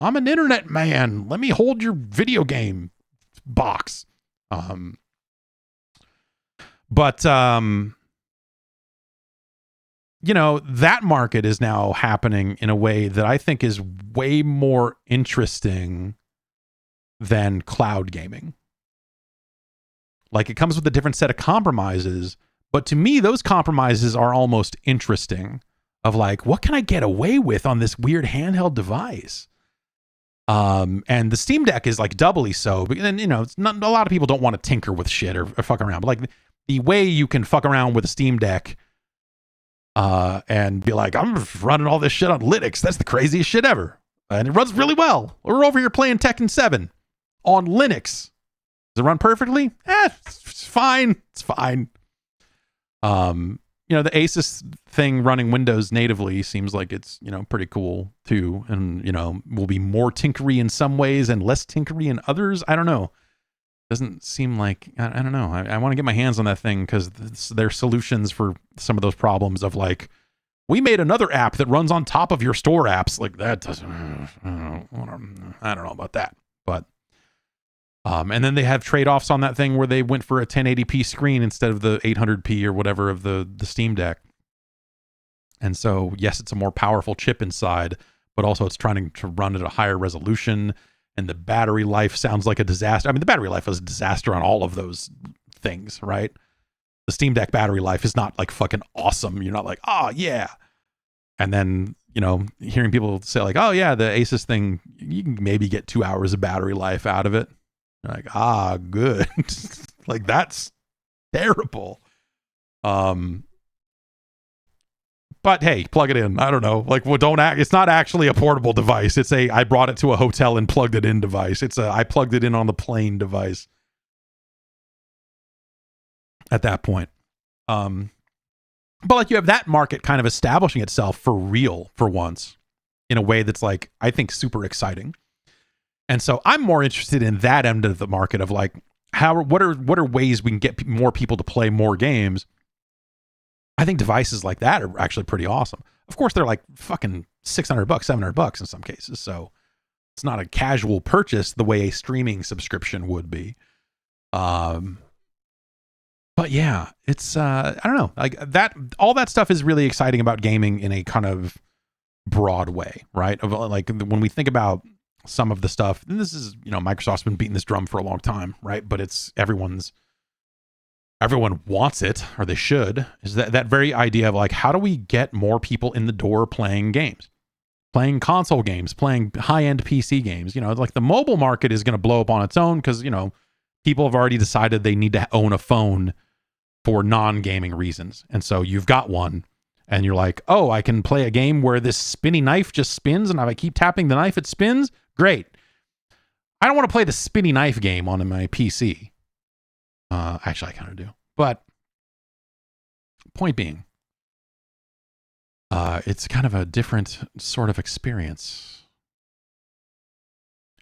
I'm an internet man. Let me hold your video game box. But that market is now happening in a way that I think is way more interesting than cloud gaming. Like, it comes with a different set of compromises, but to me, those compromises are almost interesting, of like, what can I get away with on this weird handheld device? And the Steam Deck is like doubly so. But then, it's not, a lot of people don't want to tinker with shit or fuck around. But like the way you can fuck around with a Steam Deck and be like, I'm running all this shit on Linux. That's the craziest shit ever. And it runs really well. We're over here playing Tekken 7 on Linux. Does it run perfectly? It's fine. It's fine. The Asus thing running Windows natively seems like it's, pretty cool too. And, will be more tinkery in some ways and less tinkery in others. I don't know. Doesn't seem like, I don't know. I want to get my hands on that thing because their solutions for some of those problems of like, we made another app that runs on top of your store apps. Like that doesn't, I don't know about that, but, and then they have trade-offs on that thing where they went for a 1080p screen instead of the 800p or whatever of the Steam Deck. And so, yes, it's a more powerful chip inside, but also it's trying to run at a higher resolution. And the battery life sounds like a disaster. I mean, the battery life was a disaster on all of those things, right? The Steam Deck battery life is not like fucking awesome. You're not like, oh, yeah. And then, hearing people say like, oh, yeah, the Asus thing, you can maybe get 2 hours of battery life out of it. Like, good. Like, that's terrible. But hey, plug it in. I don't know. Like, well, it's not actually a portable device. It's I brought it to a hotel and plugged it in device. I plugged it in on the plane device at that point. But like, you have that market kind of establishing itself for real for once in a way that's like, I think, super exciting. And so I'm more interested in that end of the market of like, what are ways we can get more people to play more games? I think devices like that are actually pretty awesome. Of course, they're like fucking $600, $700 in some cases. So it's not a casual purchase the way a streaming subscription would be. But yeah, it's, I don't know, like that, all that stuff is really exciting about gaming in a kind of broad way, right? Of like, when we think about some of the stuff, and this is, Microsoft's been beating this drum for a long time, right? But it's everyone wants it, or they should, is that very idea of like, how do we get more people in the door playing games, playing console games, playing high-end PC games? Like the mobile market is going to blow up on its own because, people have already decided they need to own a phone for non-gaming reasons. And so you've got one and you're like, oh, I can play a game where this spinny knife just spins, and if I keep tapping the knife, it spins. Great. I don't want to play the spinny knife game on my PC. Actually, I kind of do. But point being, it's kind of a different sort of experience.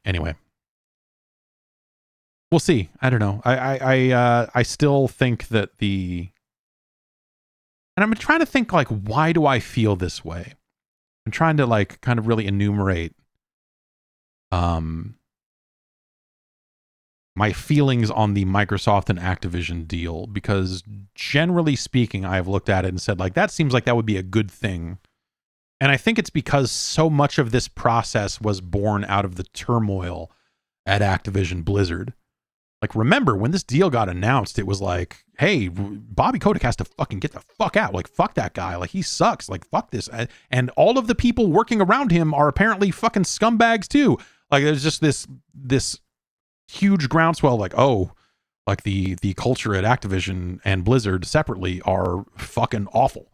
Anyway, we'll see. I don't know. I still think that and I'm trying to think like, why do I feel this way? I'm trying to like kind of really enumerate my feelings on the Microsoft and Activision deal, because generally speaking, I've looked at it and said like, that seems like that would be a good thing. And I think it's because so much of this process was born out of the turmoil at Activision Blizzard. Like, remember when this deal got announced, it was like, hey, Bobby Kotick has to fucking get the fuck out. Like, fuck that guy. Like, he sucks. Like, fuck this. And all of the people working around him are apparently fucking scumbags too. Like, there's just this huge groundswell, like, oh, like the culture at Activision and Blizzard separately are fucking awful.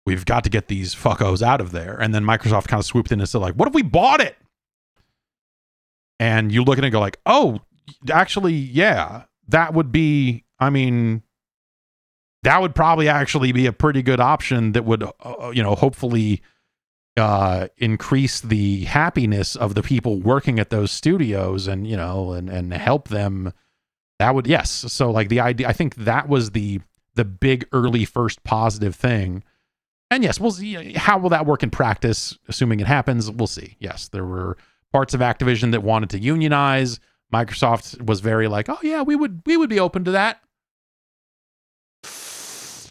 We've got to get these fuckos out of there. And then Microsoft kind of swooped in and said like, what if we bought it? And you look at it and go like, oh, actually, yeah, that would be, I mean, that would probably actually be a pretty good option that would, hopefully increase the happiness of the people working at those studios and, and help them. That would, yes. So like the idea, I think that was the big early first positive thing. And yes, we'll see how will that work in practice, assuming it happens. We'll see. Yes, there were parts of Activision that wanted to unionize. Microsoft was very like, oh yeah, we would be open to that.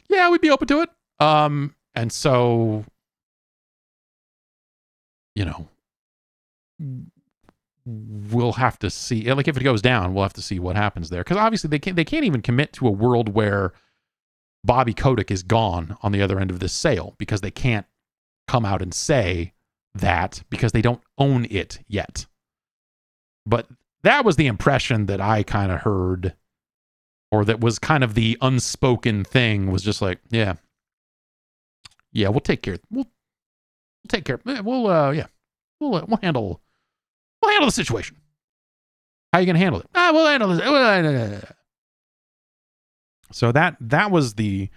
Yeah, we'd be open to it. And so, we'll have to see. Like if it goes down, we'll have to see what happens there. Because obviously they can't even commit to a world where Bobby Kotick is gone on the other end of this sale, because they can't come out and say that because they don't own it yet. But that was the impression that I kind of heard, or that was kind of the unspoken thing, was just like, yeah, we'll take care. We'll take care. We'll handle the situation. How are you going to handle it? We'll handle this. So that was I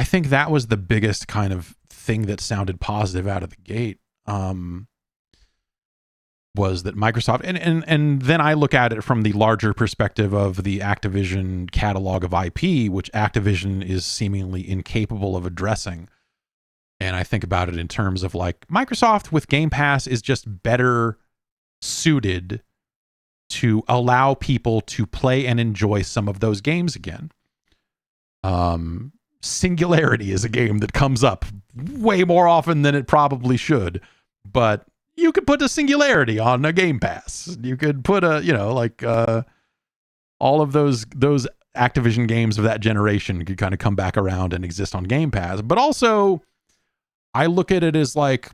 think that was the biggest kind of thing that sounded positive out of the gate. Was that Microsoft, and then I look at it from the larger perspective of the Activision catalog of IP, which Activision is seemingly incapable of addressing. And I think about it in terms of like Microsoft with Game Pass is just better suited to allow people to play and enjoy some of those games again. Singularity is a game that comes up way more often than it probably should, but you could put a Singularity on a Game Pass. You could put all of those Activision games of that generation could kind of come back around and exist on Game Pass. But also, I look at it as like,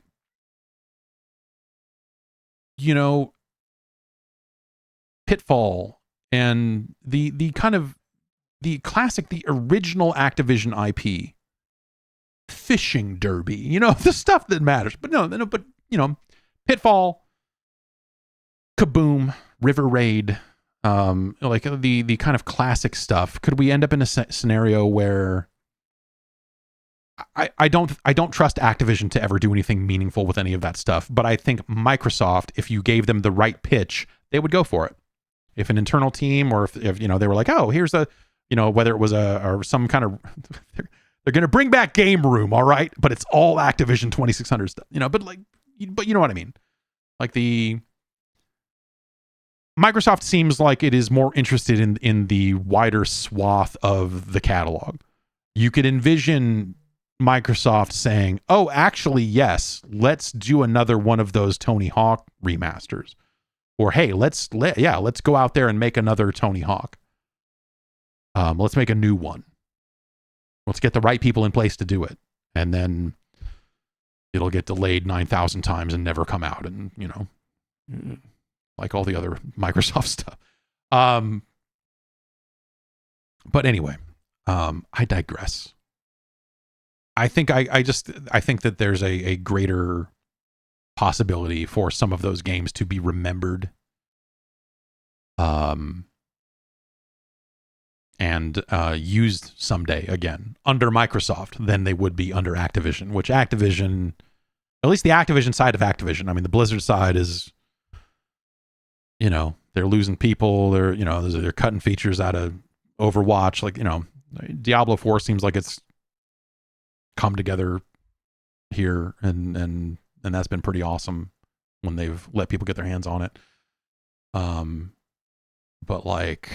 Pitfall and the kind of the classic, the original Activision IP, Fishing Derby, the stuff that matters. But Pitfall, Kaboom, River Raid, like the kind of classic stuff. Could we end up in a scenario where I don't trust Activision to ever do anything meaningful with any of that stuff, but I think Microsoft, if you gave them the right pitch, they would go for it. If an internal team, or if they were like, oh, here's whether it was or some kind of, they're going to bring back Game Room, all right, but it's all Activision 2600 stuff, but you know what I mean? Like the Microsoft seems like it is more interested in the wider swath of the catalog. You could envision Microsoft saying, oh, actually, yes, let's do another one of those Tony Hawk remasters. Or, hey, let's go out there and make another Tony Hawk. Let's make a new one. Let's get the right people in place to do it. And then it'll get delayed 9,000 times and never come out. And, like all the other Microsoft stuff. But anyway, I digress. I think I think that there's a greater possibility for some of those games to be remembered and used someday again under Microsoft than they would be under Activision, which Activision, at least the Activision side of Activision, I mean, the Blizzard side is, they're losing people, they're cutting features out of Overwatch, like, Diablo 4 seems like it's come together here, and that's been pretty awesome when they've let people get their hands on it. But like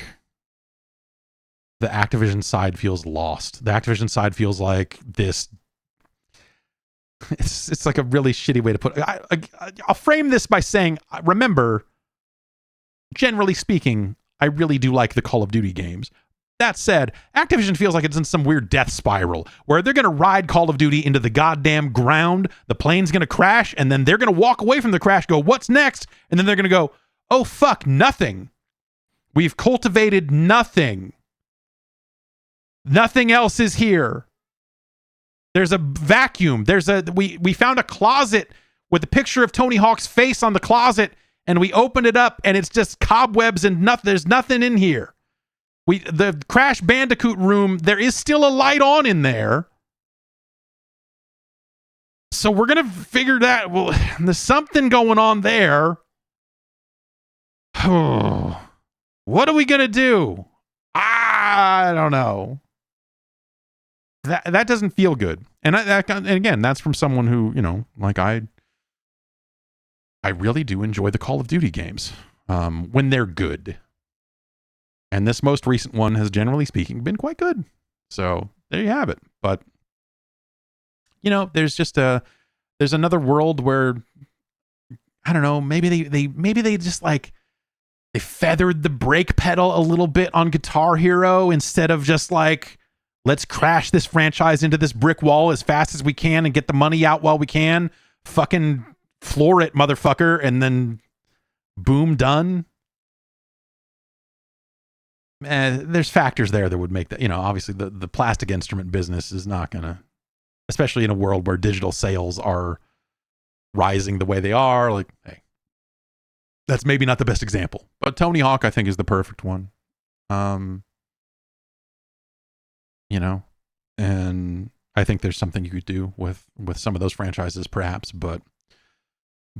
the Activision side feels lost. The Activision side feels like this. It's like a really shitty way to put it. I'll frame this by saying, remember, generally speaking, I really do like the Call of Duty games. That said, Activision feels like it's in some weird death spiral where they're going to ride Call of Duty into the goddamn ground, the plane's going to crash, and then they're going to walk away from the crash, go, what's next? And then they're going to go, oh, fuck, nothing. We've cultivated nothing. Nothing else is here. There's a vacuum. We found a closet with a picture of Tony Hawk's face on the closet, and we opened it up and it's just cobwebs and nothing. There's nothing in here. The Crash Bandicoot room, there is still a light on in there. So we're going to figure that, well, there's something going on there. What are we going to do? I don't know. That doesn't feel good. And again, that's from someone who, like I really do enjoy the Call of Duty games when they're good. And this most recent one has, generally speaking, been quite good. So there you have it. But, there's just there's another world where, I don't know, maybe they just like, they feathered the brake pedal a little bit on Guitar Hero instead of just like, let's crash this franchise into this brick wall as fast as we can and get the money out while we can. Fucking floor it, motherfucker. And then boom, done. There's factors there that would make that, obviously the plastic instrument business is not going to, especially in a world where digital sales are rising the way they are. Like, hey, that's maybe not the best example, but Tony Hawk, I think, is the perfect one. And I think there's something you could do with some of those franchises, perhaps, but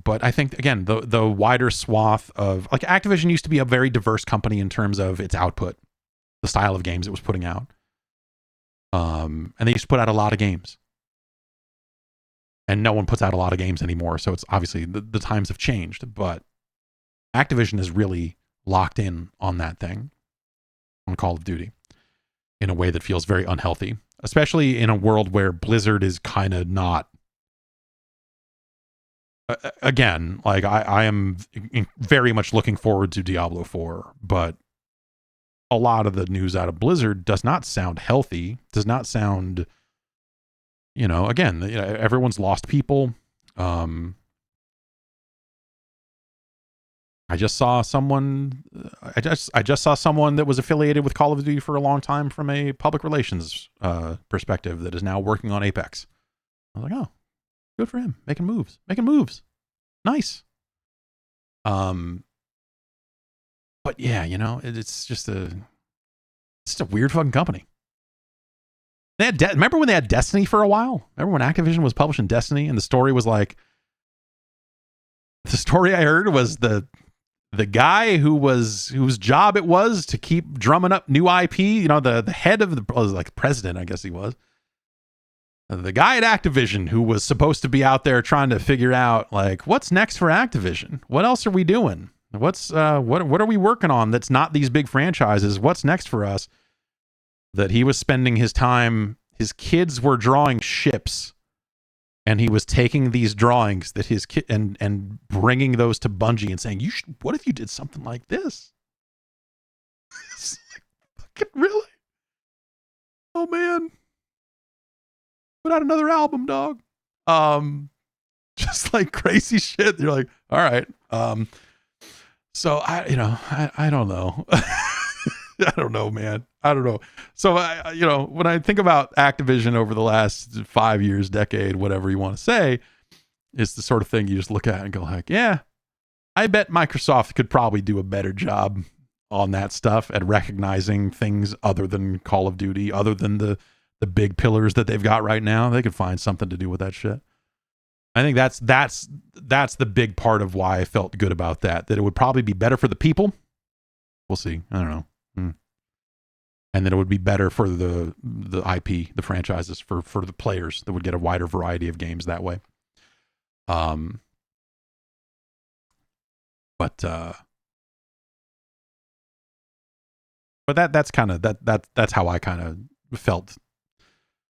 I think, again, the wider swath of, like, Activision used to be a very diverse company in terms of its output, the style of games it was putting out. And they used to put out a lot of games. And no one puts out a lot of games anymore, so it's obviously the times have changed, but Activision is really locked in on that thing, on Call of Duty, in a way that feels very unhealthy, especially in a world where Blizzard is kind of not. Again, like I am very much looking forward to Diablo 4, but a lot of the news out of Blizzard does not sound healthy, does not sound, again, everyone's lost people. I just saw someone that was affiliated with Call of Duty for a long time from a public relations perspective that is now working on Apex. I was like, oh, good for him. Making moves. Nice. But yeah, it's just a weird fucking company. They had remember when they had Destiny for a while? Remember when Activision was publishing Destiny and the story was like, the story I heard was the guy whose job it was to keep drumming up new IP, the head of like president, I guess he was. The guy at Activision who was supposed to be out there trying to figure out, like, what's next for Activision? What else are we doing? What's what are we working on that's not these big franchises? What's next for us? That he was spending his time, his kids were drawing ships, and he was taking these drawings that his kid and bringing those to Bungie and saying, what if you did something like this? It's like, fucking really? Oh man. Put out another album, dog. Just like crazy shit. You're like, all right. So I don't know. I don't know, man. I don't know. So when I think about Activision over the last 5 years, decade, whatever you want to say, it's the sort of thing you just look at and go like, yeah, I bet Microsoft could probably do a better job on that stuff at recognizing things other than Call of Duty, other than the big pillars that they've got right now. They could find something to do with that shit. I think that's the big part of why I felt good about that it would probably be better for the people. We'll see. I don't know. And that it would be better for the IP, the franchises, for the players that would get a wider variety of games that way. But that's kind of that's how I kind of felt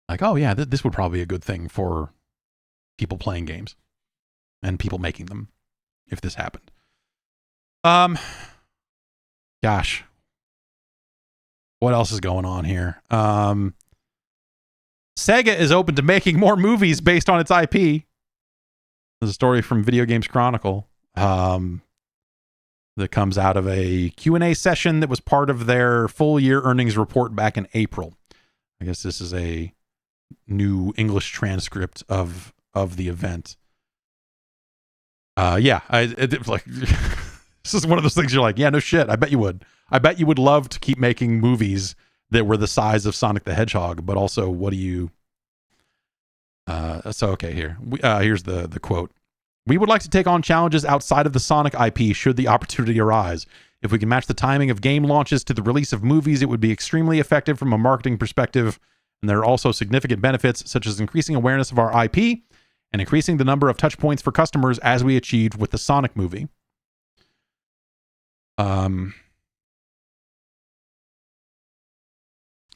like, oh yeah, this would probably be a good thing for people playing games and people making them if this happened. Gosh, what else is going on here? Sega is open to making more movies based on its IP. There's a story from Video Games Chronicle that comes out of a Q&A session that was part of their full year earnings report back in April. I guess this is a new English transcript of the event. Yeah, like This is one of those things you're like, yeah, no shit. I bet you would. I bet you would love to keep making movies that were the size of Sonic the Hedgehog, but also what do you... okay, here's the quote. We would like to take on challenges outside of the Sonic IP should the opportunity arise. If we can match the timing of game launches to the release of movies, it would be extremely effective from a marketing perspective. And there are also significant benefits, such as increasing awareness of our IP and increasing the number of touch points for customers as we achieved with the Sonic movie.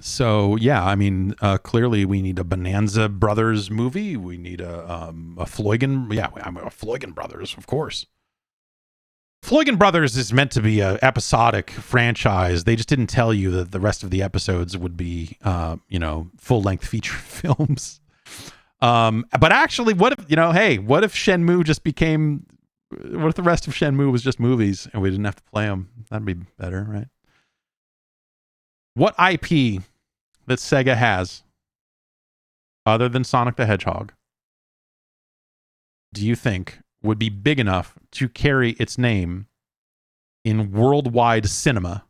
So yeah, I mean, clearly we need a Bonanza Brothers movie. We need a Floygan. Yeah, I'm a Floygan Brothers, of course. Floygan Brothers is meant to be a episodic franchise. They just didn't tell you that the rest of the episodes would be, full-length feature films. But actually, what if Shenmue just became? What if the rest of Shenmue was just movies and we didn't have to play them? That'd be better, right? What IP that Sega has, other than Sonic the Hedgehog, do you think would be big enough to carry its name in worldwide cinema,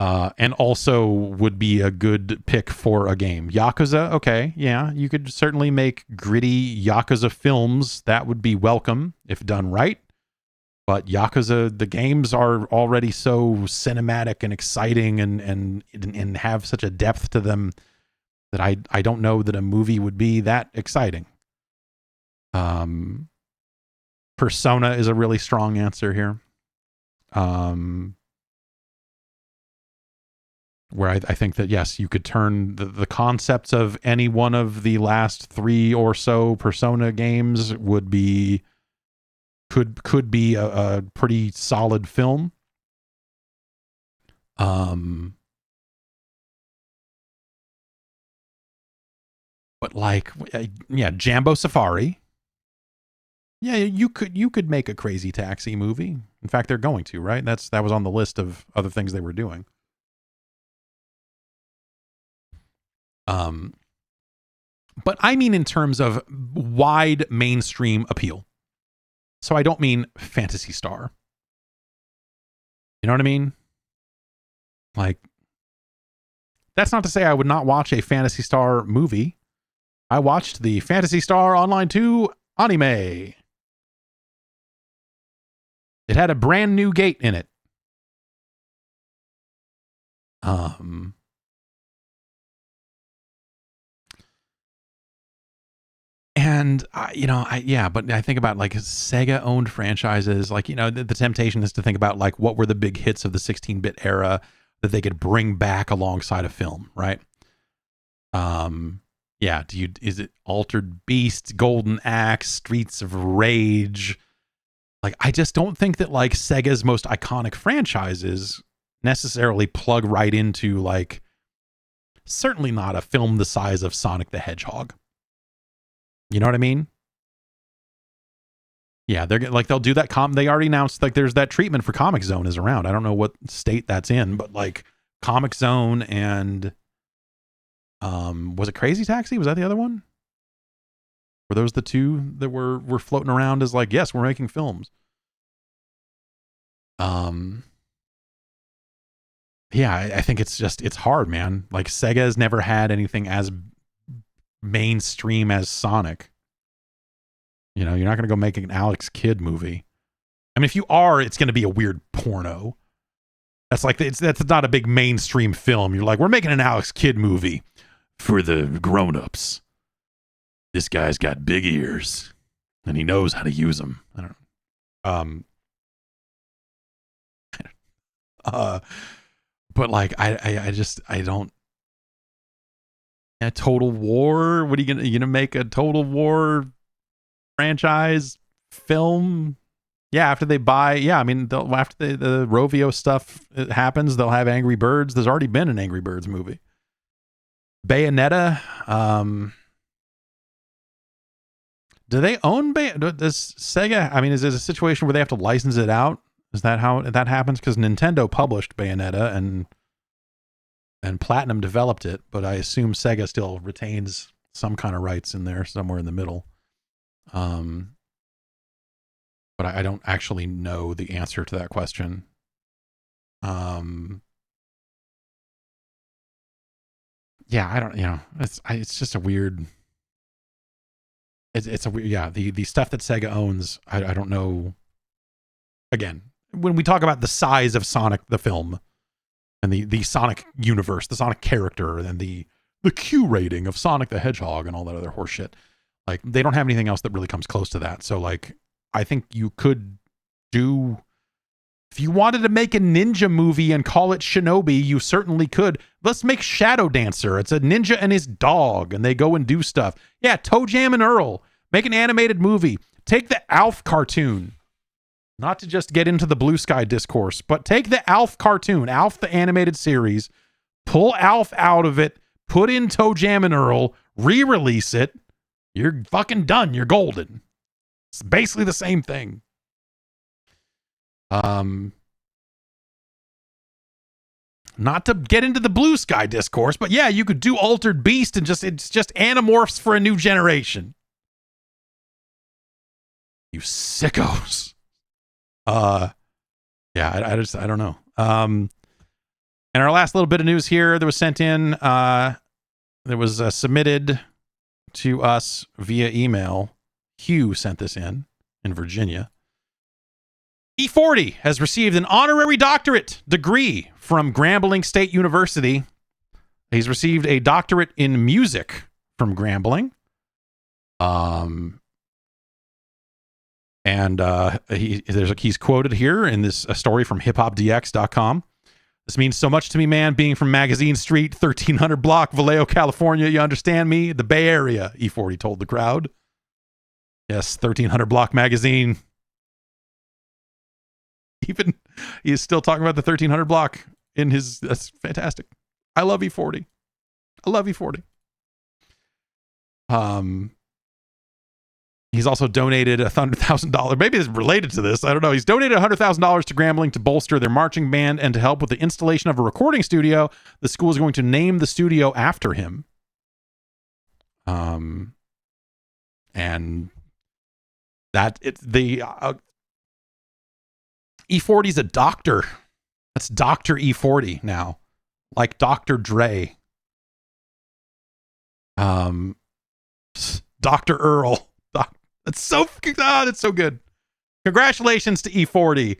and also would be a good pick for a game? Yakuza, okay, yeah, you could certainly make gritty Yakuza films. That would be welcome if done right. But Yakuza, the games are already so cinematic and exciting and have such a depth to them that I don't know that a movie would be that exciting. Persona is a really strong answer here. Where I think that, yes, you could turn the concepts of any one of the last 3 or so Persona games could be a pretty solid film. But like, yeah, Jambo Safari. Yeah, you could make a Crazy Taxi movie. In fact, they're going to, right? That was on the list of other things they were doing. But I mean in terms of wide mainstream appeal. So I don't mean Phantasy Star. You know what I mean? Like, that's not to say I would not watch a Phantasy Star movie. I watched the Phantasy Star Online 2 anime. It had a brand new gate in it. And but I think about like Sega owned franchises, like, the temptation is to think about like what were the big hits of the 16-bit era that they could bring back alongside a film, right? Yeah, is it Altered Beast, Golden Axe, Streets of Rage? Like, I just don't think that like Sega's most iconic franchises necessarily plug right into, like, certainly not a film the size of Sonic the Hedgehog. You know what I mean? Yeah, they'll do that. They already announced, like, there's that treatment for Comic Zone is around. I don't know what state that's in, but like Comic Zone and was it Crazy Taxi? Was that the other one? Were those the two that were floating around as like, yes, we're making films? Yeah, I think it's hard, man. Like, Sega has never had anything as mainstream as Sonic. You're not going to go make an Alex Kidd movie. I mean, if you are, it's going to be a weird porno. That's not a big mainstream film. You're like, we're making an Alex Kidd movie for the grown-ups. This guy's got big ears and he knows how to use them. I don't know. But like, I don't. A Total War? What are you gonna make a Total War franchise film? Yeah, after they buy. Yeah, I mean, after the Rovio stuff happens, they'll have Angry Birds. There's already been an Angry Birds movie. Bayonetta. Do they own does Sega? I mean, is it a situation where they have to license it out? Is that how that happens? Because Nintendo published Bayonetta and Platinum developed it, but I assume Sega still retains some kind of rights in there somewhere in the middle. but I don't actually know the answer to that question. Yeah, I don't, it's just a weird, it's a weird, yeah, the stuff that Sega owns, I don't know. Again, when we talk about the size of Sonic the film and the Sonic universe, the Sonic character, and the Q rating of Sonic the Hedgehog and all that other horse shit, like, they don't have anything else that really comes close to that. So, like, I think you could do, if you wanted to make a ninja movie and call it Shinobi, you certainly could. Let's make Shadow Dancer. It's a ninja and his dog, and they go and do stuff. Yeah, Toe Jam and Earl. Make an animated movie. Take the Alf cartoon. Not to just get into the Blue Sky discourse, but take the Alf cartoon, Alf the animated series, pull Alf out of it, put in Toe Jam and Earl, re-release it. You're fucking done. You're golden. It's basically the same thing. Not to get into the Blue Sky discourse, but yeah, you could do Altered Beast and it's just Animorphs for a new generation. You sickos. Yeah, I don't know. And our last little bit of news here that was sent in, that was submitted to us via email. Hugh sent this in Virginia. E40 has received an honorary doctorate degree from Grambling State University. He's received a doctorate in music from Grambling. He's quoted here in this story from hiphopdx.com. This means so much to me, man, being from Magazine Street, 1300 block, Vallejo, California. You understand me? The Bay Area, E40 told the crowd. Yes, 1300 block magazine. Even he is still talking about the 1300 block in his, that's fantastic. I love E40. I love E40. He's also donated $100,000. Maybe it's related to this. I don't know. He's donated $100,000 to Grambling to bolster their marching band and to help with the installation of a recording studio. The school is going to name the studio after him. And that it's the E40 is a doctor. That's Dr. E40 now, like Dr. Dre. Dr. Earl. That's so good. Congratulations to E40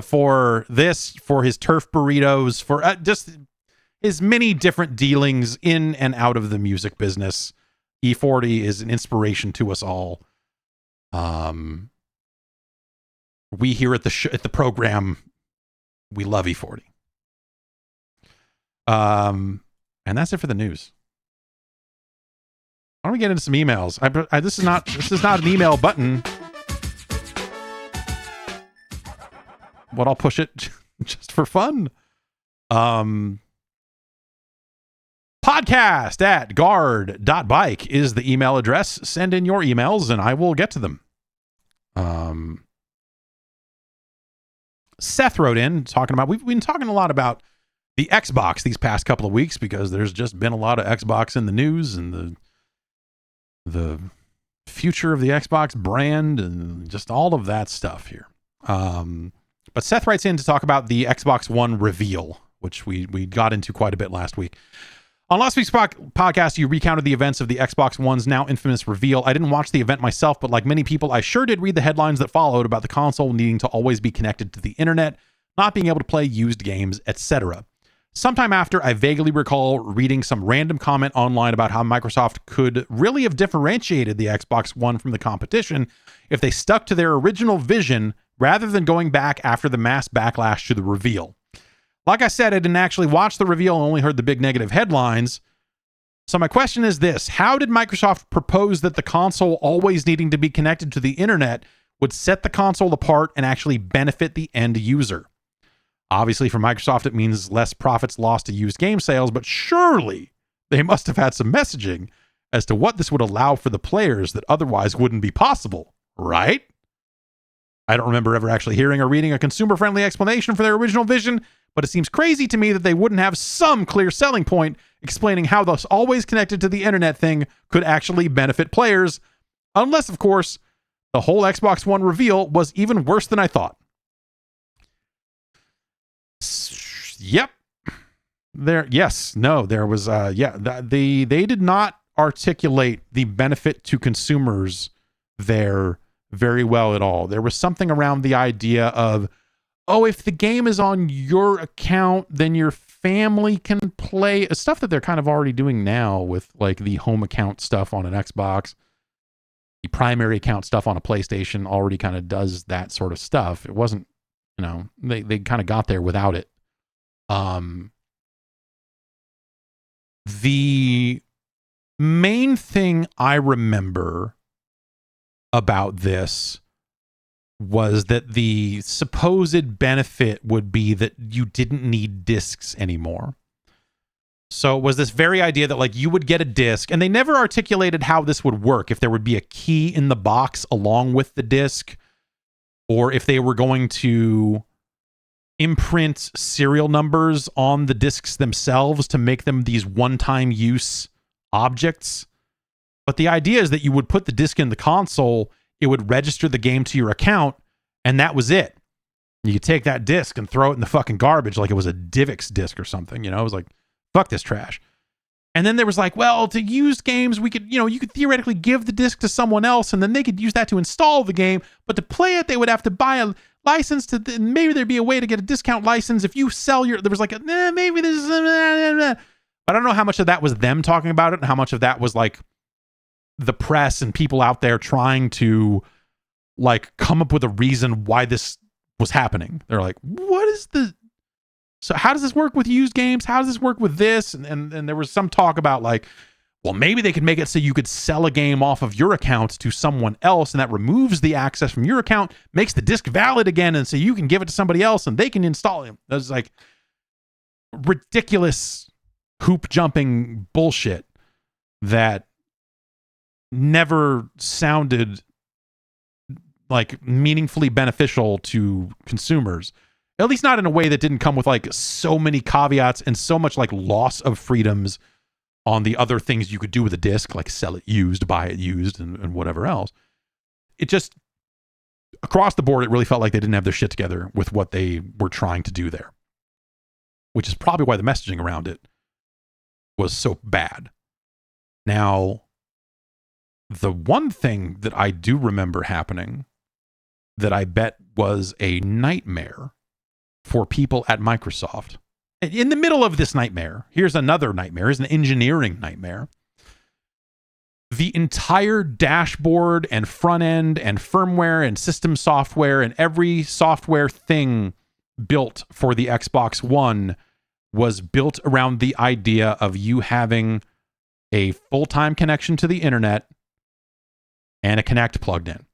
for this, for his turf burritos, for just his many different dealings in and out of the music business. E40 is an inspiration to us all. We here at the program, we love E40. And that's it for the news. Why don't we get into some emails? This is not an email button, but I'll push it just for fun. podcast@guard.bike is the email address. Send in your emails and I will get to them. Seth wrote in talking about, we've been talking a lot about the Xbox these past couple of weeks because there's just been a lot of Xbox in the news and the future of the Xbox brand and just all of that stuff here. But Seth writes in to talk about the Xbox One reveal, which we got into quite a bit last week. On last week's podcast, you recounted the events of the Xbox One's now infamous reveal. I didn't watch the event myself, but like many people, I sure did read the headlines that followed about the console needing to always be connected to the internet, not being able to play used games, etc. Sometime after, I vaguely recall reading some random comment online about how Microsoft could really have differentiated the Xbox One from the competition if they stuck to their original vision rather than going back after the mass backlash to the reveal. Like I said, I didn't actually watch the reveal and only heard the big negative headlines. So my question is this: how did Microsoft propose that the console always needing to be connected to the internet would set the console apart and actually benefit the end user? Obviously, for Microsoft, it means less profits lost to used game sales, but surely they must have had some messaging as to what this would allow for the players that otherwise wouldn't be possible, right? I don't remember ever actually hearing or reading a consumer-friendly explanation for their original vision, but it seems crazy to me that they wouldn't have some clear selling point explaining how this always connected to the internet thing could actually benefit players, unless, of course, The whole Xbox One reveal was even worse than I thought. Yep. There was they did not articulate the benefit to consumers there very well at all. There was something around the idea of, oh, if the game is on your account, then your family can play stuff that they're kind of already doing now with like the home account stuff on an Xbox. The primary account stuff on a PlayStation already kind of does that sort of stuff. It wasn't, they kind of got there without it. The main thing I remember about this was that the supposed benefit would be that you didn't need discs anymore. So it was this very idea that like you would get a disc, and they never articulated how this would work, if there would be a key in the box along with the disc, or if they were going to imprint serial numbers on the discs themselves to make them these one-time use objects. But the idea is that you would put the disc in the console, it would register the game to your account, and that was it. You could take that disc and throw it in the fucking garbage like it was a DivX disc or something, It was like, fuck this trash. And then there was like, well, to use games, we could, you could theoretically give the disc to someone else and then they could use that to install the game. But to play it, they would have to buy a license maybe there'd be a way to get a discount license if you sell there was like, maybe this is, I don't know how much of that was them talking about it and how much of that was like the press and people out there trying to like come up with a reason why this was happening. They're like, so how does this work with used games? How does this work with this? And there was some talk about like, well, maybe they could make it so you could sell a game off of your account to someone else, and that removes the access from your account, makes the disc valid again, and so you can give it to somebody else and they can install it. That's like ridiculous hoop jumping bullshit that never sounded like meaningfully beneficial to consumers. At least not in a way that didn't come with like so many caveats and so much like loss of freedoms on the other things you could do with a disc, like sell it used, buy it used, and whatever else. It just, across the board, it really felt like they didn't have their shit together with what they were trying to do there, which is probably why the messaging around it was so bad. Now, the one thing that I do remember happening that I bet was a nightmare for people at Microsoft. In the middle of this nightmare, here's another nightmare. Here's an engineering nightmare. The entire dashboard and front end and firmware and system software and every software thing built for the Xbox One was built around the idea of you having a full-time connection to the internet and a Kinect plugged in.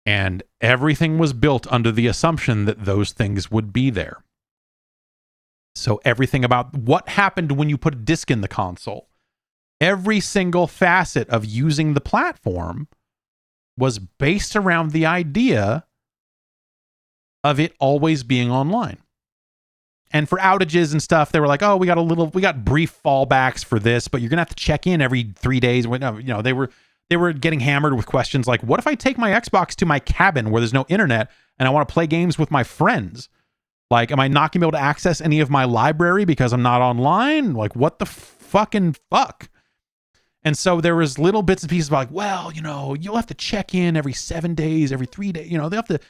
And everything was built under the assumption that those things would be there. So everything about what happened when you put a disc in the console, every single facet of using the platform was based around the idea of it always being online. And for outages and stuff, they were like, oh, we got brief fallbacks for this, but you're going to have to check in every 3 days. They were getting hammered with questions like, what if I take my Xbox to my cabin where there's no internet and I want to play games with my friends? Like, am I not going to be able to access any of my library because I'm not online? Like, what the fucking fuck? And so there was little bits and pieces about like, well, you'll have to check in every 7 days, every 3 days. They'll have to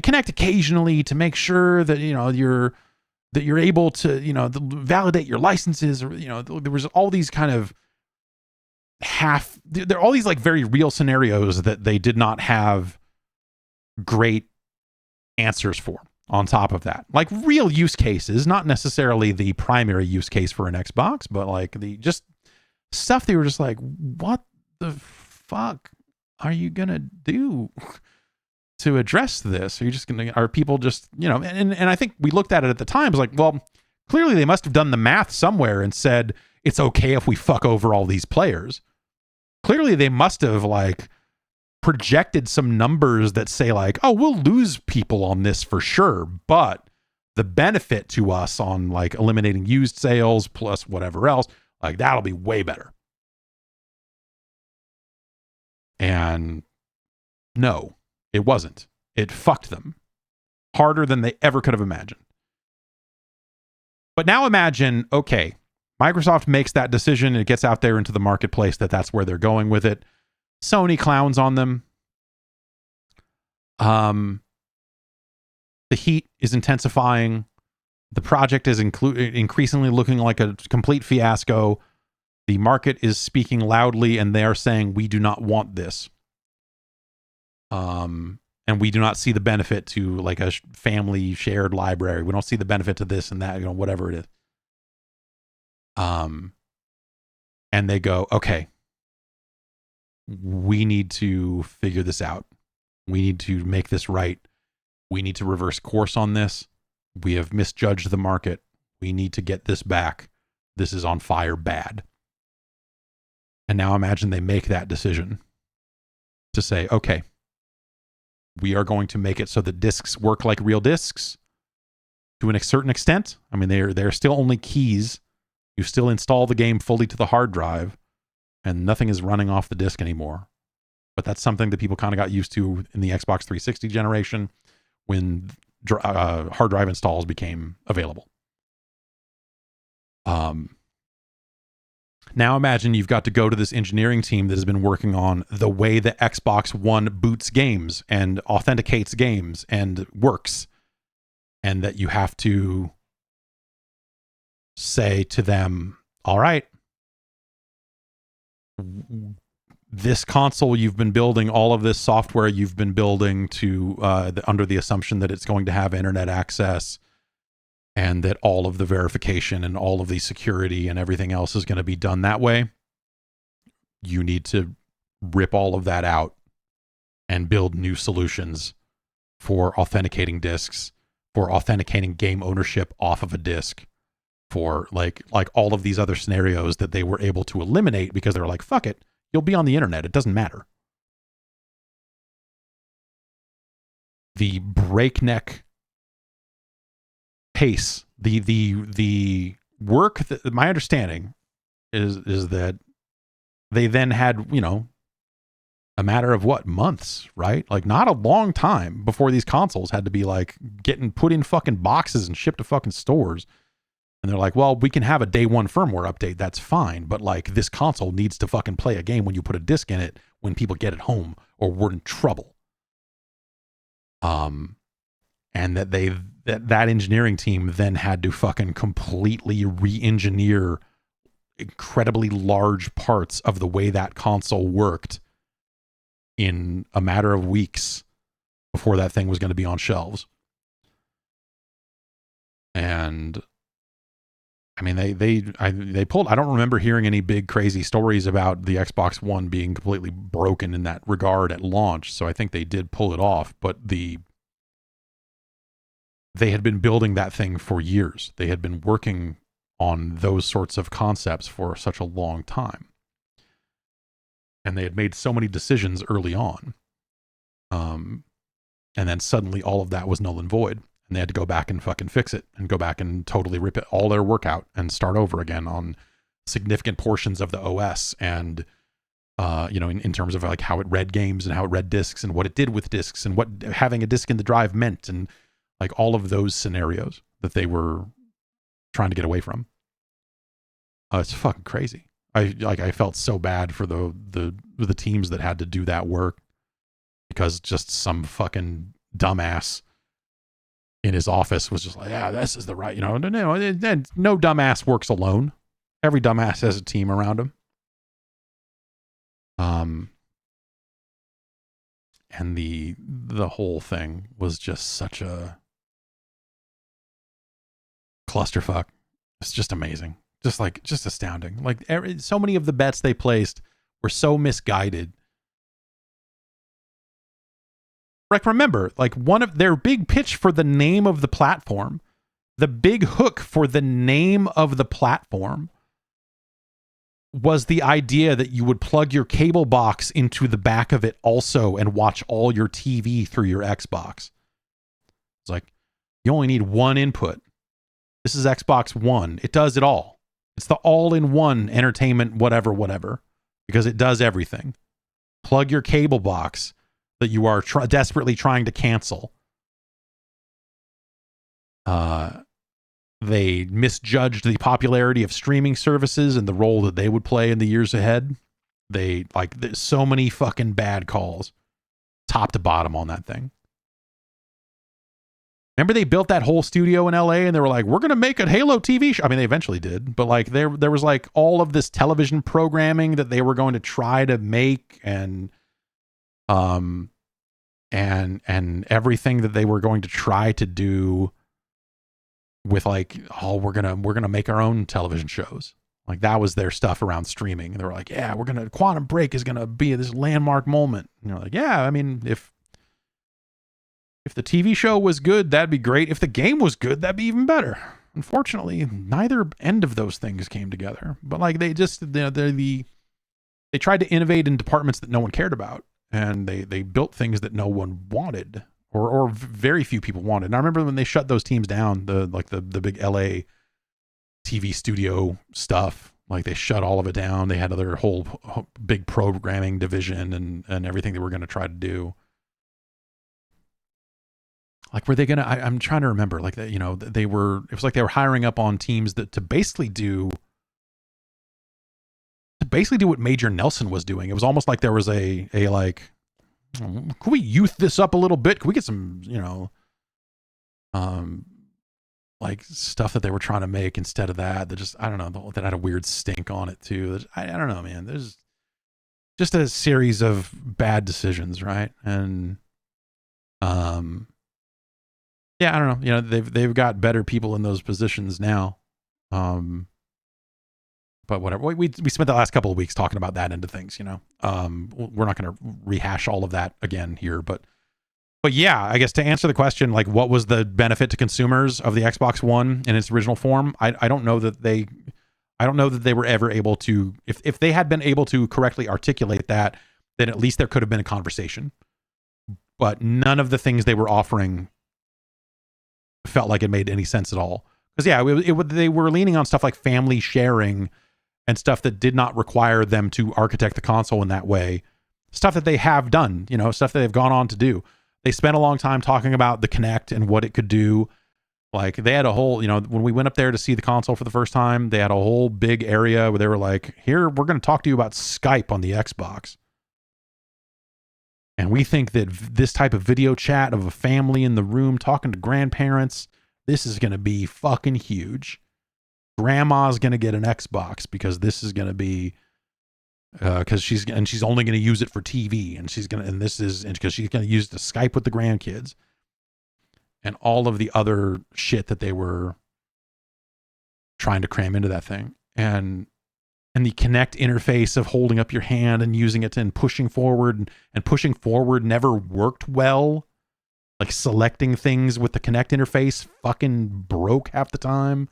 connect occasionally to make sure that, you're able to, validate your licenses. Or, there was all these kind of there are all these like very real scenarios that they did not have great answers for on top of that. Like real use cases, not necessarily the primary use case for an Xbox, but like the just stuff they were just like, what the fuck are you going to do to address this? Are people just, and I think we looked at it at the time, it was like, well, clearly they must have done the math somewhere and said, it's okay if we fuck over all these players. Clearly they must have like projected some numbers that say like, oh, we'll lose people on this for sure, but the benefit to us on like eliminating used sales plus whatever else, like that'll be way better. And no, it wasn't. It fucked them harder than they ever could have imagined. But now imagine, okay, Microsoft makes that decision. It gets out there into the marketplace that's where they're going with it. Sony clowns on them. The heat is intensifying. The project is increasingly looking like a complete fiasco. The market is speaking loudly, and they are saying, we do not want this. And we do not see the benefit to like a family shared library. We don't see the benefit to this and that, whatever it is. And they go, okay, we need to figure this out. We need to make this right. We need to reverse course on this. We have misjudged the market. We need to get this back. This is on fire bad. And now imagine they make that decision to say, okay, we are going to make it so that discs work like real discs to a certain extent. I mean, they're still only keys. You still install the game fully to the hard drive, and nothing is running off the disc anymore. But that's something that people kind of got used to in the Xbox 360 generation when hard drive installs became available. Now imagine you've got to go to this engineering team that has been working on the way the Xbox One boots games and authenticates games and works. And that you have to say to them, all right, this console you've been building, all of this software you've been building to under the assumption that it's going to have internet access and that all of the verification and all of the security and everything else is going to be done that way. You need to rip all of that out and build new solutions for authenticating discs, for authenticating game ownership off of a disc, for like all of these other scenarios that they were able to eliminate because they're like, fuck it, you'll be on the internet. It doesn't matter. The breakneck pace, the work that my understanding is that they then had, a matter of months, right? Like not a long time before these consoles had to be like getting put in fucking boxes and shipped to fucking stores. And they're like, well, we can have a day one firmware update. That's fine. But like this console needs to fucking play a game when you put a disc in it, when people get it home, or we're in trouble. And that that engineering team then had to fucking completely re-engineer incredibly large parts of the way that console worked in a matter of weeks before that thing was going to be on shelves. And I mean, they pulled, I don't remember hearing any big crazy stories about the Xbox One being completely broken in that regard at launch. So I think they did pull it off, but they had been building that thing for years. They had been working on those sorts of concepts for such a long time. And they had made so many decisions early on. And then suddenly all of that was null and void. And they had to go back and fucking fix it and go back and totally rip it, all their work out and start over again on significant portions of the OS. And, in terms of like how it read games and how it read discs and what it did with discs and what having a disc in the drive meant, and like all of those scenarios that they were trying to get away from. It's fucking crazy. I felt so bad for the teams that had to do that work, because just some fucking dumbass in his office was just like, yeah, this is the right, no dumbass works alone. Every dumbass has a team around him. And the whole thing was just such a clusterfuck. It's just amazing. Just astounding. Like so many of the bets they placed were so misguided. Like, remember, like one of their big pitch for the name of the platform, the big hook for the name of the platform was the idea that you would plug your cable box into the back of it also and watch all your TV through your Xbox. It's like, you only need one input. This is Xbox One. It does it all. It's the all-in-one entertainment, whatever, because it does everything. plug your cable box that you are desperately trying to cancel. They misjudged the popularity of streaming services and the role that they would play in the years ahead. There's so many fucking bad calls, top to bottom, on that thing. Remember they built that whole studio in LA and they were like, we're going to make a Halo TV show. I mean, they eventually did, but like there was like all of this television programming that they were going to try to make, and everything that they were going to try to do with like, oh, we're going to make our own television shows. Like that was their stuff around streaming. And they were like, yeah, Quantum Break is going to be this landmark moment. And you're like, yeah, I mean, if the TV show was good, that'd be great. If the game was good, that'd be even better. Unfortunately, neither end of those things came together. But like they tried to innovate in departments that no one cared about, and they built things that no one wanted, or very few people wanted. And I remember when they shut those teams down, the big LA TV studio stuff, like they shut all of it down. They had their whole big programming division and everything they were going to try to do. Like, were they going to, I'm trying to remember, like that, it was like they were hiring up on teams that to basically do what Major Nelson was doing. It was almost like there was a like, could we youth this up a little bit? Could we get some, like stuff that they were trying to make instead of that just, I don't know, that had a weird stink on it too. I don't know, man. There's just a series of bad decisions, right? And, yeah, I don't know. They've got better people in those positions now. But whatever. We spent the last couple of weeks talking about that end of things, We're not going to rehash all of that again here, but yeah, I guess to answer the question, like what was the benefit to consumers of the Xbox One in its original form? I don't know that they were ever able to, if they had been able to correctly articulate that, then at least there could have been a conversation. But none of the things they were offering felt like it made any sense at all. Because yeah, they were leaning on stuff like family sharing and stuff that did not require them to architect the console in that way. Stuff that they have done, stuff that they've gone on to do. They spent a long time talking about the Kinect and what it could do. Like they had a whole, when we went up there to see the console for the first time, they had a whole big area where they were like, here, we're going to talk to you about Skype on the Xbox. And we think that this type of video chat of a family in the room talking to grandparents, this is going to be fucking huge. Grandma's going to get an Xbox because this is going to be, because she's only going to use it for TV, and because she's going to use it to Skype with the grandkids, and all of the other shit that they were trying to cram into that thing, and the Kinect interface of holding up your hand and using it and pushing forward, and pushing forward never worked well. Like selecting things with the Kinect interface fucking broke half the time.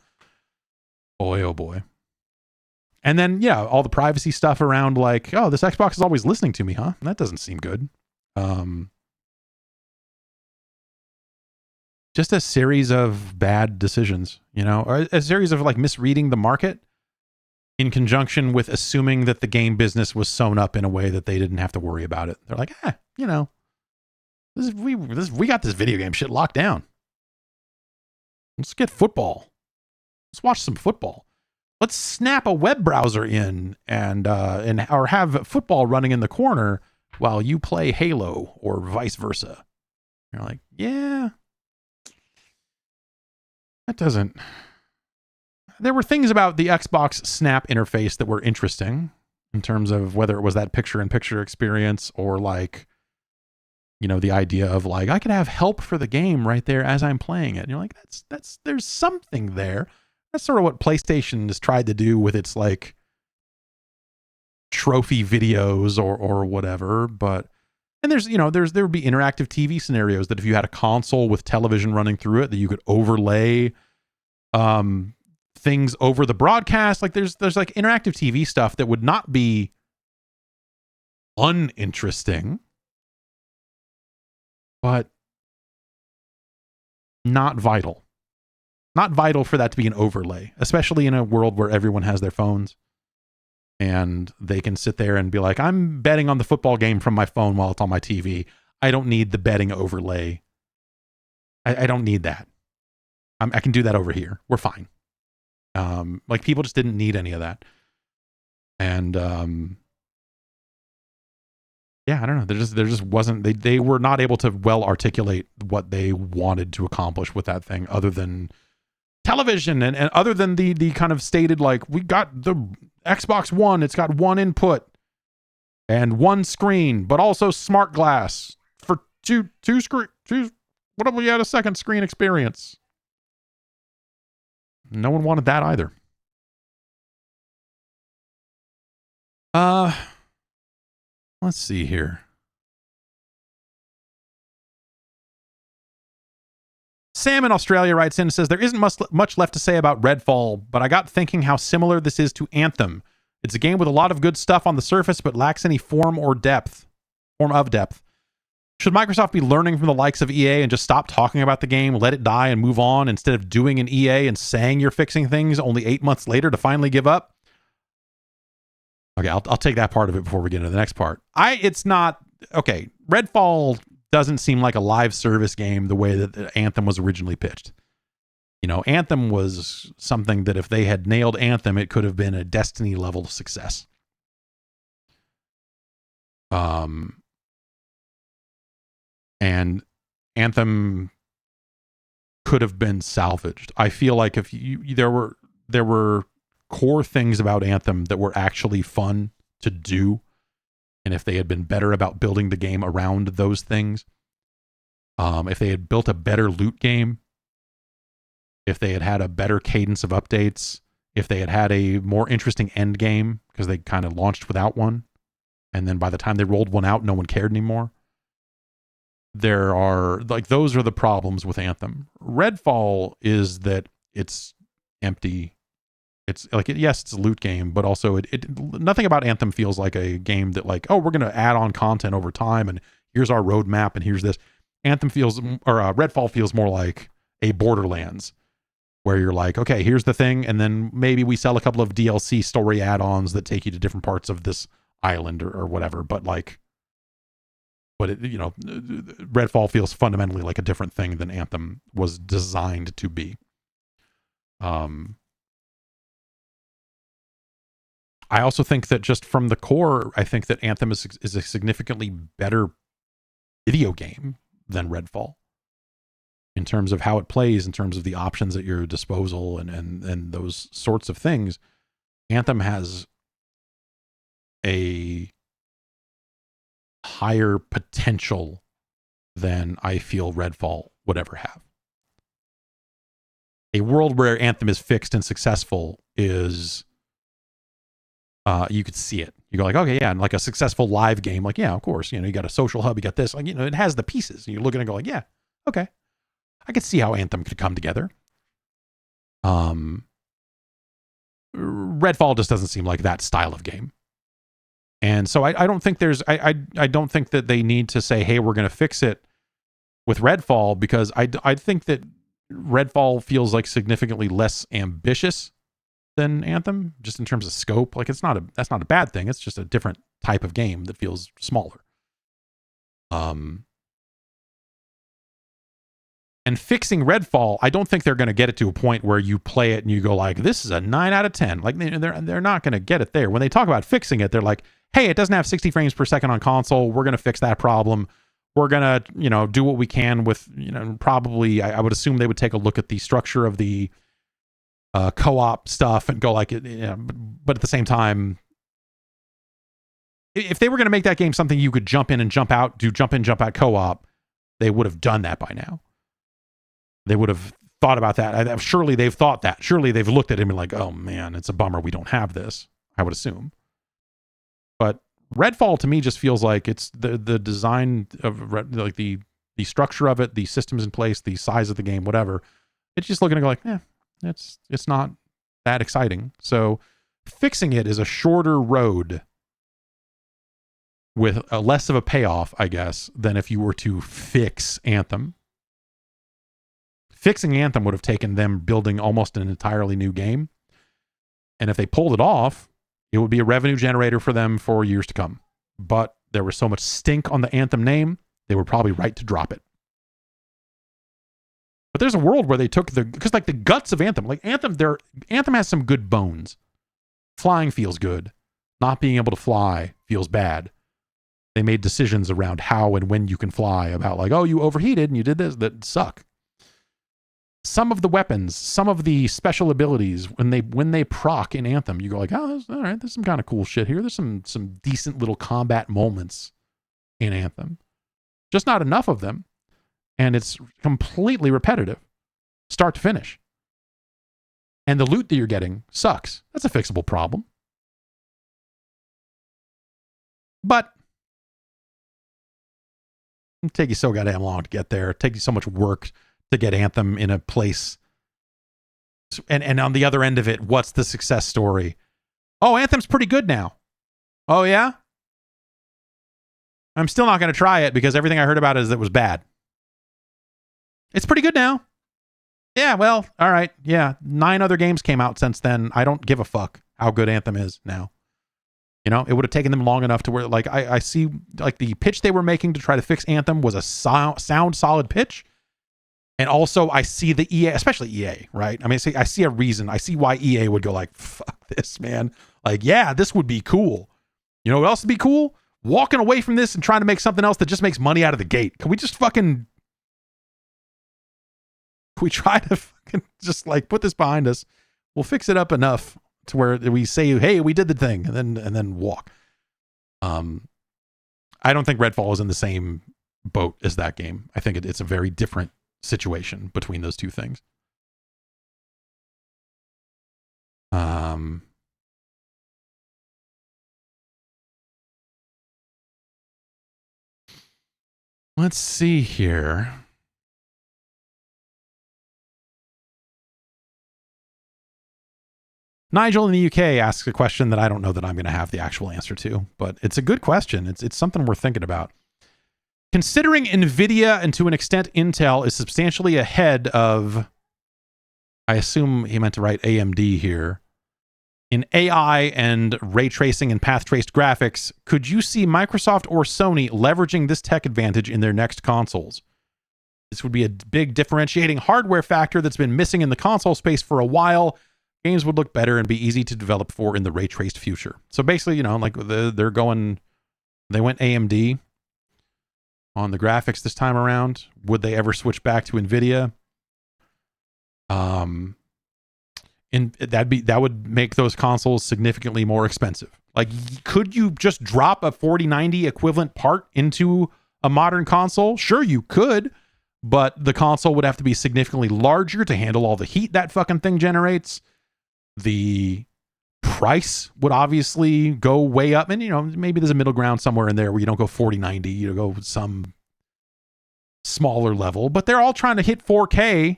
Boy, oh boy. And then, yeah, all the privacy stuff around like, oh, this Xbox is always listening to me, huh? That doesn't seem good. Just a series of bad decisions, or a series of like misreading the market in conjunction with assuming that the game business was sewn up in a way that they didn't have to worry about it. They're like, we got this video game shit locked down. Let's get football. Let's watch some football. Let's snap a web browser in or have football running in the corner while you play Halo, or vice versa. You're like, yeah, that doesn't. There were things about the Xbox Snap interface that were interesting in terms of whether it was that picture-in-picture experience or like, the idea of like, I could have help for the game right there as I'm playing it. And you're like, there's something there. That's sort of what PlayStation has tried to do with its like trophy videos or whatever. But, and there would be interactive TV scenarios that if you had a console with television running through it, that you could overlay things over the broadcast. Like there's like interactive TV stuff that would not be uninteresting, but not vital. Not vital for that to be an overlay, especially in a world where everyone has their phones. and they can sit there and be like, I'm betting on the football game from my phone while it's on my TV. I don't need the betting overlay. I don't need that. I can do that over here. We're fine. Like people just didn't need any of that. And yeah, I don't know. There just wasn't, they were not able to well articulate what they wanted to accomplish with that thing other than television and other than the kind of stated, like, we got the Xbox One, it's got one input and one screen, but also smart glass for two what if we had a second screen experience? No one wanted that either. Let's see here. Sam in Australia writes in and says, there isn't much left to say about Redfall, but I got thinking how similar this is to Anthem. It's a game with a lot of good stuff on the surface, but lacks any form of depth. Should Microsoft be learning from the likes of EA and just stop talking about the game, let it die and move on instead of doing an EA and saying you're fixing things only 8 months later to finally give up? Okay, I'll take that part of it before we get into the next part. Redfall doesn't seem like a live service game the way that Anthem was originally pitched. You know, Anthem was something that if they had nailed Anthem, it could have been a Destiny level success. And Anthem could have been salvaged. I feel like if there were core things about Anthem that were actually fun to do, and if they had been better about building the game around those things, if they had built a better loot game, if they had had a better cadence of updates, if they had had a more interesting end game, because they kind of launched without one, and then by the time they rolled one out, no one cared anymore. Those are the problems with Anthem. Redfall is that it's empty. It's like, yes, it's a loot game, but also nothing about Anthem feels like a game that, like, oh, we're going to add on content over time and here's our roadmap and here's this. Redfall feels more like a Borderlands, where you're like, okay, here's the thing, and then maybe we sell a couple of DLC story add-ons that take you to different parts of this island or whatever. Redfall feels fundamentally like a different thing than Anthem was designed to be. I also think that just from the core, I think that Anthem is a significantly better video game than Redfall in terms of how it plays, in terms of the options at your disposal and those sorts of things. Anthem has a higher potential than I feel Redfall would ever have. A world where Anthem is fixed and successful is, you could see it. You go like, okay, yeah, and like a successful live game, like, yeah, of course, you got a social hub, you got this, like, it has the pieces. You're looking and go like, yeah, okay, I could see how Anthem could come together. Redfall just doesn't seem like that style of game. And so I don't think I don't think that they need to say, hey, we're going to fix it with Redfall, because I think that Redfall feels like significantly less ambitious than Anthem, just in terms of scope. Like, that's not a bad thing. It's just a different type of game that feels smaller. And fixing Redfall, I don't think they're going to get it to a point where you play it and you go like, this is a 9 out of 10. Like, they're not going to get it there. When they talk about fixing it, they're like, hey, it doesn't have 60 frames per second on console. We're going to fix that problem. We're going to, do what we can with, probably, I would assume they would take a look at the structure of the co-op stuff and go like, but at the same time, if they were going to make that game something you could jump in and jump out, do jump in, jump out co-op, they would have done that by now. They would have thought about that. Surely they've thought that. Surely they've looked at it and been like, oh man, it's a bummer we don't have this, I would assume. But Redfall to me just feels like it's the design of like the structure of it, the systems in place, the size of the game, whatever. It's just looking to go like, it's not that exciting. So fixing it is a shorter road with a less of a payoff, I guess, than if you were to fix Anthem. Fixing Anthem would have taken them building almost an entirely new game. And if they pulled it off, It would be a revenue generator for them for years to come. But there was so much stink on the Anthem name, they were probably right to drop it. But there's a world where they took because like the guts of Anthem, like Anthem has some good bones. Flying feels good. Not being able to fly feels bad. They made decisions around how and when you can fly, about like, oh, you overheated and you did this, that suck. Some of the weapons, some of the special abilities, when they proc in Anthem, you go like, oh, all right, there's some kind of cool shit here. There's some decent little combat moments in Anthem. Just not enough of them. And it's completely repetitive, start to finish. And the loot that you're getting sucks. That's a fixable problem. But it'll take you so goddamn long to get there. It takes you so much work to get Anthem in a place. And on the other end of it, what's the success story? Oh, Anthem's pretty good now. Oh, yeah? I'm still not going to try it because everything I heard about it is that it was bad. It's pretty good now. Yeah, well, all right. Yeah, 9 other games came out since then. I don't give a fuck how good Anthem is now. You know, it would have taken them long enough to where, like, I see, like, the pitch they were making to try to fix Anthem was a sound solid pitch. And also, I see the EA, especially EA, right? I mean, I see a reason. I see why EA would go like, fuck this, man. Like, yeah, this would be cool. You know what else would be cool? Walking away from this and trying to make something else that just makes money out of the gate. Can we just fucking... we try to fucking just like put this behind us? We'll fix it up enough to where we say, hey, we did the thing, and then walk. I don't think Redfall is in the same boat as that game. I think it's a very different situation between those two things. Let's see here. Nigel in the UK asks a question that I don't know that I'm going to have the actual answer to, but it's a good question. It's something worth thinking about. Considering NVIDIA and to an extent Intel is substantially ahead of, I assume he meant to write AMD here, in AI and ray tracing and path traced graphics, could you see Microsoft or Sony leveraging this tech advantage in their next consoles? This would be a big differentiating hardware factor that's been missing in the console space for a while. Games would look better and be easy to develop for in the ray traced future. So basically, you know, like they went AMD on the graphics this time around. Would they ever switch back to NVIDIA? And that would make those consoles significantly more expensive. Like, could you just drop a 4090 equivalent part into a modern console? Sure, you could, but the console would have to be significantly larger to handle all the heat that fucking thing generates. The price would obviously go way up, and you know, maybe there's a middle ground somewhere in there where you don't go 4090, you go some smaller level, but they're all trying to hit 4K.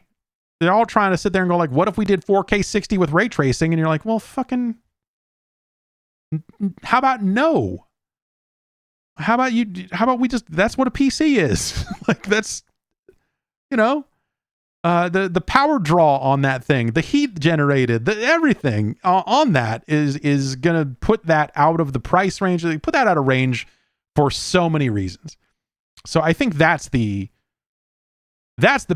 They're all trying to sit there and go like, what if we did 4K 60 with ray tracing? And you're like, well, fucking, how about no? How about we just, that's what a PC is. Like, that's, you know, the power draw on that thing, the heat generated, everything on that is going to put that out of the price range. They put that out of range for so many reasons. So I think that's the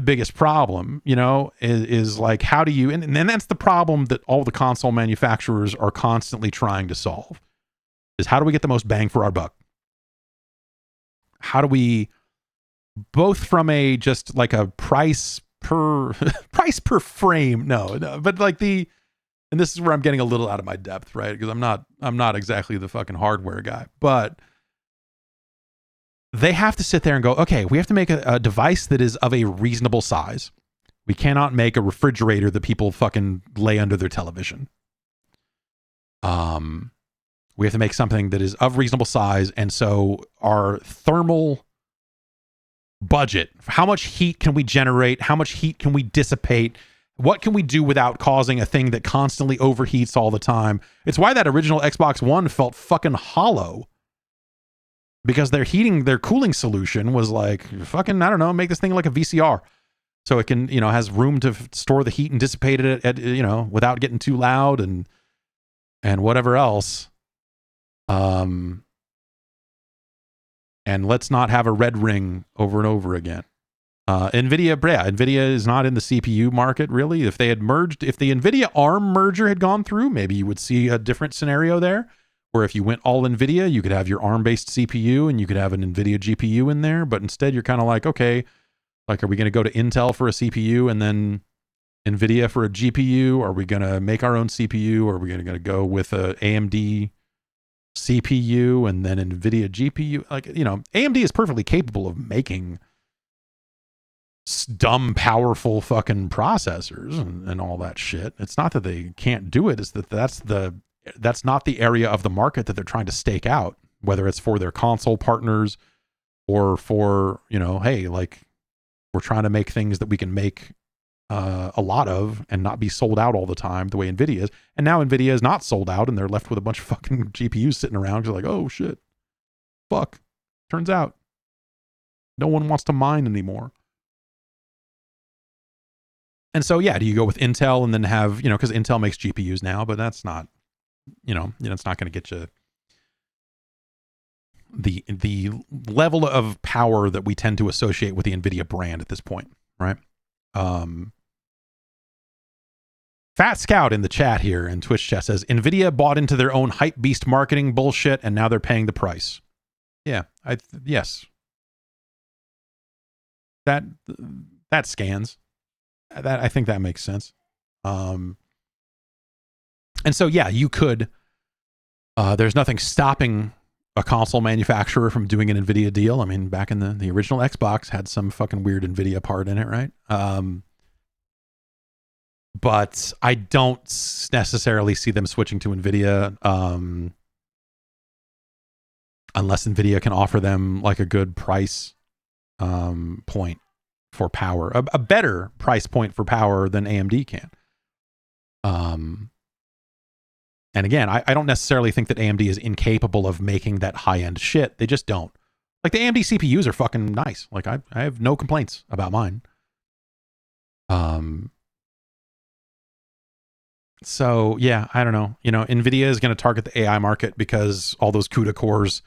biggest problem, you know, is like, how do you, and then that's the problem that all the console manufacturers are constantly trying to solve, is how do we get the most bang for our buck? How do we, both from a, just like a price per frame, no, but like and this is where I'm getting a little out of my depth, right? Because I'm not exactly the fucking hardware guy, but they have to sit there and go, okay, we have to make a device that is of a reasonable size. We cannot make a refrigerator that people fucking lay under their television. We have to make something that is of reasonable size. And so our thermal budget, how much heat can we generate? How much heat can we dissipate? What can we do without causing a thing that constantly overheats all the time? It's why that original Xbox One felt fucking hollow. Because their cooling solution was like, fucking, I don't know, make this thing like a VCR. So it can, you know, has room to store the heat and dissipate it at, you know, without getting too loud. And and whatever else. And let's not have a red ring over and over again. NVIDIA is not in the CPU market, really. If they had merged, if the NVIDIA ARM merger had gone through, maybe you would see a different scenario there, where if you went all NVIDIA, you could have your ARM-based CPU and you could have an NVIDIA GPU in there. But instead, you're kind of like, okay, like, are we going to go to Intel for a CPU and then NVIDIA for a GPU? Are we going to make our own CPU? Or are we going to go with a AMD CPU and then NVIDIA GPU? Like, you know, AMD is perfectly capable of making dumb, powerful fucking processors and all that shit. It's not that they can't do it. It's that that's not the area of the market that they're trying to stake out, whether it's for their console partners or for, you know, hey, like, we're trying to make things that we can make a lot of and not be sold out all the time the way NVIDIA is. And now NVIDIA is not sold out and they're left with a bunch of fucking GPUs sitting around. You're like, oh shit, fuck. Turns out no one wants to mine anymore. And so, yeah, do you go with Intel and then have, you know, because Intel makes GPUs now, but that's not, it's not going to get you the level of power that we tend to associate with the NVIDIA brand at this point, right? Fat Scout in the chat here in Twitch chat says, NVIDIA bought into their own hype beast marketing bullshit and now they're paying the price. Yeah, yes. That scans. That I think that makes sense. And so, yeah, you could, there's nothing stopping a console manufacturer from doing an NVIDIA deal. I mean, back in the original Xbox had some fucking weird NVIDIA part in it, right? But I don't necessarily see them switching to NVIDIA unless NVIDIA can offer them like a good price point for power, a better price point for power than AMD can. And again, I don't necessarily think that AMD is incapable of making that high-end shit. They just don't. Like, the AMD CPUs are fucking nice. Like, I have no complaints about mine. So, yeah, I don't know. You know, NVIDIA is going to target the AI market because all those CUDA cores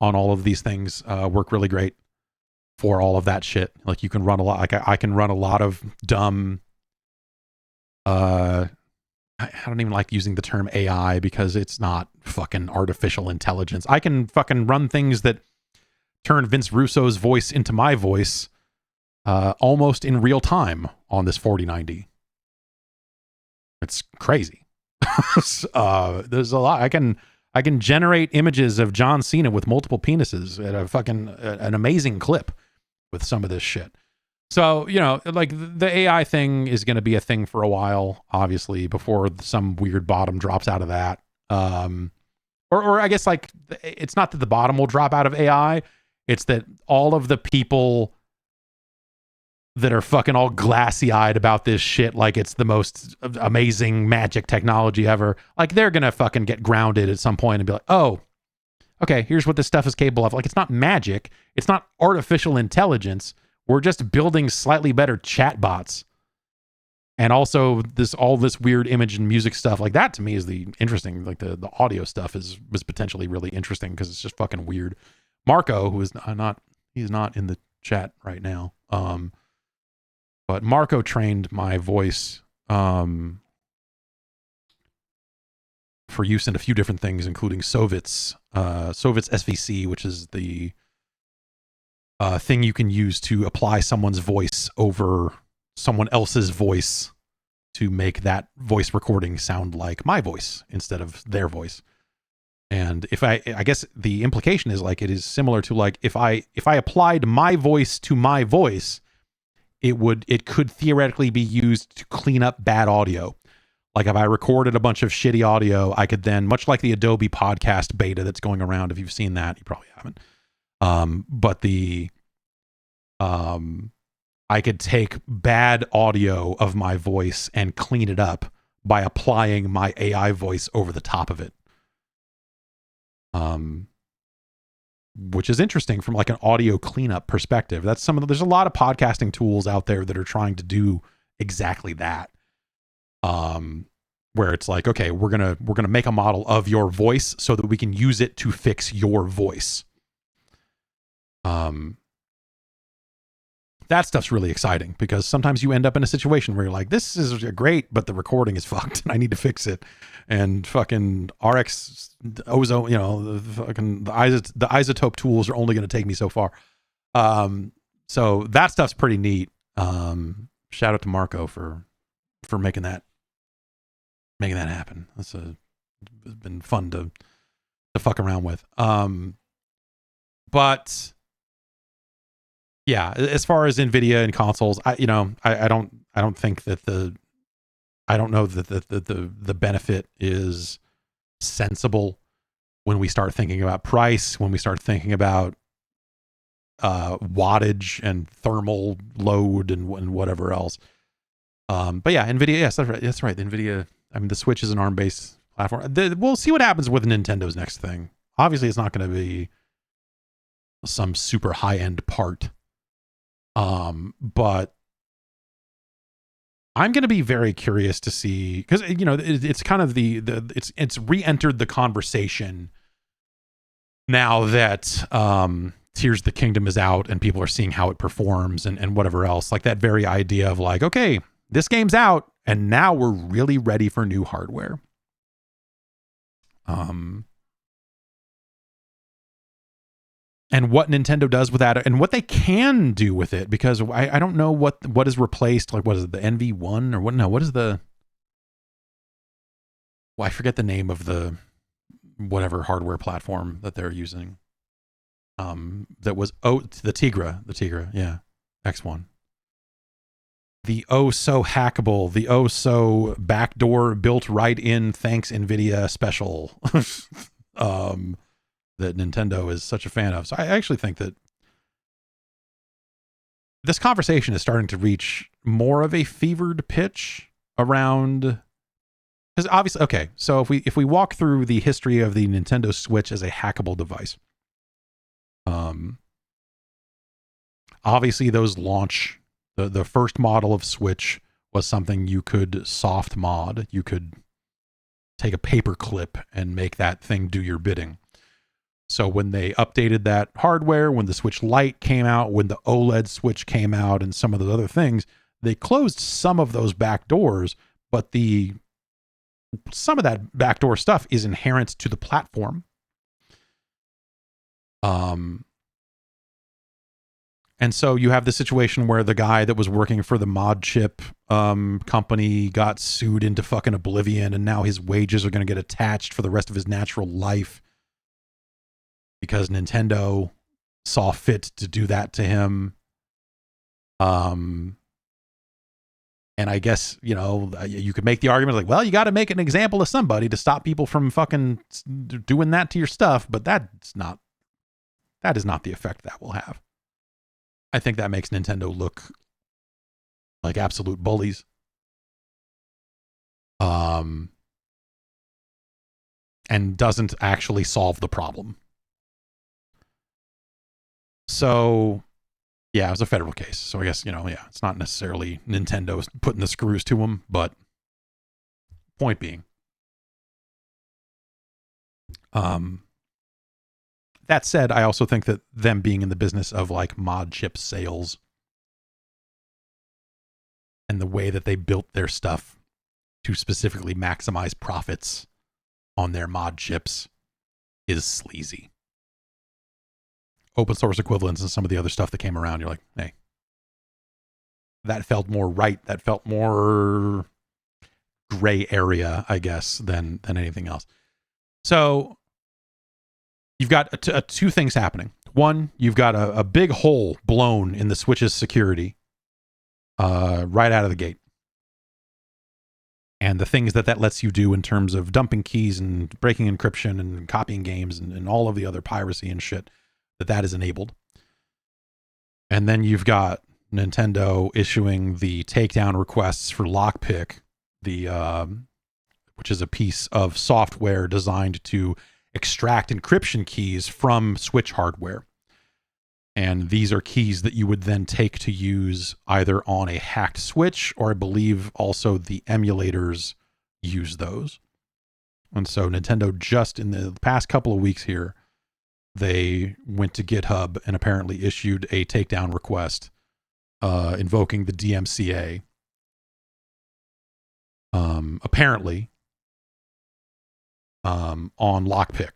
on all of these things work really great for all of that shit. Like, you can run a lot. Like, I can run a lot of dumb... I don't even like using the term AI because it's not fucking artificial intelligence. I can fucking run things that turn Vince Russo's voice into my voice almost in real time on this 4090. It's crazy. There's a lot. I can generate images of John Cena with multiple penises at a fucking an amazing clip with some of this shit. So, you know, like, the AI thing is going to be a thing for a while, obviously, before some weird bottom drops out of that. Or I guess, like, it's not that the bottom will drop out of AI. It's that all of the people that are fucking all glassy-eyed about this shit, like it's the most amazing magic technology ever, like, they're going to fucking get grounded at some point and be like, oh, okay, here's what this stuff is capable of. Like, it's not magic. It's not artificial intelligence. We're just building slightly better chatbots. And also all this weird image and music stuff. Like, that to me is the interesting, like the audio stuff was potentially really interesting because it's just fucking weird. Marco, who is he's not in the chat right now. But Marco trained my voice for use in a few different things, including Sovit's SVC, which is the thing you can use to apply someone's voice over someone else's voice to make that voice recording sound like my voice instead of their voice. And if I guess the implication is, like, it is similar to, like, if I applied my voice to my voice, it could theoretically be used to clean up bad audio. Like, if I recorded a bunch of shitty audio, I could then, much like the Adobe podcast beta that's going around, if you've seen that, you probably haven't. But I could take bad audio of my voice and clean it up by applying my AI voice over the top of it. Which is interesting from, like, an audio cleanup perspective. There's a lot of podcasting tools out there that are trying to do exactly that. where it's like, okay, we're gonna make a model of your voice so that we can use it to fix your voice. That stuff's really exciting because sometimes you end up in a situation where you're like, this is great, but the recording is fucked and I need to fix it. And fucking RX ozone, you know, the isotope tools are only going to take me so far. So that stuff's pretty neat. Shout out to Marco for making that happen. It's been fun to fuck around with. But yeah, as far as NVIDIA and consoles, I don't think that I don't know that the benefit is sensible when we start thinking about price, when we start thinking about wattage and thermal load and whatever else. But yeah, NVIDIA, yes, that's right. NVIDIA, I mean, the Switch is an ARM-based platform. We'll see what happens with Nintendo's next thing. Obviously, it's not going to be some super high-end part. But I'm going to be very curious to see, because it's kind of it's re-entered the conversation now that Tears of the Kingdom is out and people are seeing how it performs and whatever else. Like that very idea of like, okay, this game's out and now we're really ready for new hardware. And what Nintendo does with that and what they can do with it, because I don't know what is replaced. Like, what is it, the NV1 or what? No, what is the, well, I forget the name of the whatever hardware platform that they're using. That was the Tigra, yeah, X1. The so hackable, the so backdoor built right in, thanks NVIDIA special. That Nintendo is such a fan of. So I actually think that this conversation is starting to reach more of a fevered pitch around, because obviously, okay, so if we walk through the history of the Nintendo Switch as a hackable device, obviously those launch, the first model of Switch was something you could soft mod. You could take a paper clip and make that thing do your bidding. So when they updated that hardware, when the Switch Lite came out, when the OLED Switch came out, and some of the other things, they closed some of those back doors, but some of that backdoor stuff is inherent to the platform. And so you have the situation where the guy that was working for the mod chip company got sued into fucking oblivion, and now his wages are going to get attached for the rest of his natural life, because Nintendo saw fit to do that to him. And I guess, you could make the argument like, well, you got to make an example of somebody to stop people from fucking doing that to your stuff. But that is not the effect that will have. I think that makes Nintendo look like absolute bullies. And doesn't actually solve the problem. So, yeah, it was a federal case. So I guess, it's not necessarily Nintendo putting the screws to them, but point being. That said, I also think that them being in the business of like mod chip sales and the way that they built their stuff to specifically maximize profits on their mod chips is sleazy. Open source equivalents and some of the other stuff that came around, you're like, hey, that felt more right. That felt more gray area, I guess, than anything else. So you've got two things happening. One, you've got a big hole blown in the Switch's security right out of the gate. And the things that lets you do in terms of dumping keys and breaking encryption and copying games and all of the other piracy and shit, that is enabled. And then you've got Nintendo issuing the takedown requests for Lockpick, which is a piece of software designed to extract encryption keys from Switch hardware. And these are keys that you would then take to use either on a hacked Switch, or I believe also the emulators use those. And so Nintendo, just in the past couple of weeks here, they went to GitHub and apparently issued a takedown request invoking the DMCA. Apparently on Lockpick.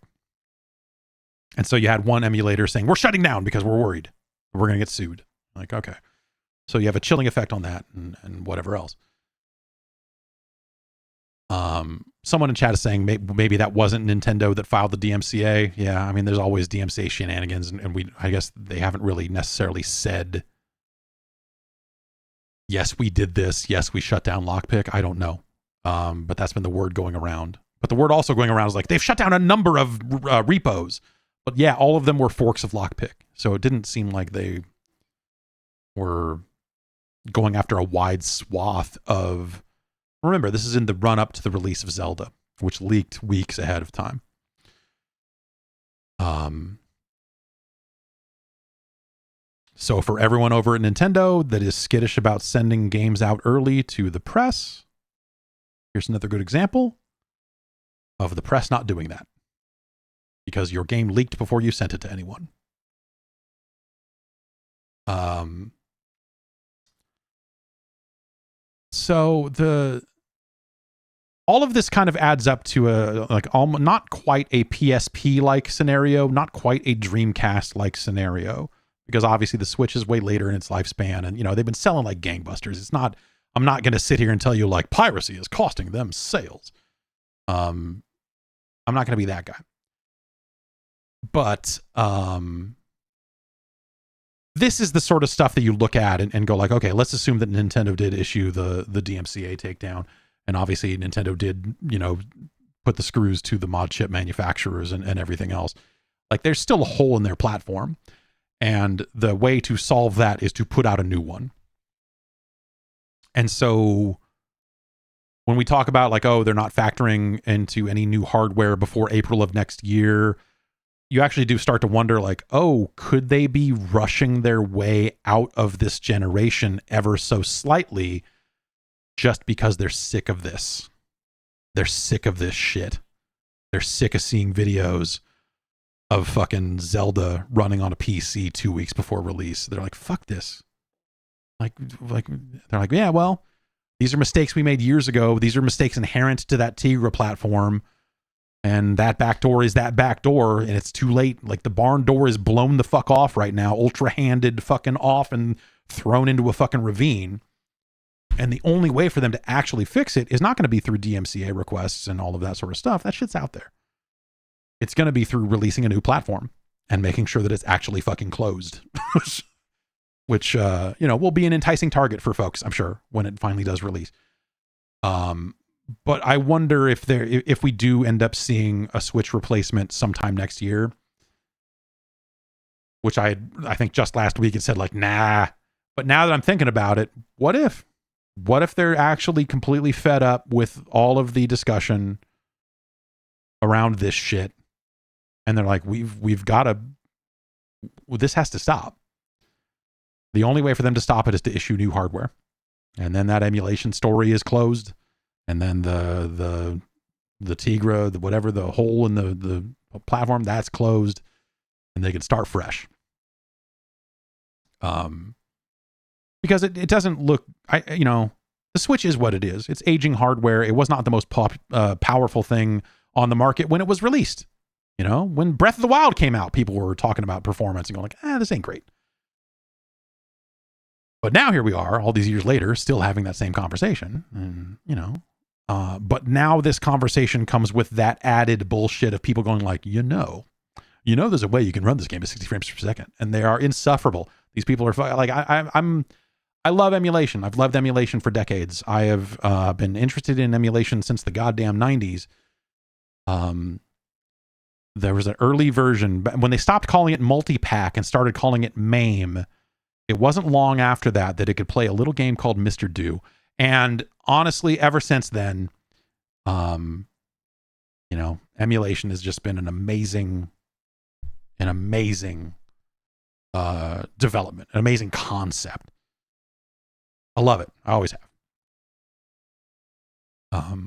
And so you had one emulator saying, we're shutting down because we're worried we're going to get sued. Like, okay. So you have a chilling effect on that and whatever else. Someone in chat is saying maybe that wasn't Nintendo that filed the DMCA. Yeah, I mean, there's always DMCA shenanigans, and I guess they haven't really necessarily said, yes, we did this. Yes, we shut down Lockpick. I don't know. But that's been the word going around. But the word also going around is like, they've shut down a number of repos. But yeah, all of them were forks of Lockpick. So it didn't seem like they were going after a wide swath of... Remember, this is in the run-up to the release of Zelda, which leaked weeks ahead of time. So for everyone over at Nintendo that is skittish about sending games out early to the press, here's another good example of the press not doing that, because your game leaked before you sent it to anyone. So all of this kind of adds up to not quite a PSP like scenario, not quite a Dreamcast like scenario, because obviously the Switch is way later in its lifespan, and they've been selling like gangbusters. I'm not going to sit here and tell you like piracy is costing them sales. I'm not going to be that guy. But this is the sort of stuff that you look at and go like, okay, let's assume that Nintendo did issue the DMCA takedown. And obviously Nintendo did, put the screws to the mod chip manufacturers and everything else. Like, there's still a hole in their platform. And the way to solve that is to put out a new one. And so when we talk about like, oh, they're not factoring into any new hardware before April of next year, you actually do start to wonder like, oh, could they be rushing their way out of this generation ever so slightly just because they're sick of this? They're sick of this shit. They're sick of seeing videos of fucking Zelda running on a PC 2 weeks before release. They're like, fuck this. Like they're like, yeah, well, these are mistakes we made years ago. These are mistakes inherent to that Tigra platform. And that backdoor is that backdoor, and it's too late. Like, the barn door is blown the fuck off right now, ultra-handed fucking off and thrown into a fucking ravine. And the only way for them to actually fix it is not going to be through DMCA requests and all of that sort of stuff. That shit's out there. It's going to be through releasing a new platform and making sure that it's actually fucking closed. Which, will be an enticing target for folks, I'm sure, when it finally does release. But I wonder if we do end up seeing a Switch replacement sometime next year, which I think just last week it said like, nah. But now that I'm thinking about it, what if they're actually completely fed up with all of the discussion around this shit, and they're like, we've got to, this has to stop. The only way for them to stop it is to issue new hardware, and then that emulation story is closed. And then the Tigra, whatever, the hole in the platform, that's closed, and they can start fresh. Because it doesn't look, the Switch is what it is. It's aging hardware. It was not the most powerful thing on the market when it was released. When Breath of the Wild came out, people were talking about performance and going like, this ain't great. But now here we are, all these years later, still having that same conversation, and but now this conversation comes with that added bullshit of people going like, there's a way you can run this game at 60 frames per second, and they are insufferable. These people are like, I love emulation. I've loved emulation for decades. I have been interested in emulation since the goddamn 90s. There was an early version when they stopped calling it multi-pack and started calling it MAME. It wasn't long after that it could play a little game called Mr. Do. And honestly, ever since then, emulation has just been an amazing development, an amazing concept. I love it. I always have.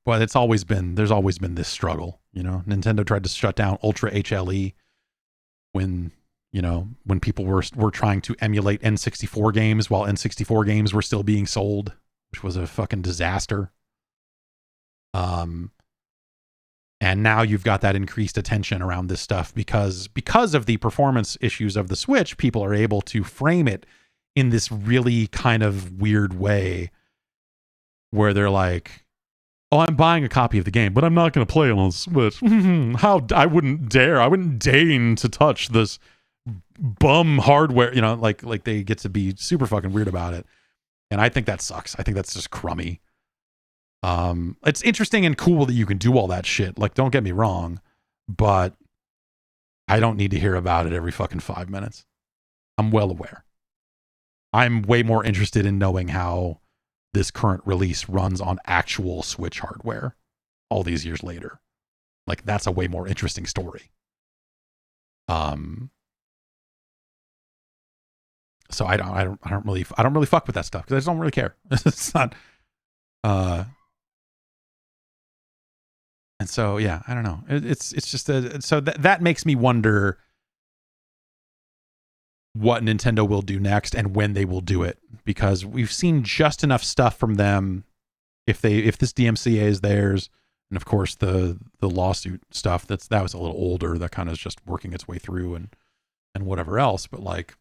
But there's always been this struggle. You know, Nintendo tried to shut down Ultra HLE when people were trying to emulate N64 games while N64 games were still being sold, which was a fucking disaster. And now you've got that increased attention around this stuff because of the performance issues of the Switch. People are able to frame it in this really kind of weird way where they're like, oh, I'm buying a copy of the game, but I'm not going to play it on the Switch. I wouldn't deign to touch this bum hardware, like they get to be super fucking weird about it. And I think that sucks. I think that's just crummy. It's interesting and cool that you can do all that shit. Like, don't get me wrong, but I don't need to hear about it every fucking 5 minutes. I'm well aware. I'm way more interested in knowing how this current release runs on actual Switch hardware all these years later. Like, that's a way more interesting story. So I don't really fuck with that stuff because I just don't really care. It's not. And so, yeah, I don't know. It's just so that makes me wonder what Nintendo will do next and when they will do it, because we've seen just enough stuff from them. If this DMCA is theirs, and of course the lawsuit stuff that was a little older, that kind of is just working its way through and whatever else. But like,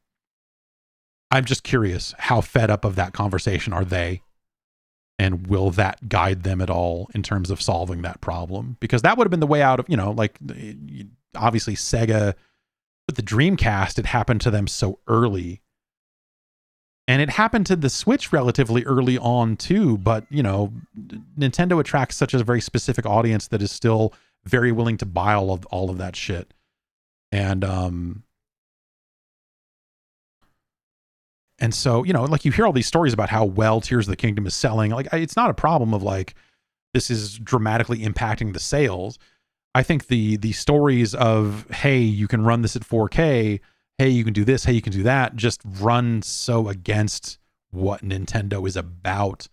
I'm just curious, how fed up of that conversation are they? And will that guide them at all in terms of solving that problem? Because that would have been the way out of, like, obviously Sega with the Dreamcast, it happened to them so early. And it happened to the Switch relatively early on too. But, Nintendo attracts such a very specific audience that is still very willing to buy all of that shit. And so, like, you hear all these stories about how well Tears of the Kingdom is selling. Like, it's not a problem of like, this is dramatically impacting the sales. I think the stories of, hey, you can run this at 4K, hey, you can do this, hey, you can do that, just run so against what Nintendo is about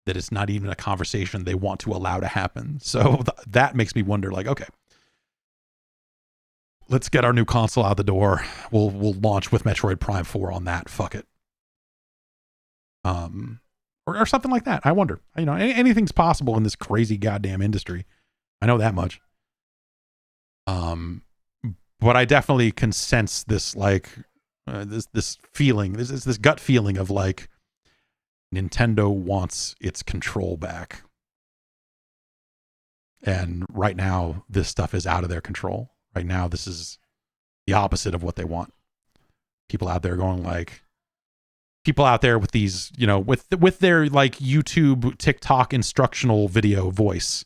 that it's not even a conversation they want to allow to happen. So that makes me wonder, like, okay, let's get our new console out the door. We'll launch with Metroid Prime 4 on that. Fuck it. Or something like that. I wonder. Anything's possible in this crazy goddamn industry. I know that much. But I definitely can sense this, like, this feeling, this gut feeling of like, Nintendo wants its control back. And right now, this stuff is out of their control. Right now, this is the opposite of what they want. People out there going like, people out there with these, with their like YouTube, TikTok instructional video voice.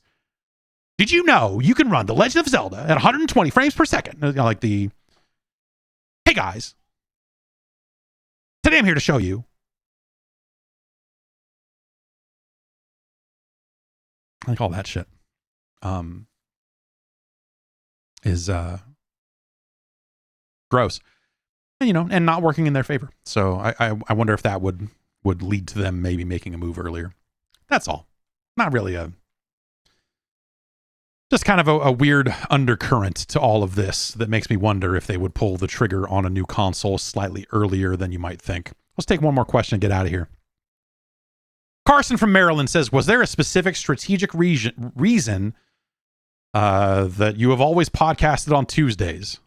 Did you know you can run The Legend of Zelda at 120 frames per second? Like hey guys, today I'm here to show you. Like all that shit is gross. And not working in their favor. So I wonder if that would lead to them maybe making a move earlier. That's all. Not really just kind of a weird undercurrent to all of this that makes me wonder if they would pull the trigger on a new console slightly earlier than you might think. Let's take one more question and get out of here. Carson from Maryland says, was there a specific strategic reason that you have always podcasted on Tuesdays?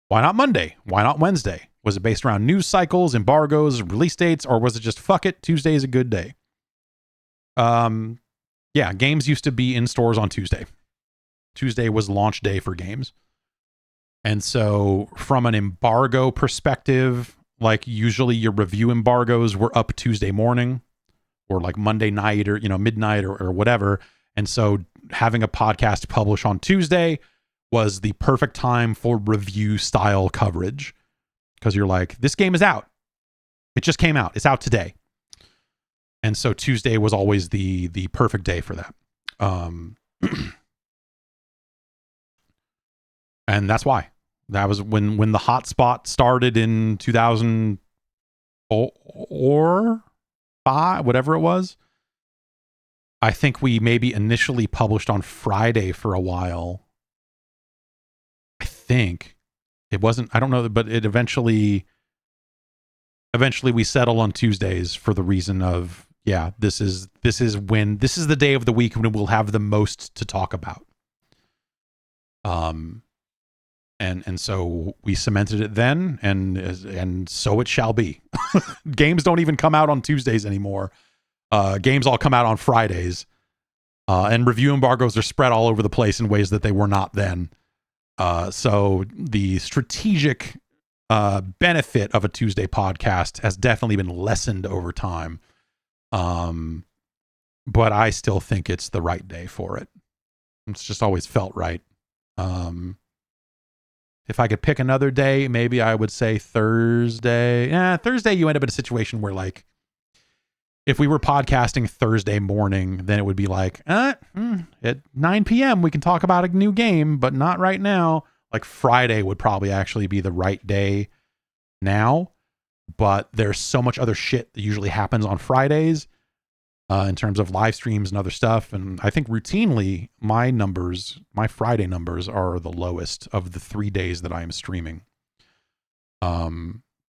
Why not Monday? Why not Wednesday? Was it based around news cycles, embargoes, release dates, or was it just fuck it, Tuesday is a good day? Yeah, games used to be in stores on Tuesday. Tuesday was launch day for games. And so from an embargo perspective, like usually your review embargoes were up Tuesday morning or like Monday night or, midnight or whatever. And so having a podcast publish on Tuesday was the perfect time for review style coverage, because you're like, this game is out. It just came out. It's out today. And so Tuesday was always the perfect day for that. And that's why. That was when the hotspot started in 2004 or 5, whatever it was. I think we maybe initially published on Friday for a while. I think it wasn't, I don't know, but it eventually we settled on Tuesdays for the reason of, yeah, this is the day of the week when we'll have the most to talk about. And so we cemented it then, and so it shall be. Games don't even come out on Tuesdays anymore. Games all come out on Fridays. And review embargoes are spread all over the place in ways that they were not then. So the strategic benefit of a Tuesday podcast has definitely been lessened over time. But I still think it's the right day for it. It's just always felt right. If I could pick another day, maybe I would say Thursday. Thursday, you end up in a situation where, like, if we were podcasting Thursday morning, then it would be like, at 9 p.m. we can talk about a new game, but not right now. Like, Friday would probably actually be the right day now, but there's so much other shit that usually happens on Fridays in terms of live streams and other stuff. And I think routinely my Friday numbers are the lowest of the 3 days that I am streaming.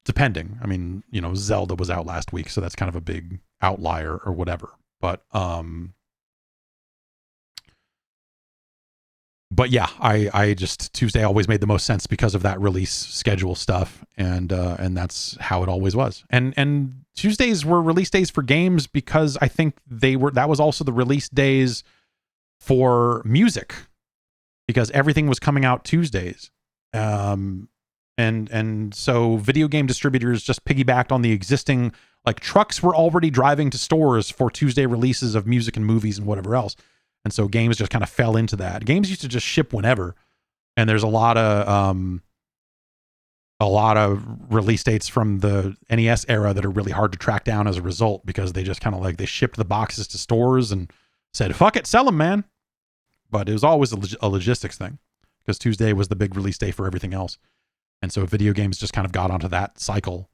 Depending, I mean, Zelda was out last week, so that's kind of a big outlier or whatever. But yeah, I just, Tuesday always made the most sense because of that release schedule stuff, and that's how it always was. And Tuesdays were release days for games because I think that was also the release days for music, because everything was coming out Tuesdays. And so video game distributors just piggybacked on the existing, like, trucks were already driving to stores for Tuesday releases of music and movies and whatever else. And so games just kind of fell into that. Games used to just ship whenever. And there's a lot of release dates from the NES era that are really hard to track down as a result, because they just kind of, like, they shipped the boxes to stores and said, fuck it, sell them, man. But it was always a logistics thing, because Tuesday was the big release day for everything else. And so video games just kind of got onto that cycle,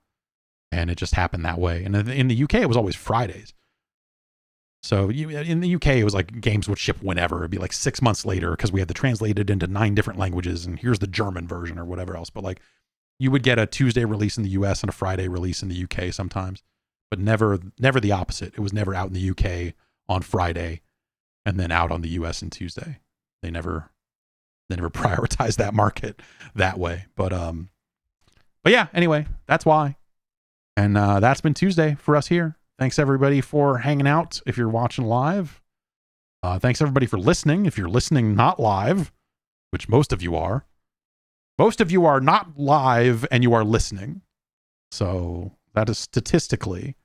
and it just happened that way. And in the UK, it was always Fridays. So in the UK, it was like games would ship whenever. It'd be like 6 months later, because we had to translate it into 9 different languages, and here's the German version or whatever else. But, like, you would get a Tuesday release in the US and a Friday release in the UK sometimes, but never the opposite. It was never out in the UK on Friday and then out on the US on Tuesday. They never prioritized that market that way. But yeah, anyway, that's why. And that's been Tuesday for us here. Thanks everybody for hanging out if you're watching live. Thanks everybody for listening. If you're listening not live, which most of you are not live and you are listening. So that is statistically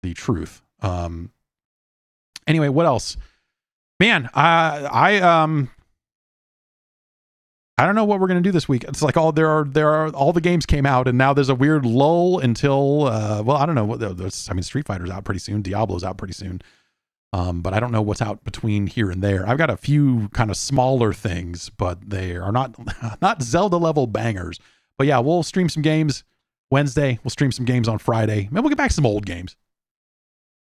the truth. Anyway, what else? Man, I don't know what we're going to do this week. It's like all the games came out, and now there's a weird lull until, I don't know. Street Fighter's out pretty soon. Diablo's out pretty soon. But I don't know what's out between here and there. I've got a few kind of smaller things, but they are not Zelda level bangers. But yeah, we'll stream some games Wednesday. We'll stream some games on Friday. Maybe we'll get back to some old games.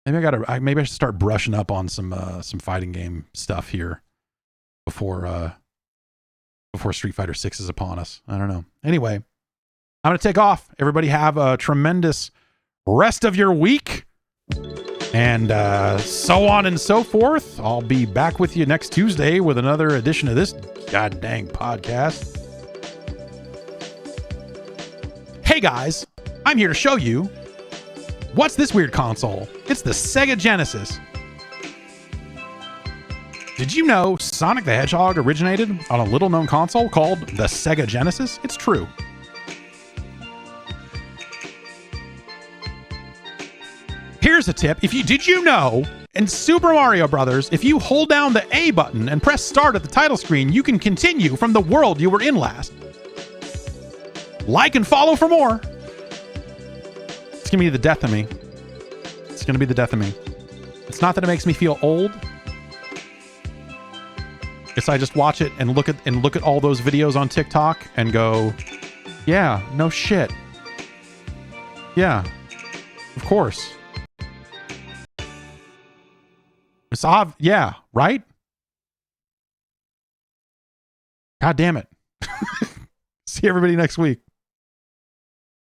Maybe I should start brushing up on some fighting game stuff here before Street Fighter 6 is upon us. I don't know. Anyway, I'm going to take off. Everybody have a tremendous rest of your week. And so on and so forth. I'll be back with you next Tuesday with another edition of this god dang podcast. Hey guys, I'm here to show you what's this weird console. It's the Sega Genesis. Did you know Sonic the Hedgehog originated on a little-known console called the Sega Genesis? It's true. Here's a tip. Did you know in Super Mario Brothers, if you hold down the A button and press start at the title screen, you can continue from the world you were in last. Like and follow for more. It's going to be the death of me. It's going to be the death of me. It's not that it makes me feel old. It's I just watch it and look at all those videos on TikTok and go, yeah, no shit. Yeah, of course. It's yeah, right? God damn it. See everybody next week.